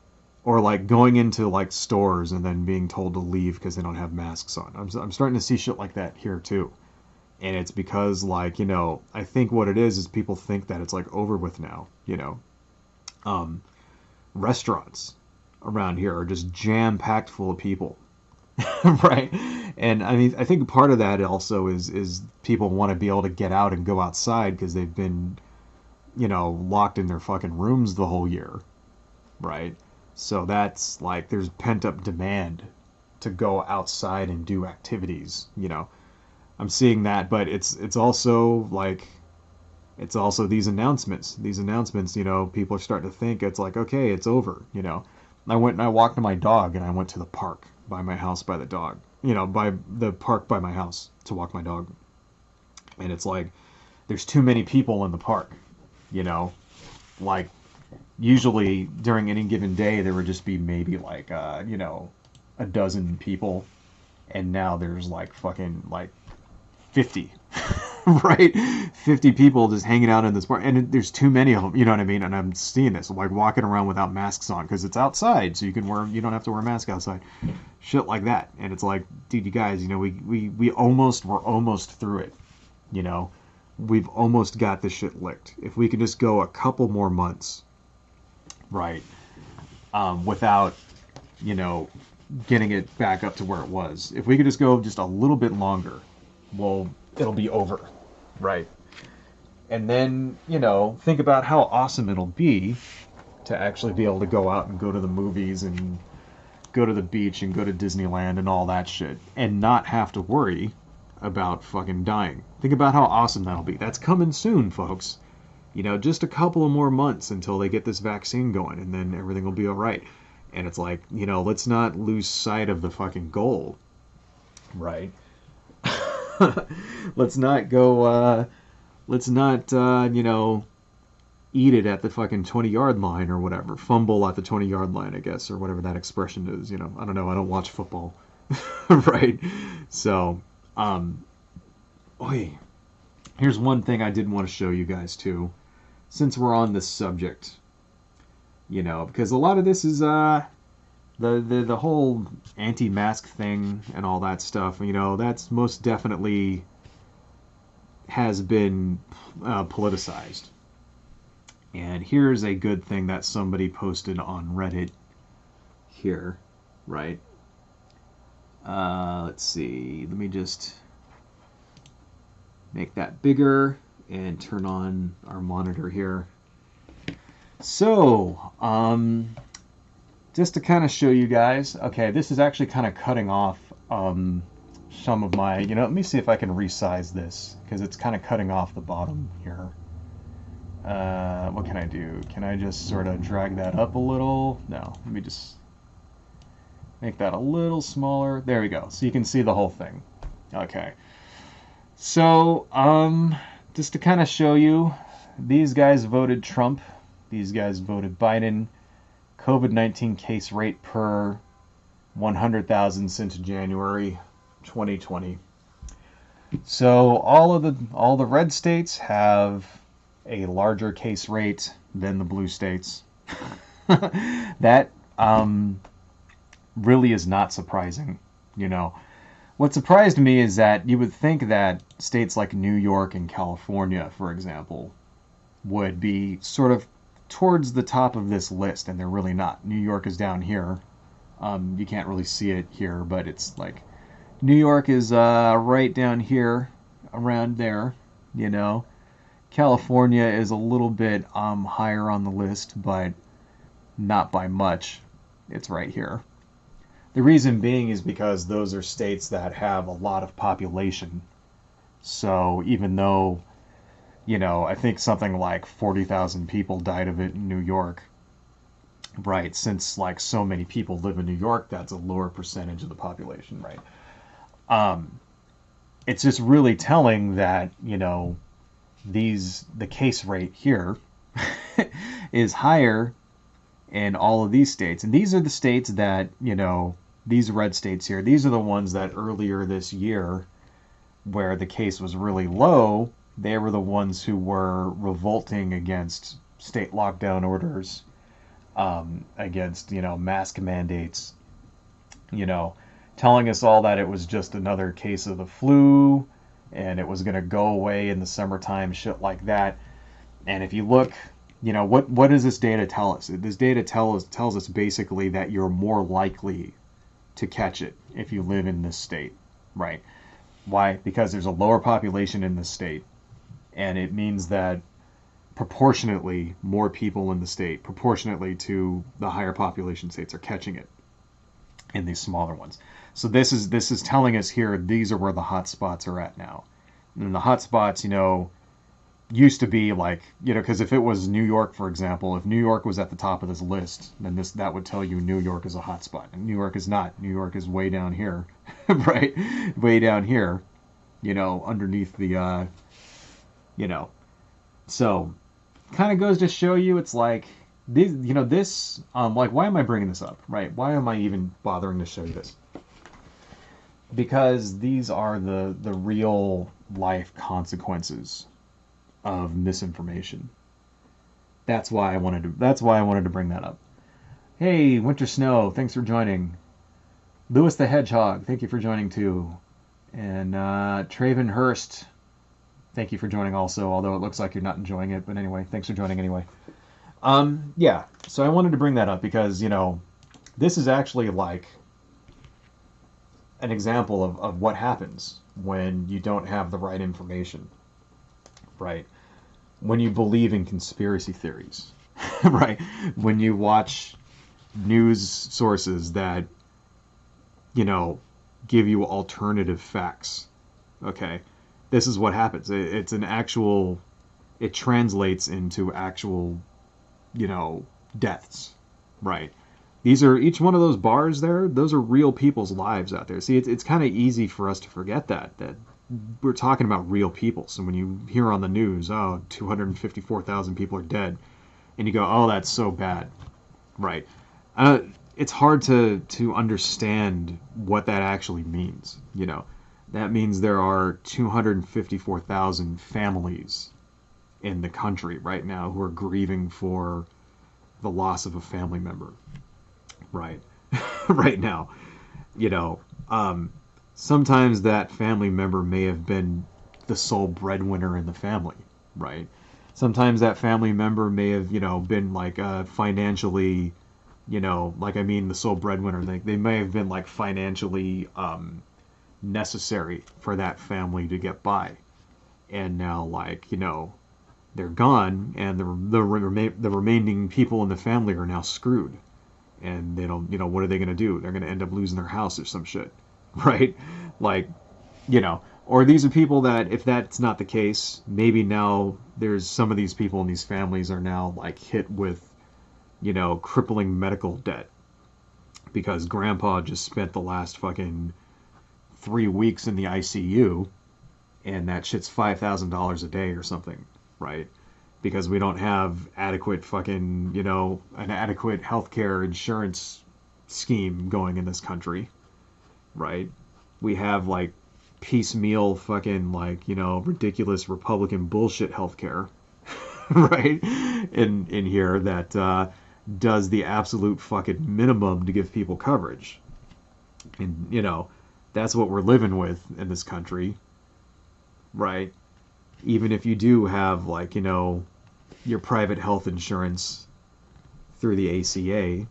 Or like going into like stores and then being told to leave because they don't have masks on. I'm starting to see shit like that here too. And it's because, like, I think what it is people think that it's like over with now, restaurants around here are just jam-packed full of people. Right? And I mean, I think part of that also is people want to be able to get out and go outside because they've been, locked in their fucking rooms the whole year. Right? So that's like, there's pent-up demand to go outside and do activities, I'm seeing that, but it's also like, it's also these announcements, people are starting to think it's like, okay, it's over, I went and I walked my dog, and I went to the park by my house by the dog, by the park by my house to walk my dog. And it's like, there's too many people in the park, like, usually during any given day, there would just be maybe like, a dozen people. And now there's like fucking like 50, right? 50 people just hanging out in this park, and there's too many of them, you know what I mean? And I'm seeing this, like, walking around without masks on because it's outside, so you don't have to wear a mask outside, shit like that. And it's like, dude, you guys, we're almost through it, we've almost got this shit licked. If we could just go a couple more months, right, without, getting it back up to where it was. If we could just go just a little bit longer, well, it'll be over, right? And then, think about how awesome it'll be to actually be able to go out and go to the movies and go to the beach and go to Disneyland and all that shit and not have to worry about fucking dying. Think about how awesome that'll be. That's coming soon, folks. Just a couple of more months until they get this vaccine going, and then everything will be all right. And it's like, let's not lose sight of the fucking goal, right? Let's not go, eat it at the fucking 20-yard line or whatever. Fumble at the 20-yard line, I guess, or whatever that expression is, I don't know, I don't watch football. Right? So, here's one thing I did want to show you guys, too, since we're on this subject, because a lot of this is, the whole anti-mask thing and all that stuff, that's most definitely has been politicized. And here's a good thing that somebody posted on Reddit here, right? Let's see. Let me just make that bigger and turn on our monitor here. So, just to kind of show you guys, okay, this is actually kind of cutting off some of my, let me see if I can resize this, because it's kind of cutting off the bottom here. What can I do? Can I just sort of drag that up a little? No, let me just make that a little smaller. There we go. So you can see the whole thing. Okay. So, just to kind of show you, these guys voted Trump. These guys voted Biden. COVID-19 case rate per 100,000 since January 2020. So all the red states have a larger case rate than the blue states. That really is not surprising, you know. What surprised me is that you would think that states like New York and California, for example, would be sort of towards the top of this list, and they're really not. New York is down here. You can't really see it here, but it's like New York is right down here, around there, you know. California is a little bit higher on the list, but not by much. It's right here. The reason being is because those are states that have a lot of population. So even though, you know, I think something like 40,000 people died of it in New York, right? Since like so many people live in New York, that's a lower percentage of the population, right? It's just really telling that, you know, the case rate here is higher in all of these states. And these are the states that, you know, these red states here, these are the ones that earlier this year, where the case was really low, they were the ones who were revolting against state lockdown orders, against, you know, mask mandates, you know, telling us all that it was just another case of the flu and it was going to go away in the summertime, shit like that. And if you look, you know, what does this data tell us? This data tells us basically that you're more likely to catch it if you live in this state, right? Why? Because there's a lower population in this state, and it means that proportionately more people in the state, proportionately to the higher population states, are catching it in these smaller ones. So this is telling us here, these are where the hot spots are at now. And the hot spots, you know, used to be like, you know, because if it was New York, for example, if New York was at the top of this list, then that would tell you New York is a hot spot. And New York is not. New York is way down here, right? Way down here, you know, underneath the, you know. So, kind of goes to show you, it's like, these, you know, this, like, why am I bringing this up, right? Why am I even bothering to show you this? Because these are the real life consequences of misinformation. That's why I wanted to bring that up. Hey, Winter Snow, thanks for joining. Lewis the Hedgehog, thank you for joining too. And Traven Hurst, thank you for joining also, although it looks like you're not enjoying it, but anyway, thanks for joining anyway. Yeah, so I wanted to bring that up because, you know, this is actually like an example of what happens when you don't have the right information, right? When you believe in conspiracy theories, right? When you watch news sources that, you know, give you alternative facts, okay? This is what happens. It's an actual, it translates into actual, you know, deaths, right? These are, each one of those bars there, those are real people's lives out there. See, it's kind of easy for us to forget that we're talking about real people. So when you hear on the news, oh, 254,000 people are dead, and you go, oh, that's so bad, right? It's hard to understand what that actually means, you know. That means there are 254,000 families in the country right now who are grieving for the loss of a family member, right? Right now, you know, sometimes that family member may have been the sole breadwinner in the family, right? Sometimes that family member may have, you know, been like financially, you know, like, I mean, the sole breadwinner, they may have been like financially necessary for that family to get by. And now, like, you know, they're gone, and the remaining people in the family are now screwed. And they don't, you know, what are they going to do? They're going to end up losing their house or some shit, right? Like, you know, Or these are people that, if that's not the case, maybe now there's some of these people in these families are now like hit with, you know, crippling medical debt because grandpa just spent the last fucking 3 weeks in the ICU, and that shit's $5,000 a day or something, right? Because we don't have adequate fucking, you know, an adequate healthcare insurance scheme going in this country, right? We have like piecemeal fucking like, you know, ridiculous Republican bullshit healthcare, right? In here that does the absolute fucking minimum to give people coverage. And, you know, that's what we're living with in this country, right? Even if you do have, like, you know, your private health insurance through the ACA,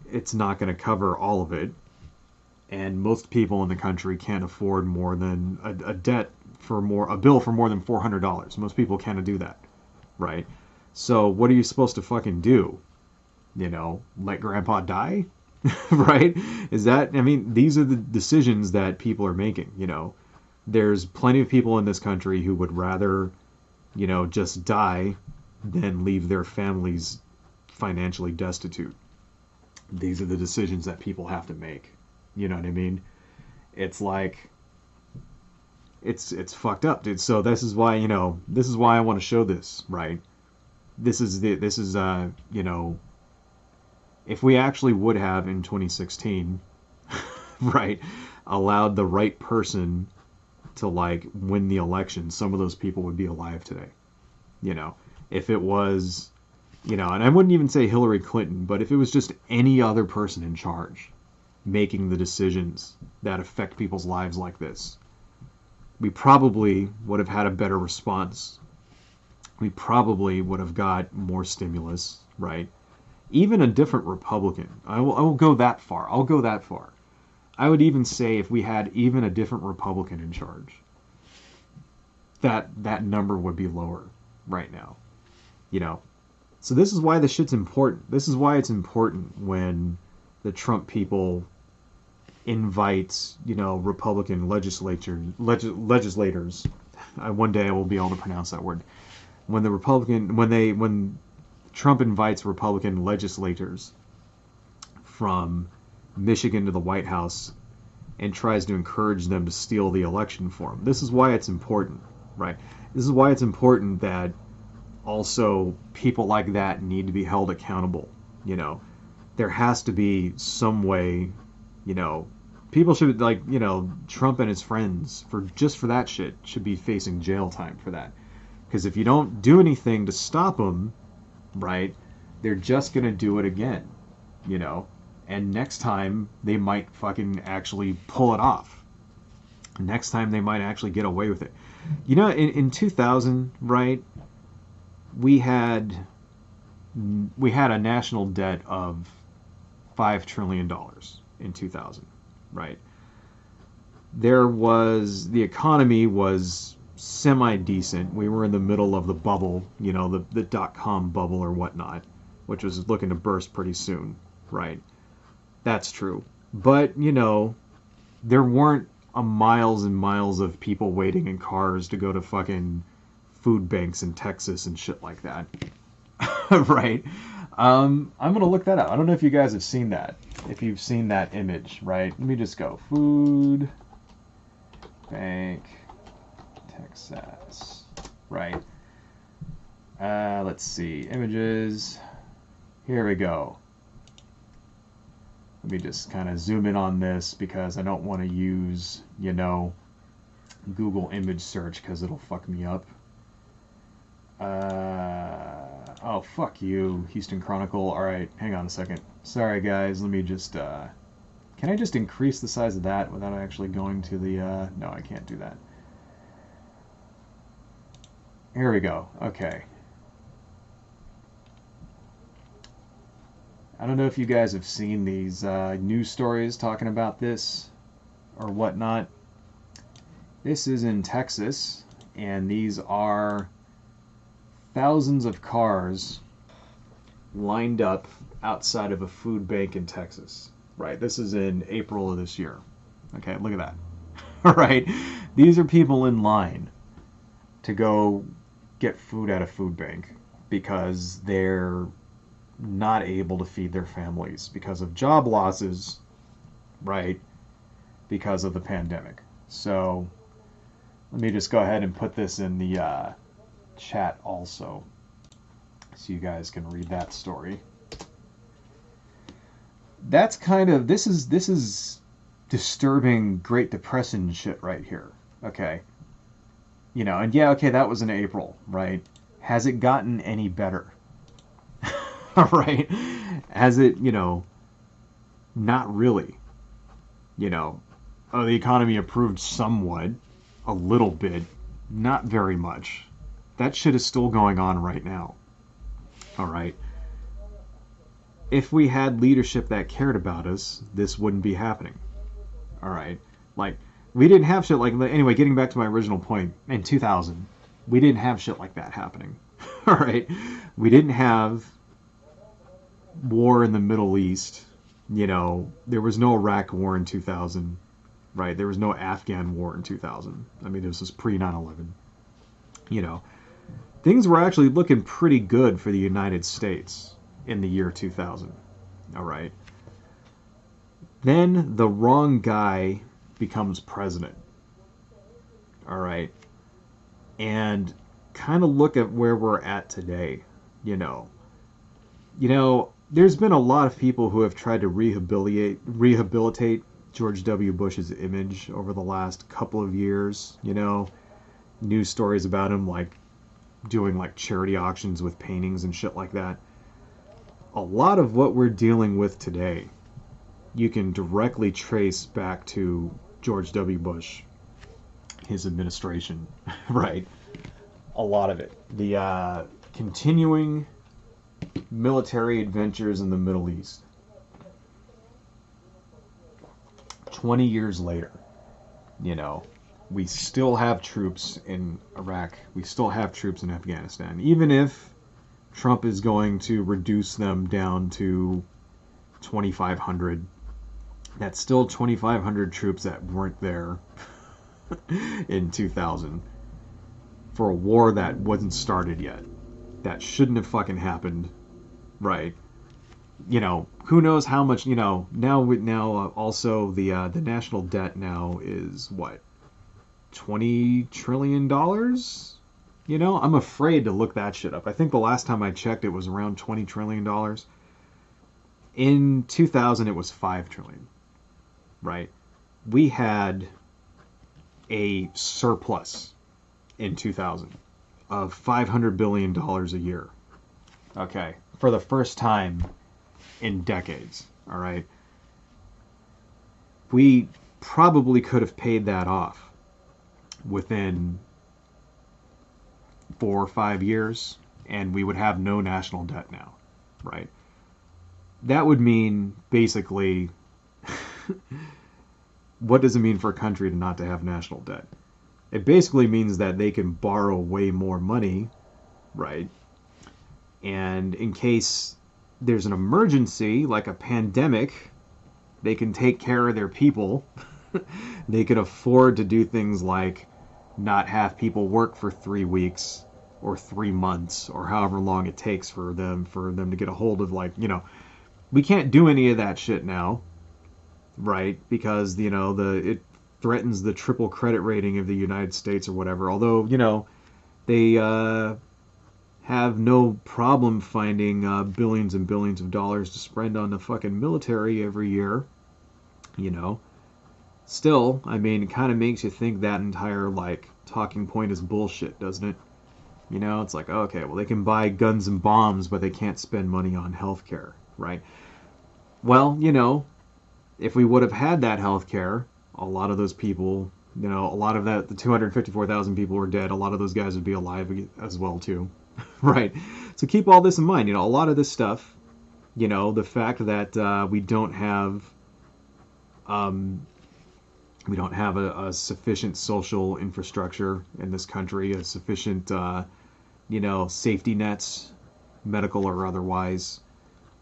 it's not going to cover all of it. And most people in the country can't afford more than a bill for more than $400. Most people can't do that, right? So what are you supposed to fucking do? You know, let grandpa die? Right? Is that, I mean, these are the decisions that people are making, you know. There's plenty of people in this country who would rather, you know, just die than leave their families financially destitute. These are the decisions that people have to make. You know what I mean? It's like, it's fucked up, dude. So this is why, you know, this is why I want to show this, right? This is, you know, if we actually would have in 2016, right, allowed the right person to like win the election, some of those people would be alive today. You know, if it was, you know, and I wouldn't even say Hillary Clinton, but if it was just any other person in charge making the decisions that affect people's lives like this, we probably would have had a better response. We probably would have got more stimulus, right? Even a different Republican. I will go that far. I'll go that far. I would even say if we had even a different Republican in charge, that number would be lower right now. You know? So this is why this shit's important. This is why it's important when the Trump people invite, you know, Republican legislators. One day I will be able to pronounce that word. When Trump invites Republican legislators from Michigan to the White House and tries to encourage them to steal the election for him. This is why it's important, right? This is why it's important that also people like that need to be held accountable. You know, there has to be some way, you know, people should, like, you know, Trump and his friends, for that shit, should be facing jail time for that. Because if you don't do anything to stop them, right, they're just going to do it again, you know? And next time, they might fucking actually pull it off. Next time, they might actually get away with it. You know, in 2000, right, we had a national debt of $5 trillion in 2000, right? The economy was semi-decent. We were in the middle of the bubble, you know, the dot-com bubble or whatnot, which was looking to burst pretty soon, right? That's true. But, you know, there weren't miles and miles of people waiting in cars to go to fucking food banks in Texas and shit like that. Right? I'm going to look that up. I don't know if you guys have seen that. If you've seen that image, right? Let me just go. Food bank, Texas. Right. Let's see. Images. Here we go. Let me just kind of zoom in on this because I don't want to use, you know, Google image search because it'll fuck me up. Oh, fuck you, Houston Chronicle. Alright, hang on a second. Sorry, guys. Let me just, can I just increase the size of that without actually going to the, no, I can't do that. Here we go. Okay. I don't know if you guys have seen these news stories talking about this or whatnot. This is in Texas, and these are thousands of cars lined up outside of a food bank in Texas. Right, this is in April of this year. Okay, look at that. All right, These are people in line to go get food at a food bank because they're not able to feed their families because of job losses, right? Because of the pandemic. So let me just go ahead and put this in the chat also, so you guys can read that story. That's kind of, this is disturbing Great Depression shit right here. Okay. You know, and yeah, okay, that was in April, right? Has it gotten any better? All right. Has it, you know, not really. You know, the economy improved somewhat, a little bit, not very much. That shit is still going on right now. All right. If we had leadership that cared about us, this wouldn't be happening. All right. Like, we didn't have shit like, anyway, getting back to my original point, in 2000, we didn't have shit like that happening. All right. We didn't have war in the Middle East. You know, there was no Iraq war in 2000, right? There was no Afghan war in 2000. I mean, this was pre 9/11. You know, things were actually looking pretty good for the United States in the year 2000. All right. Then the wrong guy becomes president. All right. And kind of look at where we're at today. You know, there's been a lot of people who have tried to rehabilitate George W. Bush's image over the last couple of years. You know, news stories about him like doing like charity auctions with paintings and shit like that. A lot of what we're dealing with today, you can directly trace back to George W. Bush, his administration, right? A lot of it. The continuing military adventures in the Middle East. 20 years later, you know, we still have troops in Iraq. We still have troops in Afghanistan. Even if Trump is going to reduce them down to 2,500, that's still 2,500 troops that weren't there in 2000 for a war that wasn't started yet. That shouldn't have fucking happened, right? You know, who knows how much, you know, now also the national debt now is what? $20 trillion? You know, I'm afraid to look that shit up. I think the last time I checked it was around $20 trillion. In 2000 it was $5 trillion. Right? We had a surplus in 2000 of $500 billion a year. Okay, for the first time in decades. All right, we probably could have paid that off within 4 or 5 years, and we would have no national debt now, right? That would mean basically, what does it mean for a country to not to have national debt? It basically means that they can borrow way more money, right? And in case there's an emergency, like a pandemic, they can take care of their people. They can afford to do things like not have people work for 3 weeks or 3 months or however long it takes for them to get a hold of, like, you know, we can't do any of that shit now, right? Because, you know, it threatens the triple credit rating of the United States or whatever. Although, you know, they have no problem finding billions and billions of dollars to spend on the fucking military every year, you know. Still, I mean, it kind of makes you think that entire, like, talking point is bullshit, doesn't it? You know, it's like, okay, well, they can buy guns and bombs, but they can't spend money on healthcare, right? Well, you know, if we would have had that healthcare, a lot of those people, you know, a lot of that, the 254,000 people were dead, a lot of those guys would be alive as well, too, right? So keep all this in mind. You know, a lot of this stuff, you know, the fact that we don't have a sufficient social infrastructure in this country, a sufficient, you know, safety nets, medical or otherwise.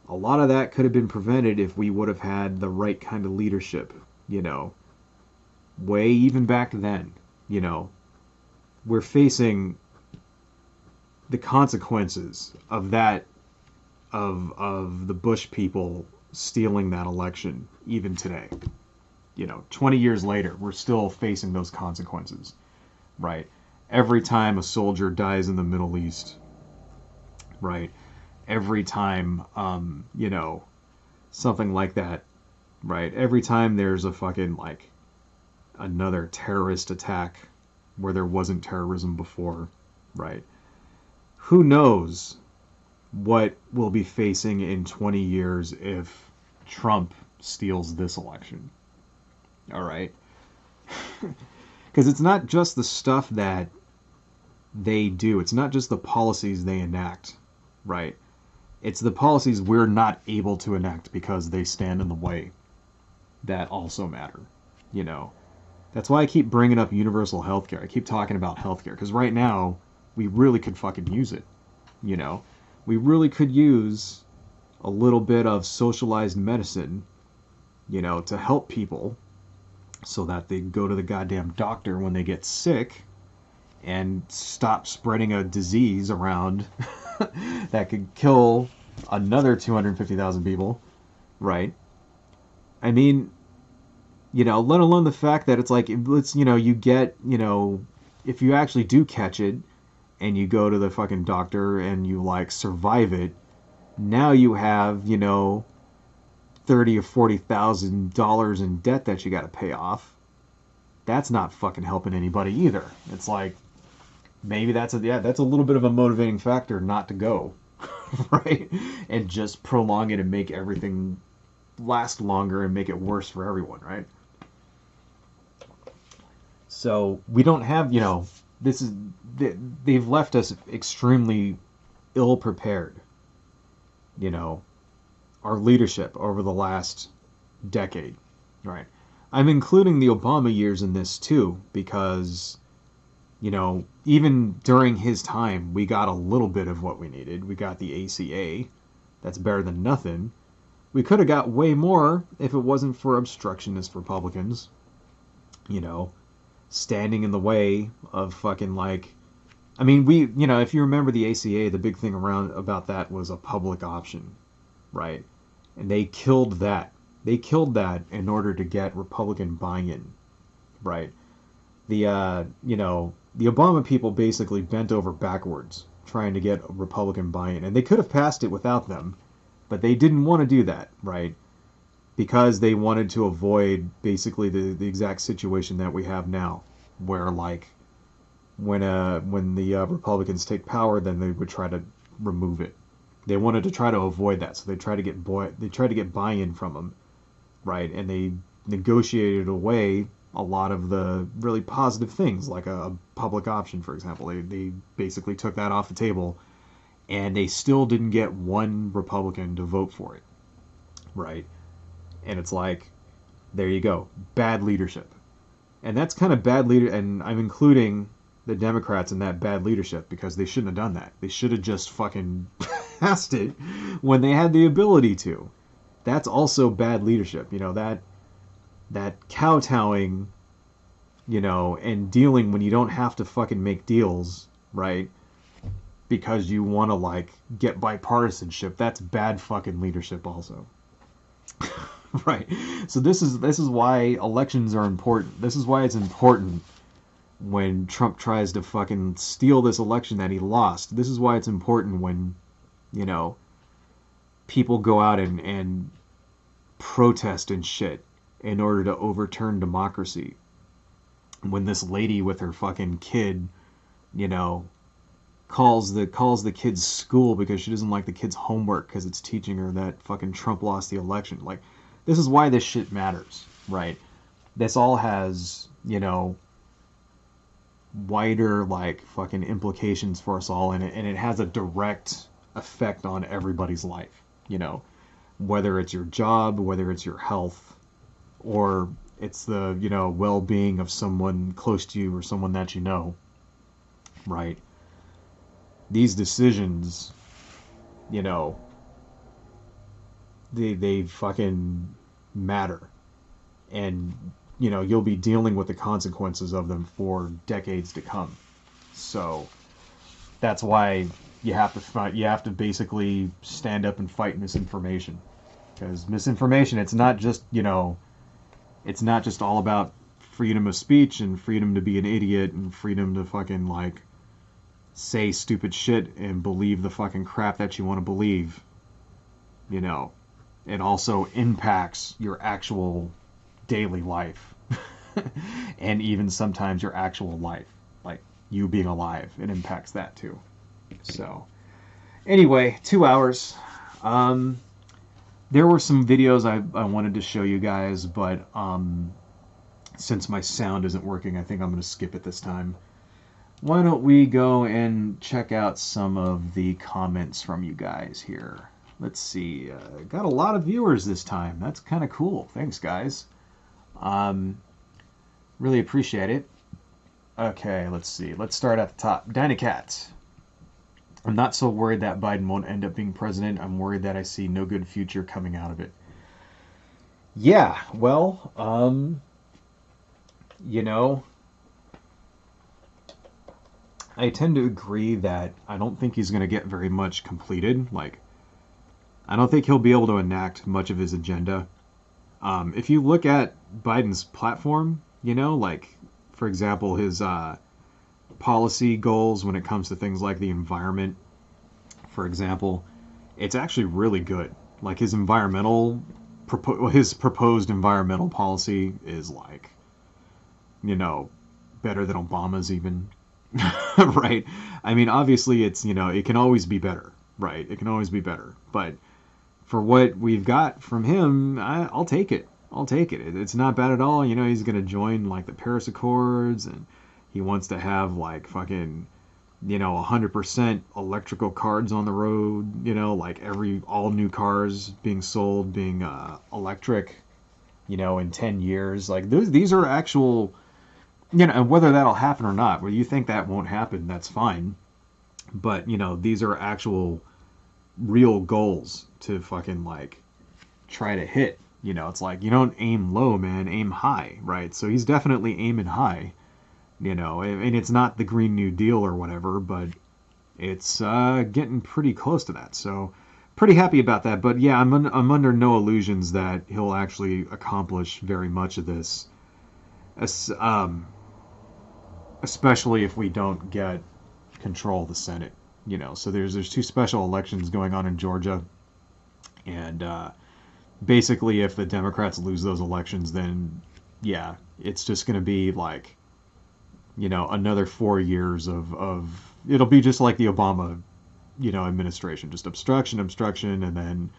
A lot of that could have been prevented if we would have had the right kind of leadership, you know, way even back then. you know, we're facing the consequences of that, of the Bush people stealing that election even today. 20 years later, we're still facing those consequences, right? Every time a soldier dies in the Middle East, right? Every time, something like that, right? Every time there's a fucking, like, another terrorist attack where there wasn't terrorism before, right? Who knows what we'll be facing in 20 years if Trump steals this election. All right? Because it's not just the stuff that they do, it's not just the policies they enact, right? It's the policies we're not able to enact because they stand in the way that also matter, you know? That's why I keep bringing up universal healthcare. I keep talking about healthcare because right now we really could fucking use it, you know? We really could use a little bit of socialized medicine, to help people so that they go to the goddamn doctor when they get sick and stop spreading a disease around that could kill another 250,000 people, right? I mean, let alone the fact that it's like, you get, if you actually do catch it and you go to the fucking doctor and you, like, survive it, now you have, $30,000 or $40,000 in debt that you got to pay off. That's not fucking helping anybody either. It's like, maybe that's a little bit of a motivating factor not to go, right? And just prolong it and make everything last longer and make it worse for everyone, right? So we don't have, they've left us extremely ill prepared. Our leadership over the last decade, right? I'm including the Obama years in this too because, even during his time, we got a little bit of what we needed. We got the ACA. That's better than nothing. We could have got way more if it wasn't for obstructionist Republicans, standing in the way of fucking, like, I mean, if you remember the ACA, the big thing around about that was a public option, right? And they killed that. They killed that in order to get Republican buy-in, right? The Obama people basically bent over backwards trying to get Republican buy-in, and they could have passed it without them, but they didn't want to do that, right? Because they wanted to avoid basically the exact situation that we have now, where, like, when the Republicans take power, then they would try to remove it. They wanted to try to avoid that, so they tried to get buy-in from them, right? And they negotiated away a lot of the really positive things, like a public option, for example. They basically took that off the table, and they still didn't get one Republican to vote for it, right? And it's like, there you go, bad leadership. And that's kind of bad leader, and I'm including the Democrats in that bad leadership because they shouldn't have done that. They should have just fucking passed it when they had the ability to. That's also bad leadership, that kowtowing, and dealing when you don't have to fucking make deals, right? Because you want to, like, get bipartisanship. That's bad fucking leadership also. Right. So this is why elections are important. This is why it's important when Trump tries to fucking steal this election that he lost. This is why it's important when, people go out and protest and shit in order to overturn democracy. When this lady with her fucking kid, calls the kid's school because she doesn't like the kid's homework because it's teaching her that fucking Trump lost the election. Like, this is why this shit matters, right? This all has, wider, like, fucking implications for us all, and it has a direct effect on everybody's life, whether it's your job, whether it's your health, or it's the, well-being of someone close to you or someone that you know, right? These decisions, they fucking matter. And you'll be dealing with the consequences of them for decades to come. So that's why you have to fight. You have to basically stand up and fight misinformation, because misinformation, it's not just it's not just all about freedom of speech and freedom to be an idiot and freedom to fucking like say stupid shit and believe the fucking crap that you want to believe. It also impacts your actual daily life and even sometimes your actual life, like you being alive. It impacts that too. So anyway, 2 hours. There were some videos I wanted to show you guys, but since my sound isn't working, I think I'm going to skip it this time. Why don't we go and check out some of the comments from you guys here. Let's see. Got a lot of viewers this time. That's kind of cool. Thanks, guys. Really appreciate it. Okay, let's see. Let's start at the top. Dynacat. I'm not so worried that Biden won't end up being president. I'm worried that I see no good future coming out of it. Yeah, well, I tend to agree that I don't think he's going to get very much completed. Like, I don't think he'll be able to enact much of his agenda. If you look at Biden's platform, like, for example, his policy goals when it comes to things like the environment, for example, it's actually really good. Like, his proposed environmental policy is like, better than Obama's even. Right? I mean, obviously it's, it can always be better, right? It can always be better. But for what we've got from him, I'll take it. I'll take it. It's not bad at all. He's going to join like the Paris Accords, and he wants to have like fucking, 100% electrical cars on the road, like all new cars being sold being electric, in 10 years. Like these are actual, and whether that'll happen or not, whether you think that won't happen, that's fine. But, these are actual real goals to fucking like try to hit. It's like, you don't aim low, man, aim high, right? So he's definitely aiming high, and it's not the Green New Deal or whatever, but it's getting pretty close to that. So pretty happy about that. But yeah, I'm under no illusions that he'll actually accomplish very much of this. Especially if we don't get control of the Senate, So there's 2 special elections going on in Georgia, and basically, if the Democrats lose those elections, then yeah, it's just going to be like, another 4 years of it'll be just like the Obama, administration, just obstruction, and then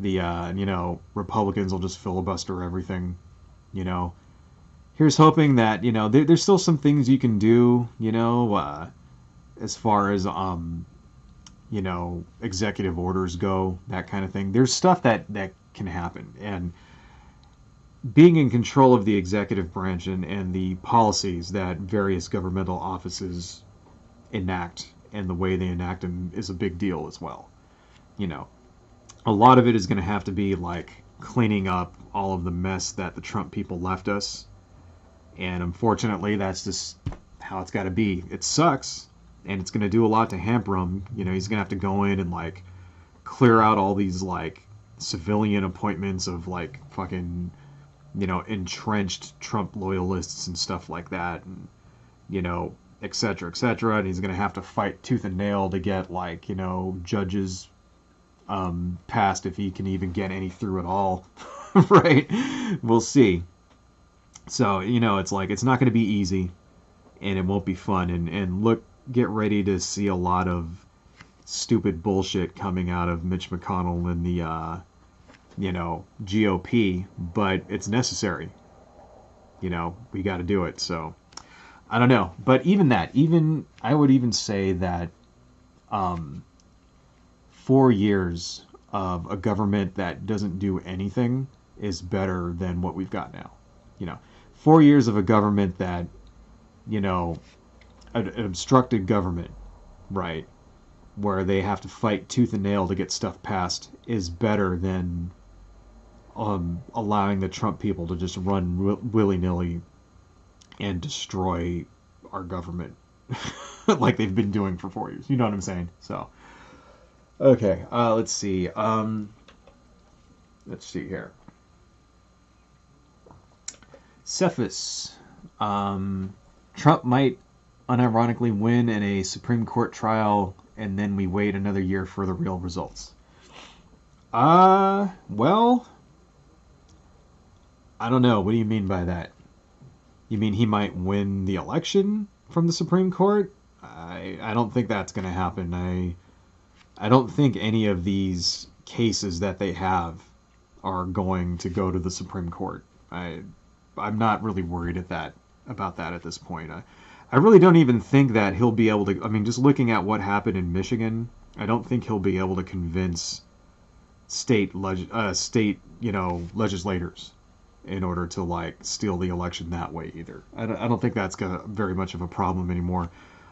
the Republicans will just filibuster everything, Here's hoping that, there's still some things you can do, as far as, executive orders go, that kind of thing. There's stuff that can happen. And being in control of the executive branch and the policies that various governmental offices enact and the way they enact them is a big deal as well. A lot of it is going to have to be like cleaning up all of the mess that the Trump people left us. And unfortunately, that's just how it's got to be. It sucks, and it's going to do a lot to hamper him. He's going to have to go in and, like, clear out all these, like, civilian appointments of, like, fucking, entrenched Trump loyalists and stuff like that, and, et cetera, et cetera. And he's going to have to fight tooth and nail to get, like, judges passed, if he can even get any through at all. Right? We'll see. So, it's like, it's not going to be easy, and it won't be fun, and get ready to see a lot of stupid bullshit coming out of Mitch McConnell and the, GOP, but it's necessary. We got to do it, so, I don't know. But I would even say that 4 years of a government that doesn't do anything is better than what we've got now. 4 years of a government that, an obstructed government, right, where they have to fight tooth and nail to get stuff passed, is better than allowing the Trump people to just run willy-nilly and destroy our government like they've been doing for 4 years. You know what I'm saying? So, okay, let's see. Let's see here. Cephas. Trump might unironically win in a Supreme Court trial, and then we wait another year for the real results. Well, I don't know. What do you mean by that? You mean he might win the election from the Supreme Court? I don't think that's going to happen. I don't think any of these cases that they have are going to go to the Supreme Court. I'm not really worried about that at this point. I really don't even think that he'll be able to. I mean, just looking at what happened in Michigan, I don't think he'll be able to convince state legislators in order to like steal the election that way either. I don't think that's very much of a problem anymore.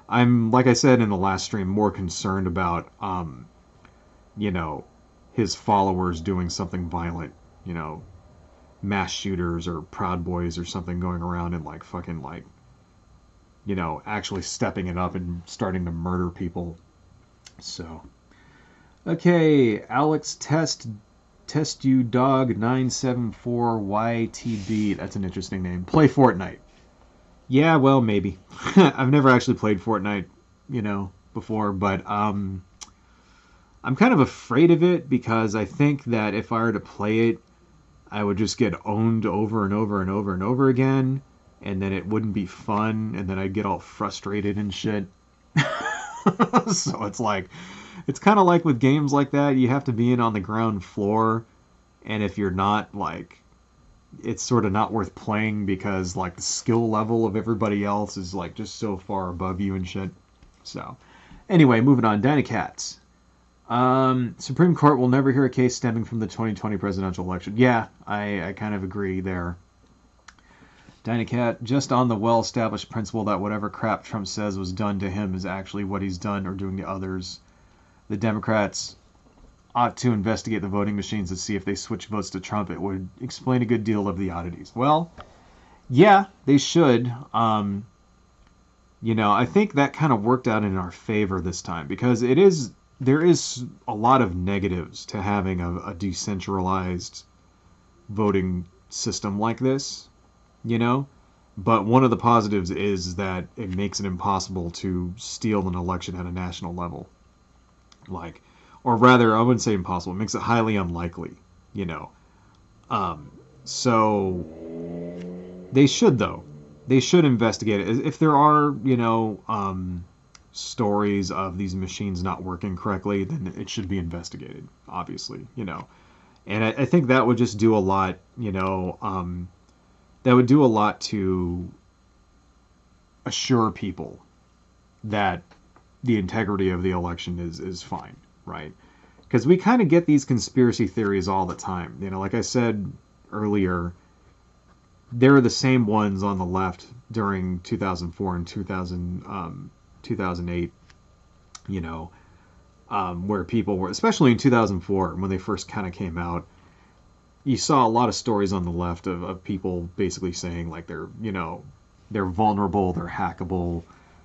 I'm, like I said in the last stream, more concerned about his followers doing something violent, mass shooters or Proud Boys or something going around and like fucking like actually stepping it up and starting to murder people. So okay, Alex Test you dog 974 YTB. That's an interesting name. Play Fortnite. Yeah, well, maybe. I've never actually played Fortnite, before, but I'm kind of afraid of it because I think that if I were to play it, I would just get owned over and over and over and over again, and then it wouldn't be fun, and then I'd get all frustrated and shit. So it's kind of like with games like that, you have to be in on the ground floor, and if you're not, like, it's sort of not worth playing because, like, the skill level of everybody else is, like, just so far above you and shit. So, anyway, moving on. Dynacats. Supreme Court will never hear a case stemming from the 2020 presidential election. Yeah, I kind of agree there. Dynacat, just on the well-established principle that whatever crap Trump says was done to him is actually what he's done or doing to others. The Democrats ought to investigate the voting machines to see if they switch votes to Trump. It would explain a good deal of the oddities. Well, yeah, they should. I think that kind of worked out in our favor this time because there is a lot of negatives to having a decentralized voting system like this, but one of the positives is that it makes it impossible to steal an election at a national level. Or rather, I wouldn't say impossible, it makes it highly unlikely, so they should, though. They should investigate it. If there are, stories of these machines not working correctly, then it should be investigated, obviously, And I think that would just do a lot, that would do a lot to assure people that the integrity of the election is fine, right? Because we kind of get these conspiracy theories all the time. Like I said earlier, they're the same ones on the left during 2004 and 2008, where people were, especially in 2004 when they first kind of came out, you saw a lot of stories on the left of people basically saying like they're vulnerable, they're hackable,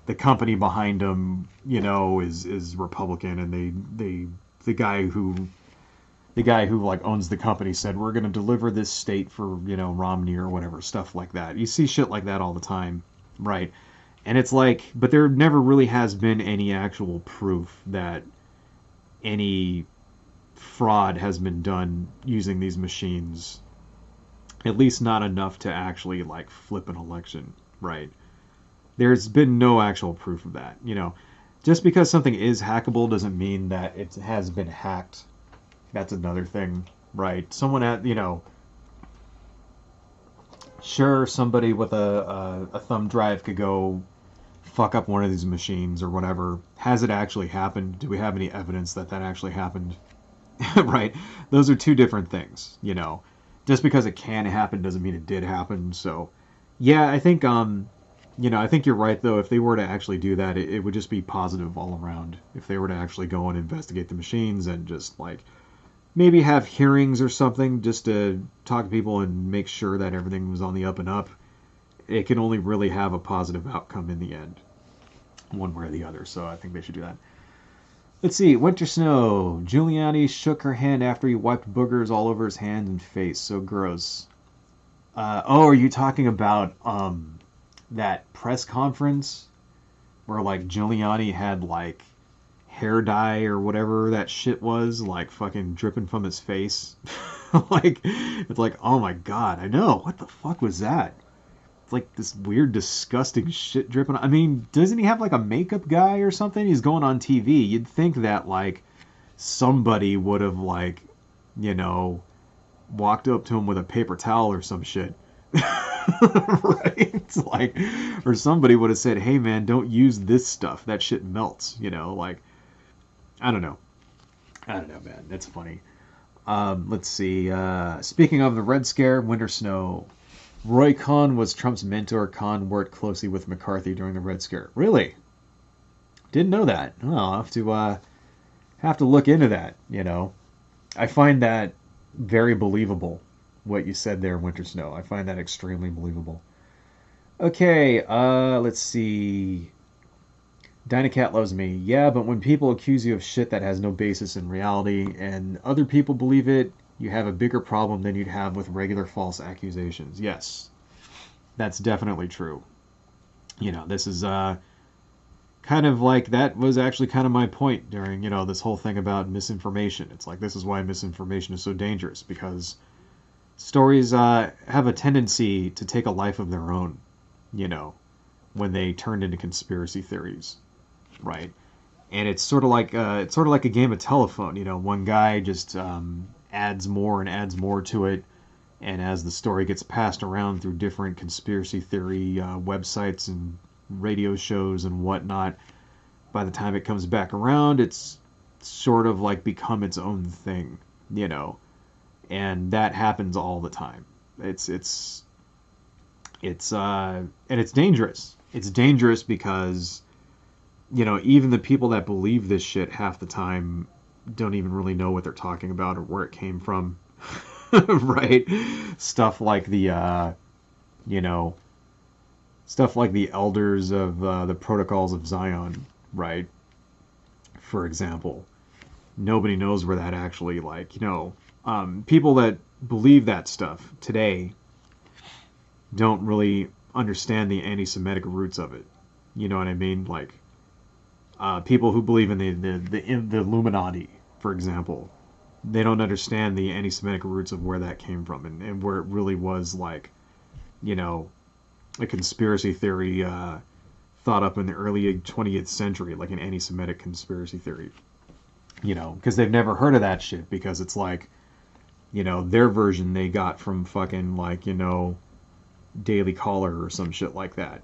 the company behind them, is Republican, and the guy who like owns the company said we're going to deliver this state for Romney or whatever, stuff like that. You see shit like that all the time, right? And it's like, but there never really has been any actual proof that any fraud has been done using these machines. At least not enough to actually like flip an election, right? There's been no actual proof of that. Just because something is hackable doesn't mean that it has been hacked. That's another thing, right? Someone at, sure, somebody with a thumb drive could go fuck up one of these machines or whatever. Has it actually happened? Do we have any evidence that actually happened? Right? Those are two different things, Just because it can happen doesn't mean it did happen. So, yeah, I think, I think you're right, though. If they were to actually do that, it would just be positive all around. If they were to actually go and investigate the machines and just, like, maybe have hearings or something just to talk to people and make sure that everything was on the up and up, it can only really have a positive outcome in the end, one way or the other. So I think they should do that. Let's see. Winter Snow. Giuliani shook her hand after he wiped boogers all over his hand and face. So gross. Oh, are you talking about that press conference where like Giuliani had like hair dye or whatever that shit was, like fucking dripping from his face? Like, it's like, oh my god, I know. What the fuck was that? It's like this weird, disgusting shit dripping. I mean, doesn't he have like a makeup guy or something? He's going on TV. You'd think that like somebody would have like, you know, walked up to him with a paper towel or some shit. Right? It's like, or somebody would have said, hey man, don't use this stuff. That shit melts, you know? Like, I don't know. I don't know, man. That's funny. Let's see. Speaking of the Red Scare, Winter Snow. Roy Cohn was Trump's mentor. Cohn worked closely with McCarthy during the Red Scare. Really? Didn't know that. Oh, I'll have to look into that, you know. I find that very believable, what you said there, Winter Snow. I find that extremely believable. Okay, let's see. Dynacat loves me. Yeah, but when people accuse you of shit that has no basis in reality and other people believe it, you have a bigger problem than you'd have with regular false accusations. Yes, that's definitely true. You know, this is kind of like, that was actually kind of my point during, you know, this whole thing about misinformation. It's like, this is why misinformation is so dangerous, because stories have a tendency to take a life of their own, you know, when they turn into conspiracy theories, right? And it's sort of like a game of telephone. You know, one guy just adds more and adds more to it, and as the story gets passed around through different conspiracy theory websites and radio shows and whatnot, by the time it comes back around, it's sort of like become its own thing, you know, and that happens all the time. It's and it's dangerous. It's dangerous because, you know, even the people that believe this shit half the time don't even really know what they're talking about or where it came from. Right? Stuff like the you know, stuff like the elders of the Protocols of Zion, right? For example, nobody knows where that actually, like, you know, people that believe that stuff today don't really understand the anti-Semitic roots of it. You know what I mean? Like, people who believe in the Illuminati, for example, they don't understand the anti-Semitic roots of where that came from, and where it really was, like, you know, a conspiracy theory thought up in the early 20th century, like an anti-Semitic conspiracy theory. You know, because they've never heard of that shit, because it's like, you know, their version they got from fucking, like, you know, Daily Caller or some shit like that.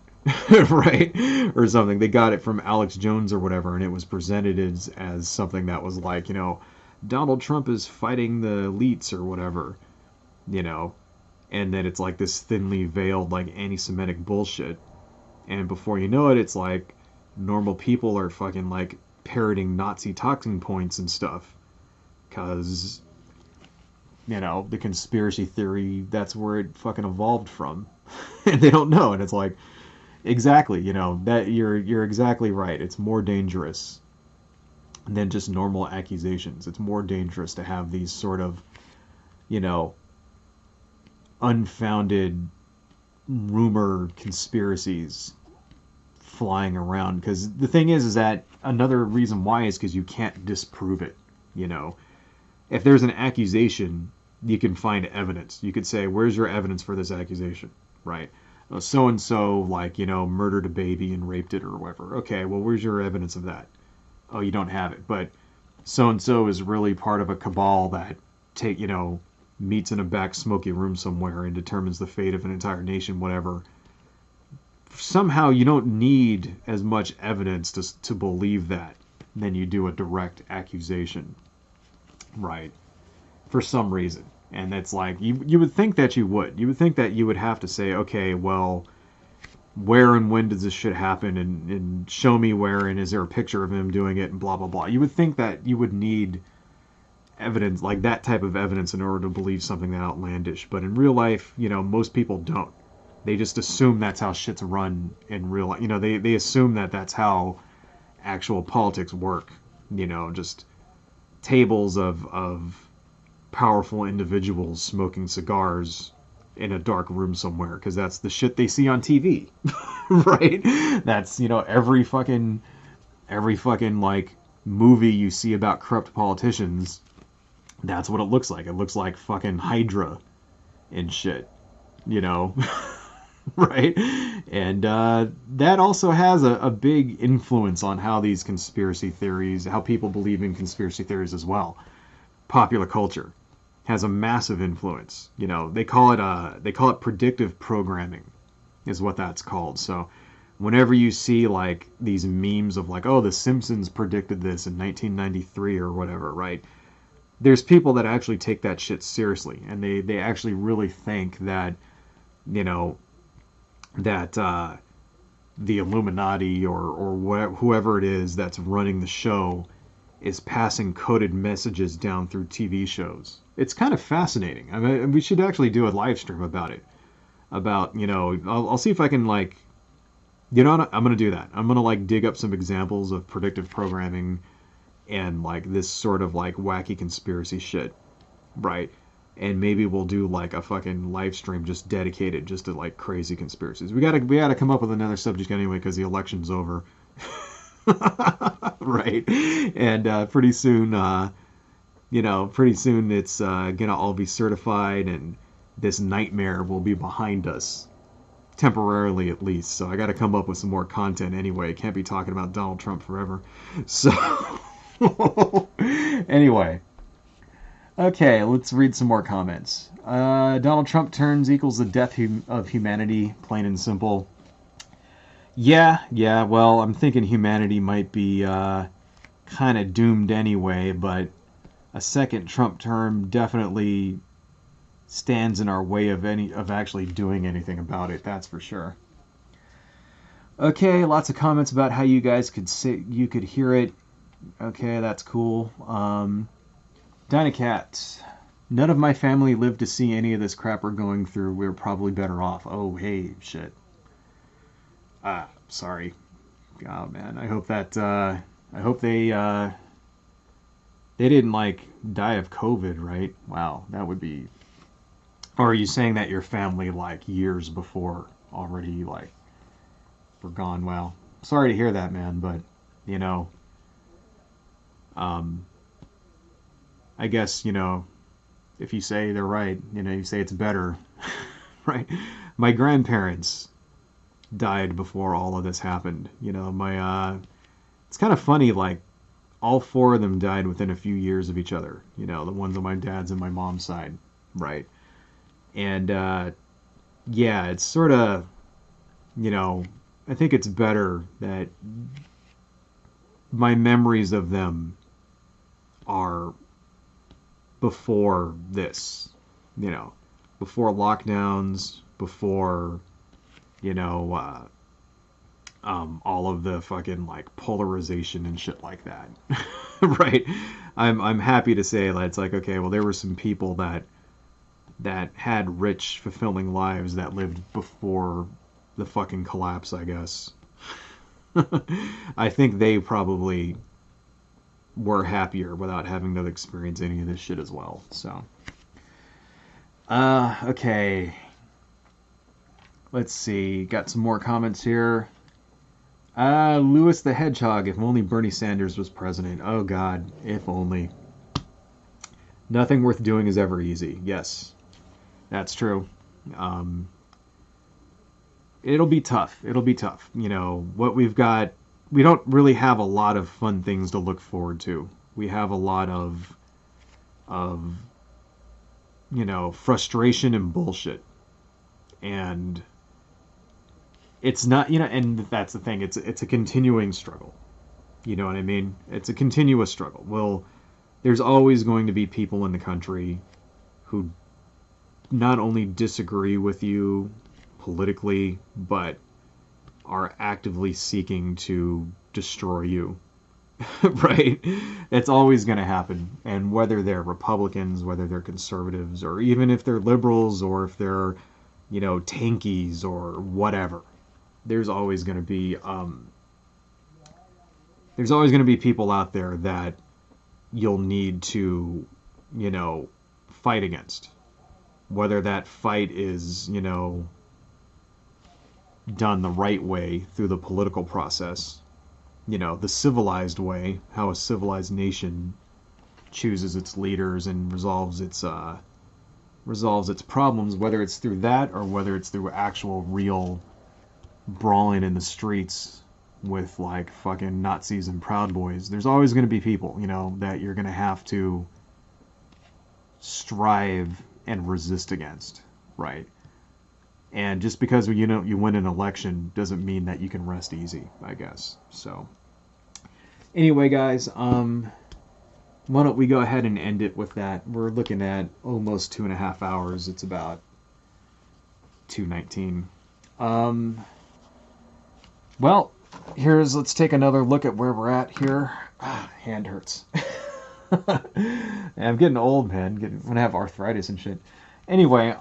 Right? Or something. They got it from Alex Jones or whatever, and it was presented as something that was like, you know, Donald Trump is fighting the elites or whatever, you know, and then it's like this thinly veiled, like, anti-Semitic bullshit. And before you know it, it's like normal people are fucking, like, parroting Nazi talking points and stuff. Because, you know, the conspiracy theory, that's where it fucking evolved from. And they don't know. And it's like, exactly, you know, that you're exactly right. It's more dangerous than just normal accusations. It's more dangerous to have these sort of, you know, unfounded rumor conspiracies flying around. Because the thing is that another reason why is because you can't disprove it. You know, if there's an accusation, you can find evidence. You could say, where's your evidence for this accusation, right? So and so, like, you know, murdered a baby and raped it or whatever. Okay, well, where's your evidence of that? Oh, you don't have it. But so and so is really part of a cabal that meets in a back smoky room somewhere and determines the fate of an entire nation, whatever. Somehow you don't need as much evidence to believe that than you do a direct accusation, right? For some reason. And it's like, you would think that you would. You would think that you would have to say, okay, well, where and when does this shit happen, and show me where, and is there a picture of him doing it, and blah, blah, blah. You would think that you would need evidence, like that type of evidence, in order to believe something that outlandish. But in real life, most people don't. They just assume that's how shit's run in real life. They assume that that's how actual politics work. Just tables of powerful individuals smoking cigars in a dark room somewhere, because that's the shit they see on TV. Right? That's, every fucking like movie you see about corrupt politicians, that's what it looks like. It looks like fucking Hydra and shit, right? And that also has a big influence on how these conspiracy theories, how people believe in conspiracy theories as well. Popular culture has a massive influence. They call it predictive programming, is what that's called. So whenever you see like these memes of like, oh, the Simpsons predicted this in 1993 or whatever, right? There's people that actually take that shit seriously, and they actually really think that, that the Illuminati or whoever it is that's running the show is passing coded messages down through TV shows. It's kind of fascinating. I mean, we should actually do a live stream about it. I'll see if I can like, I'm gonna do that. I'm gonna like dig up some examples of predictive programming and like this sort of like wacky conspiracy shit, right? And maybe we'll do like a fucking live stream just dedicated just to like crazy conspiracies. We gotta come up with another subject anyway, because the election's over. Right? And pretty soon it's gonna all be certified, and this nightmare will be behind us, temporarily at least. So I gotta come up with some more content anyway. Can't be talking about Donald Trump forever. So anyway, okay, let's read some more comments. Donald Trump turns equals the death of humanity, plain and simple. Yeah, well, I'm thinking humanity might be kind of doomed anyway, but a second Trump term definitely stands in our way of actually doing anything about it, that's for sure. Okay, lots of comments about how you guys could hear it. Okay, that's cool. Dynacat, none of my family lived to see any of this crap we're going through. We're probably better off. Oh, hey, shit. Sorry. Oh, man. I hope they didn't, like, die of COVID, right? Wow, that would be... Or are you saying that your family, like, years before already, like, were gone? Well, sorry to hear that, man, but, I guess, if you say they're right, you say it's better, right? My grandparents died before all of this happened. It's kind of funny, like, all four of them died within a few years of each other, the ones on my dad's and my mom's side, right? And, yeah, it's sort of, I think it's better that my memories of them are before this, before lockdowns, before, all of the fucking like polarization and shit like that. Right? I'm happy to say that it's like, okay, well, there were some people that had rich, fulfilling lives that lived before the fucking collapse, I guess. I think they probably were happier without having to experience any of this shit as well. So, okay. Let's see. Got some more comments here. Lewis the Hedgehog. If only Bernie Sanders was president. Oh God, if only. Nothing worth doing is ever easy. Yes, that's true. It'll be tough. What we've got, we don't really have a lot of fun things to look forward to. We have a lot of frustration and bullshit. And it's not, and that's the thing. It's a continuing struggle. You know what I mean? It's a continuous struggle. Well, there's always going to be people in the country who not only disagree with you politically, but are actively seeking to destroy you right? It's always going to happen. And whether they're Republicans, whether they're conservatives, or even if they're liberals, or if they're, tankies or whatever, there's always going to be people out there that you'll need to, fight against. Whether that fight is, done the right way through the political process, the civilized way, how a civilized nation chooses its leaders and resolves its problems, whether it's through that or whether it's through actual real brawling in the streets with like fucking Nazis and Proud Boys. There's always going to be people, that you're going to have to strive and resist against, right? And just because you win an election doesn't mean that you can rest easy, I guess. So anyway, guys, why don't we go ahead and end it with that? We're looking at almost 2.5 hours. It's about 2:19. Well, let's take another look at where we're at here. Hand hurts. I'm getting old, man. I'm gonna have arthritis and shit. Anyway,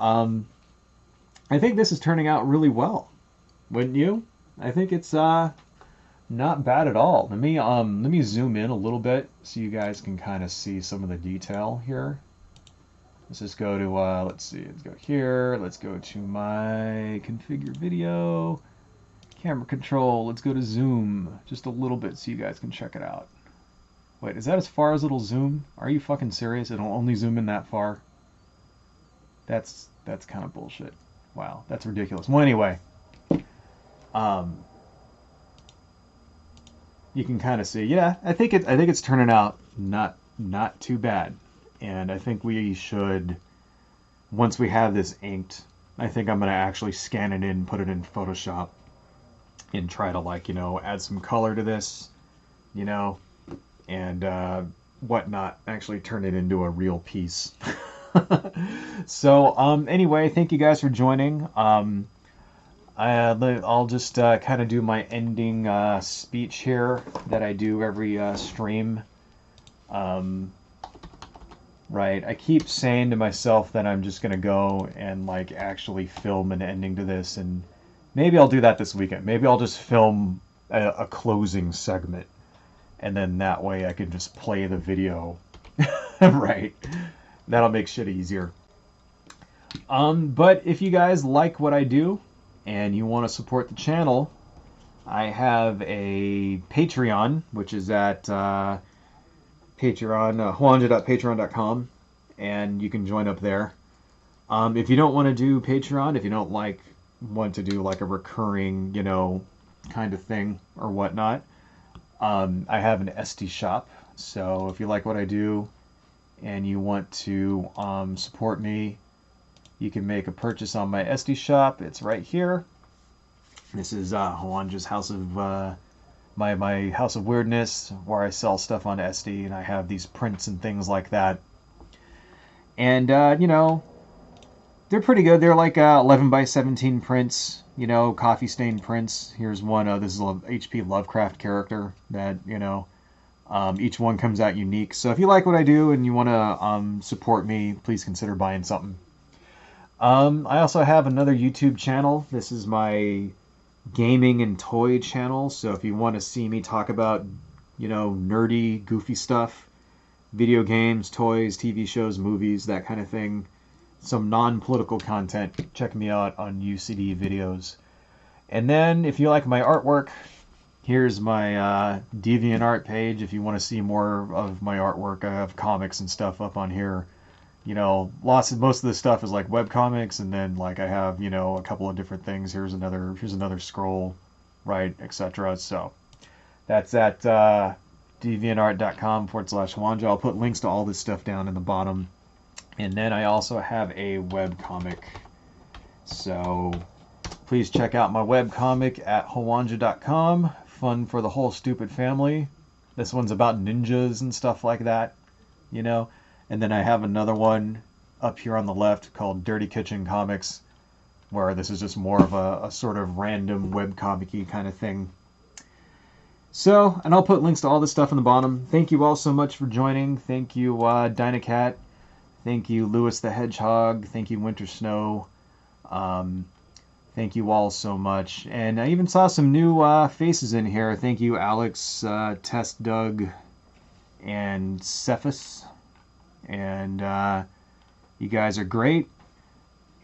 I think this is turning out really well. Wouldn't you? I think it's not bad at all. Let me zoom in a little bit so you guys can kind of see some of the detail here. Let's just go to let's see. Let's go here. Let's go to my configure video, camera control. Let's go to zoom just a little bit so you guys can check it out. Wait, is that as far as it'll zoom? Are you fucking serious? It'll only zoom in that far? That's kind of bullshit. Wow, that's ridiculous. Well, anyway, you can kind of see. Yeah, I think it's turning out not too bad, and I think we should, once we have this inked, I think I'm gonna actually scan it in, put it in Photoshop, and try to add some color to this, and whatnot. Actually, turn it into a real piece. So anyway, thank you guys for joining. I'll just kind of do my ending speech here that I do every stream. Right, I keep saying to myself that I'm just gonna go and actually film an ending to this, and maybe I'll do that this weekend. Maybe I'll just film a closing segment, and then that way I can just play the video. Right. That'll make shit easier. But if you guys like what I do and you want to support the channel, I have a Patreon, which is at Patreon, juanja.patreon.com, and you can join up there. If you don't want to do Patreon, if you don't want to do a recurring, kind of thing or whatnot, I have an SD shop. So if you like what I do and you want to support me, you can make a purchase on my SD shop. It's right here. This is Juanja's House of my House of Weirdness, where I sell stuff on SD, and I have these prints and things like that. And they're pretty good. They're 11x17 prints, coffee stain prints. Here's one. This is a H.P. Lovecraft character that each one comes out unique. So if you like what I do and you want to support me, please consider buying something. I also have another YouTube channel. This is my gaming and toy channel. So if you want to see me talk about, nerdy, goofy stuff, video games, toys, TV shows, movies, that kind of thing, some non-political content, check me out on UCD videos. And then if you like my artwork, here's my DeviantArt page. If you want to see more of my artwork, I have comics and stuff up on here. Most of the stuff is webcomics, and then I have a couple of different things. Here's another scroll, right, etc. So that's at deviantart.com/Juanja. I'll put links to all this stuff down in the bottom. And then I also have a webcomic. So please check out my webcomic at juanja.com. Fun for the whole stupid family. This one's about ninjas and stuff like that, And then I have another one up here on the left called Dirty Kitchen Comics, where this is just more of a sort of random webcomic-y kind of thing. So, and I'll put links to all this stuff in the bottom. Thank you all so much for joining. Thank you, Dynacat. Thank you, Lewis the Hedgehog. Thank you, Winter Snow. Thank you all so much. And I even saw some new faces in here. Thank you, Alex, Test Doug, and Cephas. And you guys are great.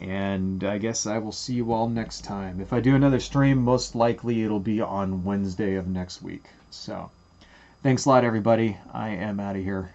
And I guess I will see you all next time. If I do another stream, most likely it'll be on Wednesday of next week. So, thanks a lot, everybody. I am out of here.